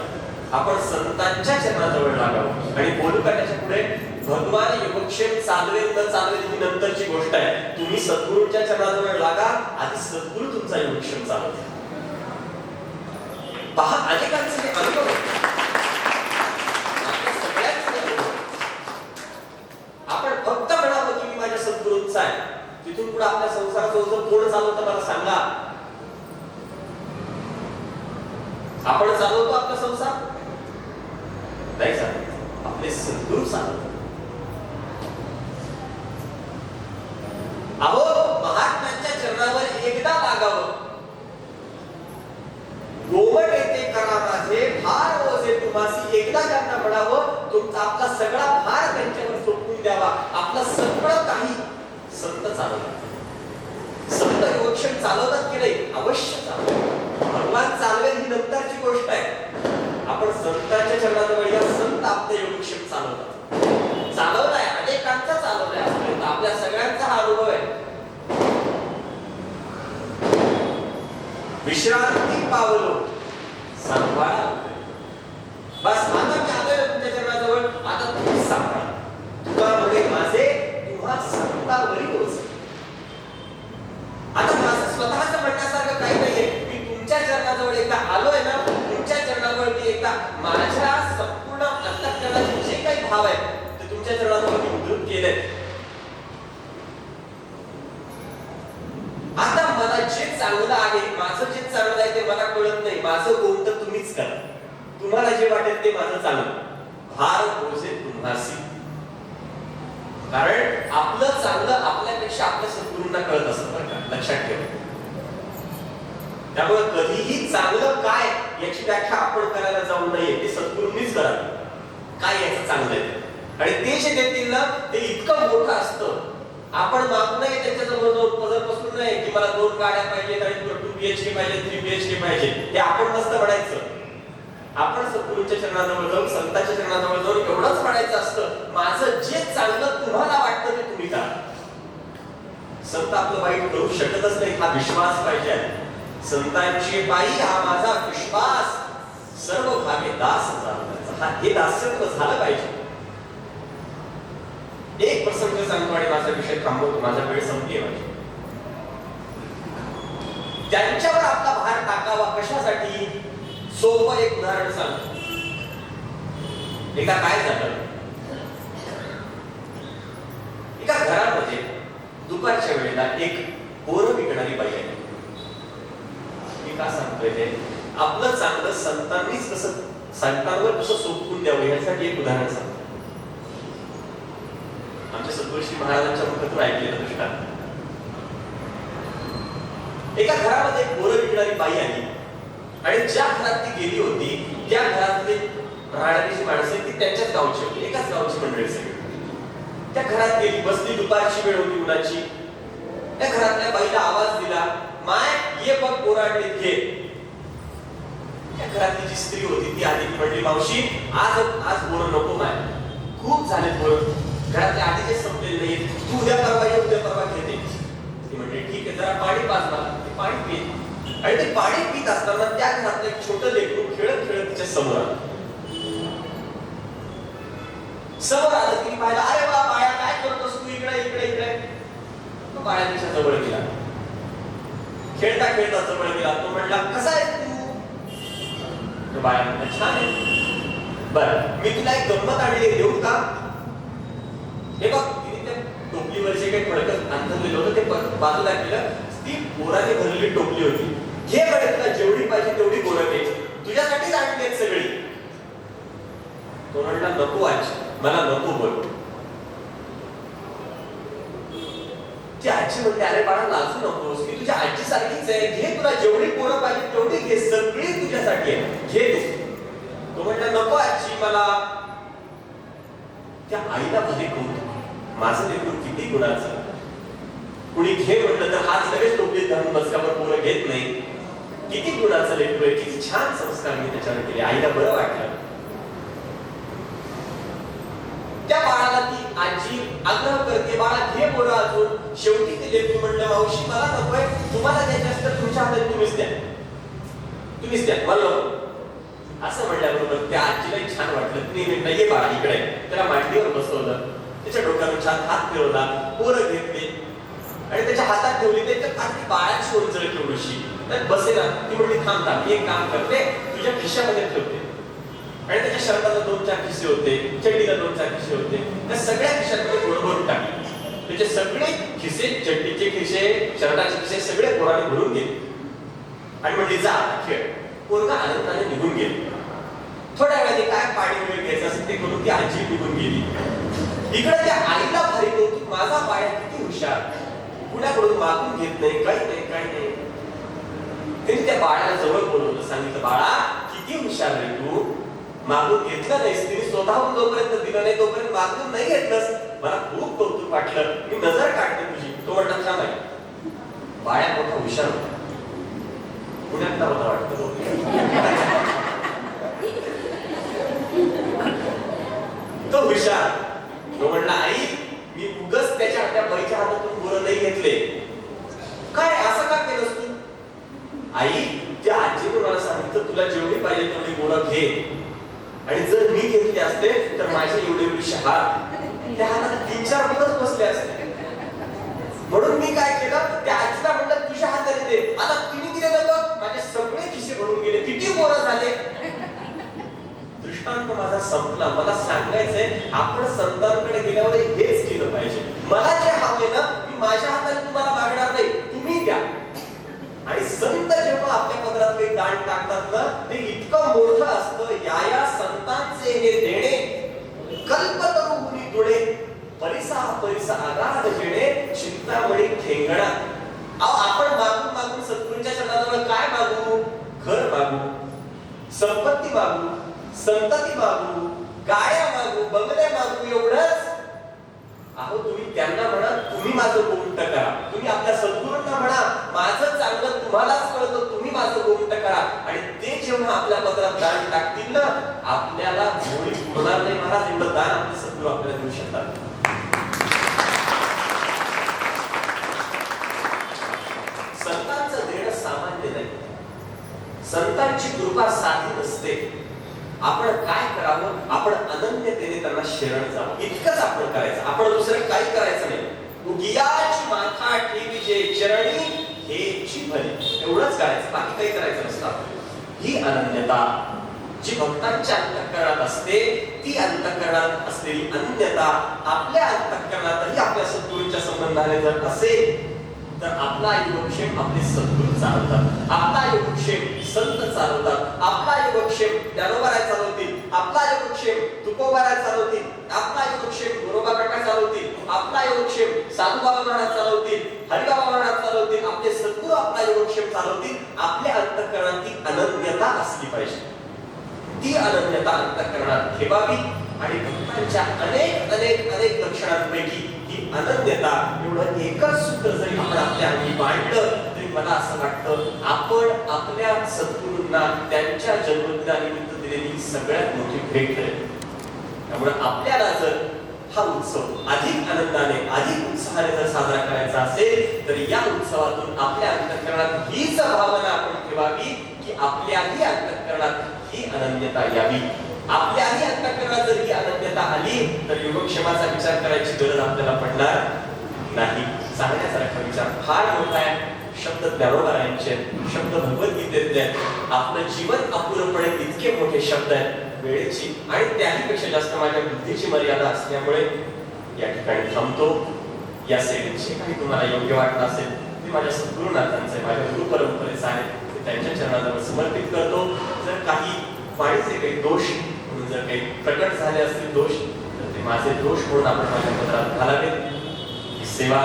आपण संतांच्या चरणाजवळ लागावं. आणि बोलू करण्याच्या पुढे भगवान योगक्षेम चालवेल न चालवेल ही नंतरची गोष्ट आहे. तुम्ही सद्गुरूंच्या चरणाजवळ लागा, आधी सद्गुरू तुमचा योगक्षेम चालवतील. पहा अनेकांचे हे अनुभव कोण चालवतं मला सांगा? आपण चालवतो आपला संसार? नाही चालवत, आपले सद्गुरू चालवतात. अहो, महात्म्यांच्या चरणावर एकदा लागावं. गोमट येते करा माझे, भार ओझे तुम्हासी, एकदा त्यांना म्हणावं, तुमचा आपला सगळा भार त्यांच्यावर सोपवून द्यावा. आपलं सगळं काही संत चालवतात. संत योगक्षेम चालवतात की नाही? अवश्य चालवतात. भगवान चालवेल ही नंतरची गोष्ट आहे. आपण संतांच्या चरणाजवळ या, संत आपले योगक्षेम चालवतात. चालवलाय, अनेकांचा चालवलाय आजपर्यंत. आपल्या सगळ्यांचा हा अनुभव आहे. विश्रांती पावलो सांभाळा. बस आता मी आलोय तुमच्या चरणाजवळ, आता तुम्ही सांभाळा. तुका म्हणे माझे, तुम्हा संतावरी ओझे. आता माझं स्वतःच म्हणण्यासारखं काही नाहीये. मी तुमच्या चरणाजवळ एकदा आलोय ना, तुमच्या चरणाजवळ मी एकदा माझ्या संपूर्ण अंतःकरणाचे जे काही भाव आहेत ते तुमच्या चरणाजवळ मी उद्धृत केले. आता मला जे चांगलं आहे, माझं जे चांगलं आहे ते मला कळत नाही. माझं कोणतं तुम्हीच करा. तुम्हाला जे वाटेल ते माझं चांगलं. भार ओझे तुम्हासी. कारण आपलं चांगलं आपल्यापेक्षा आपल्या सद्गुरूंना कळत असतं बरं का, लक्षात ठेवा. त्यामुळे कधीही चांगलं काय याची व्याख्या आपण करायला जाऊ नये. ते सद्गुरूंनीच करावं. काय याचं चांगलं आहे आणि ते जे देतील ना ते इतकं मोठं असतं. आपण मागू नये त्यांच्याजवळ जाऊन पदर बसू नये की मला 2 गाड्या पाहिजेत आणि 2 BHK पाहिजे, 3 BHK पाहिजे. हे आपण नसतं म्हणायचं. आपण सद्गुरूंच्या चरणाजवळ जाऊन, संतांच्या चरणाजवळ जाऊन एवढंच म्हणायचं असतं, माझं जे चांगलं तुम्हाला वाटतं ते तुम्ही करा. संत आपलं वाईट करू शकतच नाही, हा विश्वास पाहिजे. संतांची बाई हा माझा विश्वास, सर्व भागे दास चालवायचा. हा हे दास्यत्व झालं पाहिजे. एक प्रसंग सांगतो आणि माझा विषय थांबवतो. माझा वेळ संपली आहे. त्यांच्यावर आपला भार टाकावा कशासाठी? सोपं एक उदाहरण सांगतो. एकदा काय झालं, एका घरामध्ये दुपारच्या वेळेला एक बोरं विकणारी बाई आहे. मी का सांगतोय ते? आपलं चांगलं संतांनीच कसं, संतांवर कसं सोपवून द्यावं यासाठी एक उदाहरण सांगतो. आमच्या सद्गुरू महाराजांच्या मुखातून ऐकलेलं दृष्टांत. एका घरामध्ये एक बोरं विकणारी बाई आली आणि ज्या घरात ती गेली होती त्या घरातली राहणारी जी माणसं ती त्यांच्याच गावची होती, एकाच गावची मंडळी सगळी. त्या घरात गेली, बसली, दुपारची वेळ होती उन्हाची. त्या घरातल्या बाईला आवाज दिला, माय ये बघ बोरं आणलीत घे. त्या घरातली जी स्त्री होती ती आली, म्हणली मावशी आज बोरं नको माय, खूप झाले बोरं, घरातले आधीचे संपलेले नाहीत, तू उद्या परवा घेते. ती म्हणते ठीक आहे, जरा पाणी पाज मला. ते पाणी पित आणि ते पाणी पित असताना त्या घरातलं एक छोटं लेकरू खेळत खेळत तिच्या समोर आलं. समोर आलं तिने पाहिलं, अरे वा बाळा काय करतोस तू, इकडे इकडे इकडे. तो बाळा तिच्या जवळ गेला, खेळता खेळता जवळ गेला. तो म्हणला कसा आहेस तू? तो बाळा म्हणला छान आहे. बरं मी तुला एक गंमत आणली, देऊ का? हे बघ, तिने त्या टोपलीवर जे काही फडकं अंथरलेलं होतं ते बाजूला केलं. ती बोराने भरलेली टोपली होती. घे बरं, तुला जेवढी पाहिजे तेवढी बोरं घे, तुझ्यासाठीच आणली आहेत सगळी. तो म्हणला नको आजी, मला नको बोल. ती आजी म्हणते अरे बाळा लाजू नकोस, मी तुझ्या आजी सारखीच आहे, घे तुला जेवढी बोरं पाहिजे तेवढी घे, सगळी तुझ्यासाठी आहे, घे तू. तो म्हणला नको आजी मला. त्या आईला भले कौतुक, माझं लेकरू किती गुणाचं. कुणी घे म्हटलं तर हाच लगेच टोपलीत घालून बसल्यावर पोरं घेत नाही. किती गुणाचं लेकरू आहे, किती छान संस्कार मी त्याच्यावर केले. आईला बरं वाटलं. त्या बाळाला ती आजी आग्रह करते, बाळा घे बोरं अजून. शेवटी ते लेकरू म्हणलं मावशी मला नकोय, तुम्हाला द्यायचं असतं तुमच्या हातात तुम्हीच द्या, तुम्हीच द्या मला नको. असं म्हणल्याबरोबर त्या आजीलाही छान वाटलं. तिने म्हटलं ये बाळा इकडे. त्याला मांडीवर बसवलं, त्याच्या डोक्यावर छान हात फिरवला, पोरं घेतली आणि त्याच्या हातात ठेवली. त्याच्या खाली बाळाची ओंजळ केवढीशी बसेला. ती म्हणली थांब थांब, एक काम करते, तुझ्या खिशामध्ये ठेवते. आणि त्याच्या शर्टाला 2-4 खिसे होते, चड्डीला 2-4 खिसे होते, त्या सगळ्या खिशामध्ये बोरं भरून टाकली. त्याचे सगळे खिसे, चड्डीचे खिसे, शर्टाचे खिसे सगळे पोराने भरून गेले आणि म्हणले जा खेळ. पोरगा आनंदाने निघून गेले. थोड्या वेळाने काय पाणी वगैरे घ्यायचं असेल ते करून ती आजी निघून गेली. इकडे त्या आईला भारी कौतुक, माझा बाळा किती हुशार, कुणाकडून मागून घेत नाही, काही नाही काही नाही. त्यांनी त्या बाळाला जवळ बोलवलं, सांगितलं बाळा किती हुशार रे तू, मागून घेतलं नाहीस. तिने स्वतःहून जोपर्यंत दिलं नाही तोपर्यंत मागून नाही घेतलंस. मला खूप कौतुक वाटलं, मी नजर काढते तुझी. तो म्हटला छान आहे. बाळ्या मोठा हुशार होता. पुण्यातला होता वाटतं तो. तो हुशार. तो म्हणला आई मी उगच त्या बाईच्या हातातून बोरं नाही घेतले. काय असं का केलंस तू? आई त्या आजीने मला सांगितलं तुला जेवढी पाहिजे तेवढी बोरं घे, आणि जर मी घेतले असते तर माझे एवढे शहा त्या हातात 3-4 दिवस बसले असते. म्हणून मी काय केलं, त्या आजीला म्हणलं तुझ्या हाताने दे. आता तिने दिलेलं बघ माझे सगळे खिसे भरून गेले, किती बोरं झाले. दृष्टांत माझा संपला. मला सांगायचंय आपण संतांकडे गेल्यावर हेच केलं पाहिजे. मला जे हवंय ना मी माझ्या हाताने तुम्हाला मागणार नाही, तुम्ही द्या. आणि संत जेव्हा आपल्या पदरात काही दान टाकतात ना ते इतकं मोठं असतं. या संतांचे हे देणे कल्पतरुहुनी दुडे, परिसा परिसा आगाध जेणे, चिंतामणी ठेंगणा. आपण मागून मागून सद्गुरूंच्या चरणाजवळ काय मागू? घर मागू, संपत्ती मागू, संतती मागू, गाड्या मागू, बंगले मागू, एवढंच? अहो तुम्ही त्यांना म्हणा तुम्ही माझं गोमट करा. तुम्ही आपल्या सद्गुरूंना म्हणा माझं चांगलं तुम्हालाच कळतं, तुम्ही माझं गोमट करा. आणि ते जेव्हा आपल्या पदरात दान टाकतील ना आपल्याला होळी होणार नाही. महाराज एवढं दान आपले सद्गुरू आपल्याला देऊ शकतात. संतांचं देणं सामान्य नाही. संतांची कृपा साधी नसते. आपण काय करावं, आपण अनन्यतेने त्यांना शरण जावं, इतकंच आपण करायचं. आपण दुसरं काही करायचं नाही. उगियाची माथा ठेवी जे चरणी हेची भली, एवढंच करायचं, बाकी काही करायचं नसतं. ही अनन्यता जी भक्तांच्या अंतःकरणात असते, ती अंतःकरणात असलेली अनन्यता आपल्या अंतःकरणातही आपल्या सद्गुरूंच्या संबंधाने जर असेल तर आपला योगक्षेम आपले सद्गुरू चालवतात, आपला योगक्षेम संत चालवतात, आपला योगक्षेम ज्ञानोबाराय चालवतील, आपला योगक्षेम तुकोबाराय चालवतील, आपला योगक्षेम गुरुबा काका चालवतील, आपला योगक्षेम साधुबाबा महाराज चालवतील, हरिबाबा महाराज चालवतील, आपले सद्गुरू आपला योगक्षेम चालवतील. आपल्या अंतःकरणात ती अनन्यता असली पाहिजे. ती अनन्यता अंतःकरणात ठेवावी. आणि भक्तांच्या अनेक अनेक अनेक लक्षणांपैकी ही अनन्यता एवढं एकच सूत्र जरी आपण आपल्या अंगी मांडलं तरी मला असं वाटतं आपण आपल्या सद्गुरूंना त्यांच्या जन्मदिनानिमित्त दिलेली सगळ्यात मोठी भेट आहे. त्यामुळे आपल्याला जर हा उत्सव अधिक आनंदाने अधिक उत्साहाने जर साजरा करायचा असेल तर या उत्सवातून आपल्या अंतःकरणात हीच भावना आपण ठेवावी की आपल्याही अंतःकरणात ही अनन्यता यावी. आपल्याही अंतःकरणात जर ही अनन्यता आली तर योगक्षेमाचा विचार करायची गरज आपल्याला पडणार नाही. सांगण्यासारखा विचार फार मोठा आहे. शब्द ज्ञानोबारायांचे, शब्द भगवद्गीतेतले, आपलं जीवन अपूर्णपणे इतके मोठे शब्द आहेत. वेळेची आणि त्याहीपेक्षा जास्त माझ्या बुद्धीची मर्यादा असल्यामुळे या ठिकाणी थांबतो. या सेवेचे काही तुम्हाला योग्य वाटलं असेल ते माझ्या सद्गुरुनाथांचे, माझ्या गुरु परंपरेचं आहे, ते त्यांच्या चरणाजवळ समर्पित करतो. जर काही वाणीचे काही दोष म्हणून जर काही प्रकट झाले असतील दोष तर ते माझे दोष म्हणून आपण माझ्या पत्रात घालावेत. ही सेवा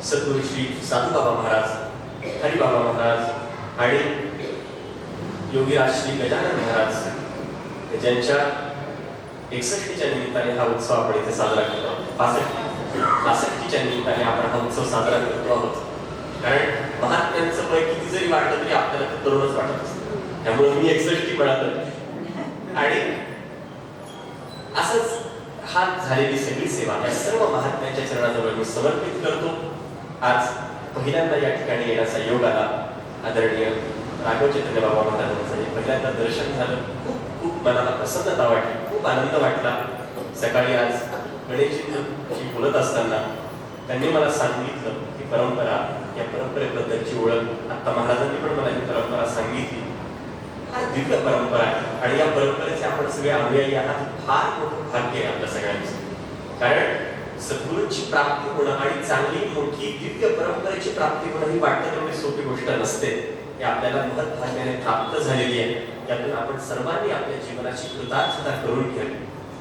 सद्गुरू श्री साधुबाबा महाराज, हरिबाबा महाराज आणि योगीराज श्री गजानन महाराज ज्यांच्या 61च्या निमित्ताने हा उत्सव आपण इथे साजरा करतो. 65च्या निमित्ताने आपण हा उत्सव साजरा करतो आहोत. कारण महात्म्यांचं वय किती जरी वाटलं तरी आपल्याला ते तरुणच वाटत असतं. त्यामुळे मी 61 मिळालं आणि असंच हा झालेली सगळी सेवा या सर्व महात्म्यांच्या चरणाजवळ मी समर्पित करतो. आज पहिल्यांदा या ठिकाणी येण्याचा योग आला. आदरणीय राघव चैतन्य बाबा महाराजांचं हे पहिल्यांदा दर्शन झालं. खूप खूप मनाला प्रसन्नता वाटली, खूप आनंद वाटला. सकाळी आज गणेशजी बोलत असताना त्यांनी मला सांगितलं की परंपरा, या परंपरेबद्दलची ओळख आता महाराजांनी पण मला ही परंपरा सांगितली. हा दिव्य परंपरा आहे आणि या परंपरेचे आपण सगळे अनुयायी आहात. फार मोठं भाग्य आहे आपल्या सगळ्यांचं. कारण सद्गुरूंची प्राप्ती होणं आणि चांगली मोठी दिव्य परंपरेची प्राप्ती होणं ही वाटतं तेवढी सोपी गोष्ट नसते. हे आपल्याला महत्भाग्याने प्राप्त झालेली आहे. यातून आपण सर्वांनी आपल्या जीवनाची कृतार्थता करून घ्यावी.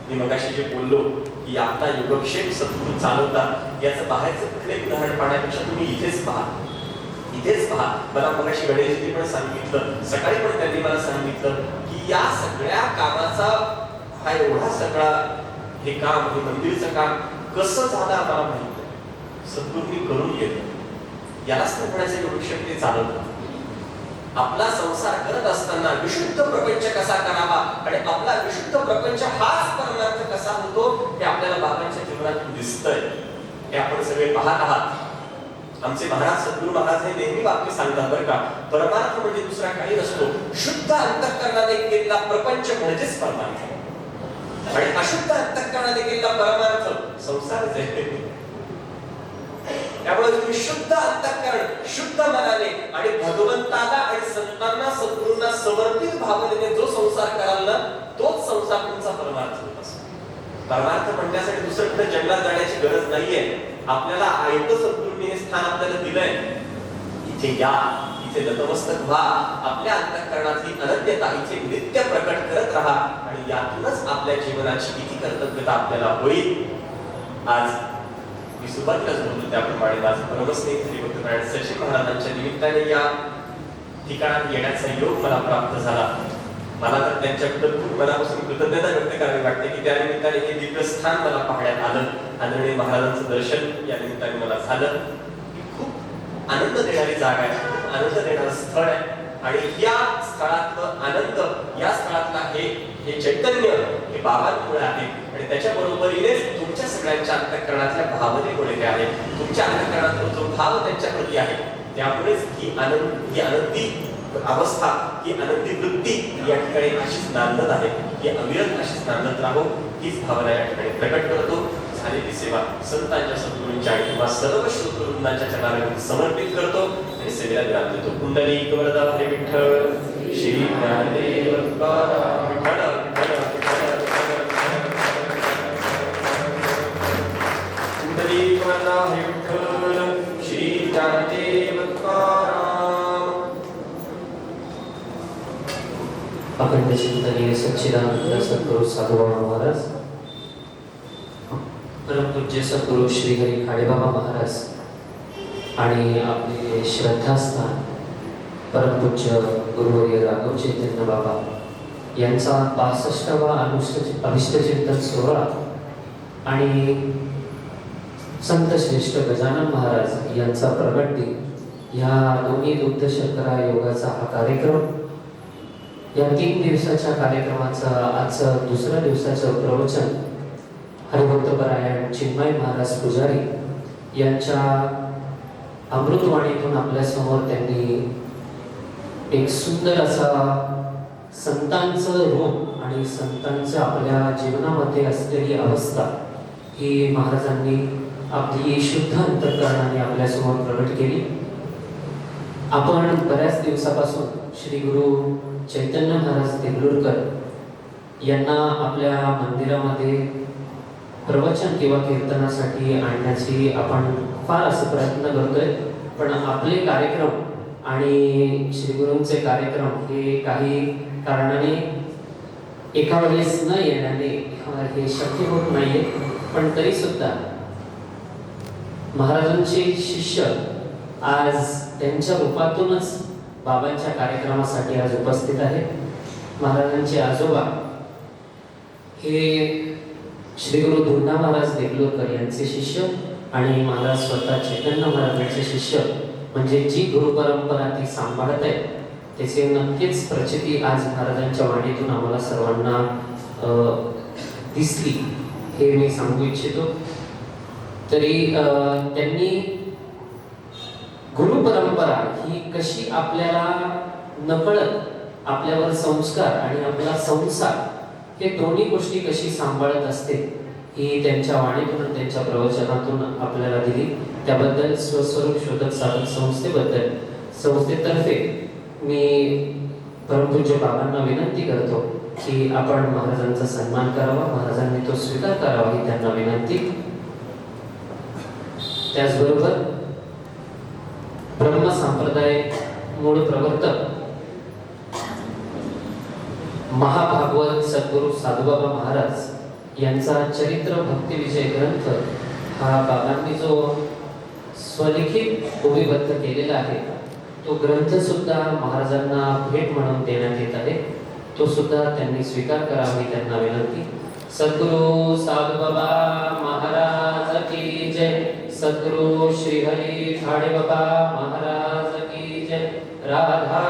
मी मगाशी जे बोललो की आता योगक्षेम सद्गुरू चालवतात, याचं बाहेरचं कुठलंही उदाहरण पाहण्यापेक्षा तुम्ही इथेच पहा. मला मगाशी गणेशजी पण सांगितलं, सकाळी पण त्यांनी मला सांगितलं की या सगळ्या कामाचा हा एवढा सगळा हे काम, हे मंदिरचं काम कसं झालं आम्हाला माहित नाही. सद्गुरूंनी करून घेतलं. यालाच तर म्हणायचं योगक्षेम ते चालवतात. आपला संसार करत असताना विशुद्ध प्रपंच कसा करावा आणि आपला विशुद्ध प्रपंच हाच परमार्थ कसा होतो हे आपल्याला बाबांच्या जीवनातून दिसतंय. हे आपण सगळे पाहत आहात. आमचे महाराज सद्गुरू महाराज हे नेहमी वाक्य सांगतात बरं का, परमार्थ म्हणजे दुसरा काही नसतो, शुद्ध अंतःकरणाने केलेला प्रपंच म्हणजेच परमार्थ. आणि अशुद्ध अंतःकरणाने केलेला परमार्थ संसारच आहे. त्यामुळे तुम्ही शुद्ध अंतःकरण, शुद्ध मनाने आणि भगवंताला आणि संतांना सद्गुरूंना समर्पित भावनेने जो संसार कराल ना, तोच संसार तुमचा परमार्थ होत असतो. परमार्थ म्हणण्यासाठी दुसरीकडे जंगलात जाण्याची गरज नाहीये. आपल्याला आयतं सद्गुरूंनी हे स्थान आपल्याला दिलंय. इथे या, इथे नतमस्तक व्हा, आपल्या अंतःकरणातली अनन्यता इथे नित्य प्रकट करत राहा आणि यातूनच आपल्या जीवनाची किती कर्तव्यता आपल्याला होईल. आज मी सुरुवातीलाच बोलतो त्याप्रमाणे माझं परमस्नेही हरिभक्त सचिन महाराजांच्या निमित्ताने या ठिकाणात येण्याचा योग मला प्राप्त झाला. मला तर त्यांच्याबद्दल खूप मनापासून कृतज्ञता व्यक्त करावी वाटते की त्या निमित्ताने हे दिव्य स्थान मला पाहण्यात आलं. आदरणीय महाराजांचं दर्शन या निमित्ताने मला झालं. खूप आनंद देणारी जागा आहे, खूप आनंद देणारं स्थळ आहे. आणि या स्थळातलं आनंद, या स्थळातला हे चैतन्य हे बाबांमुळे आहे आणि त्याच्या बरोबरीनेच तुमच्या सगळ्यांच्या अंतःकरणातल्या भावनेमुळे हे आहे. तुमच्या अंतःकरणातला जो भाव त्यांच्या प्रती आहे त्यामुळेच ही आनंदी अवस्था, ही आनंदी वृत्ती या ठिकाणी अशीच नांदत आहे. ही अविरत अशीच नांदत राहो हीच भावना या ठिकाणी प्रकट करतो. झालेली सेवा संतांच्या सद्गुरूंच्या आणि किंवा सर्व श्रोतृवृंदाच्या चरणांमध्ये समर्पित करतो आणि सेवेला विराम देतो. कुंडलिक वरदा हरी विठ्ठल, श्री ज्ञानदेव तुकाराम विठ्ठल, कुंडलिक वरदा हरी विठ्ठल, श्री ज्ञानदेव तुकाराम. अखंड चिंतनीय सच्चिदानंद सद्गुरू साधुबाबा महाराज, परमपूज्य सद्गुरू श्री हरी खाडेबाबा महाराज आणि आपले श्रद्धास्थान परमपूज्य गुरुवर्य राघव चैतन्य बाबा यांचा 65वा अभिष्टचिंतन सोहळा आणि संत श्रेष्ठ गजानन महाराज यांचा प्रगट दिन ह्या दोन्ही दुग्ध शर्करा योगाचा हा कार्यक्रम, या 3 दिवसाच्या कार्यक्रमाचं आजचं दुसऱ्या दिवसाचं प्रवचन हरिभक्तपरायण चिन्मय महाराज पुजारी यांच्या अमृतवाणीतून आपल्या समोर त्यांनी एक सुंदर असा संतांचं रूप आणि संतांचं आपल्या जीवनामध्ये असलेली अवस्था ही महाराजांनी आपली शुद्ध अंतःकरणाने आपल्या समोर प्रकट केली. आपण बऱ्याच दिवसापासून श्री गुरु चैतन्य महाराज देगलूरकर यांना आपल्या मंदिरामध्ये प्रवचन किंवा कीर्तनासाठी आणण्याची आपण फार असं प्रयत्न करतोय. पण आपले कार्यक्रम आणि श्री गुरूंचे कार्यक्रम हे काही कारणाने एका वेळेस न येण्याने हे शक्य होत नाहीये. पण तरी सुद्धा महाराजांचे शिष्य आज त्यांच्या रूपातूनच बाबांच्या कार्यक्रमासाठी आज उपस्थित आहे. महाराजांचे आजोबा हे श्री गुरु धुंडा महाराज देगलूरकर यांचे शिष्य आणि महाराज स्वतः चैतन्य महाराजांचे शिष्य, म्हणजे जी गुरु परंपरा ती सांभाळत आहे त्याची नक्कीच प्रचिती आज महाराजांच्या वाणीतून आम्हाला सर्वांना दिसली हे मी सांगू इच्छितो. तरी त्यांनी गुरु परंपरा ही कशी आपल्याला नकळत आपल्यावर संस्कार आणि आपला संसार हे दोन्ही गोष्टी कशी सांभाळत असते ही त्यांच्या वाणीतून त्यांच्या प्रवचनातून आपल्याला दिली. त्याबद्दल स्वस्वरूप शोधक साधक संस्थेतर्फे मी परमपूज्य बाबांना विनंती करतो की आपण महाराजांचा सन्मान करावा, महाराजांनी तो स्वीकार करावा ही त्यांना विनंती. त्याचबरोबर ब्रह्म संप्रदाय मूळ प्रवर्तक महाभागवत सद्गुरू साधुबाबा महाराज यांचा चरित्र भक्ती विजय ग्रंथ हा बाबांनी जो स्वलिखित ओवीबद्ध केलेला आहे तो ग्रंथ सुद्धा महाराजांना भेट म्हणून देण्यात येत आहे. तो सुद्धा त्यांनी स्वीकार करावा ही त्यांना विनंती. सद्गुरू साधुबाबा महाराज की जय. सद्गुरू श्री हरी ठाणे बाबा महाराज की जय. राधा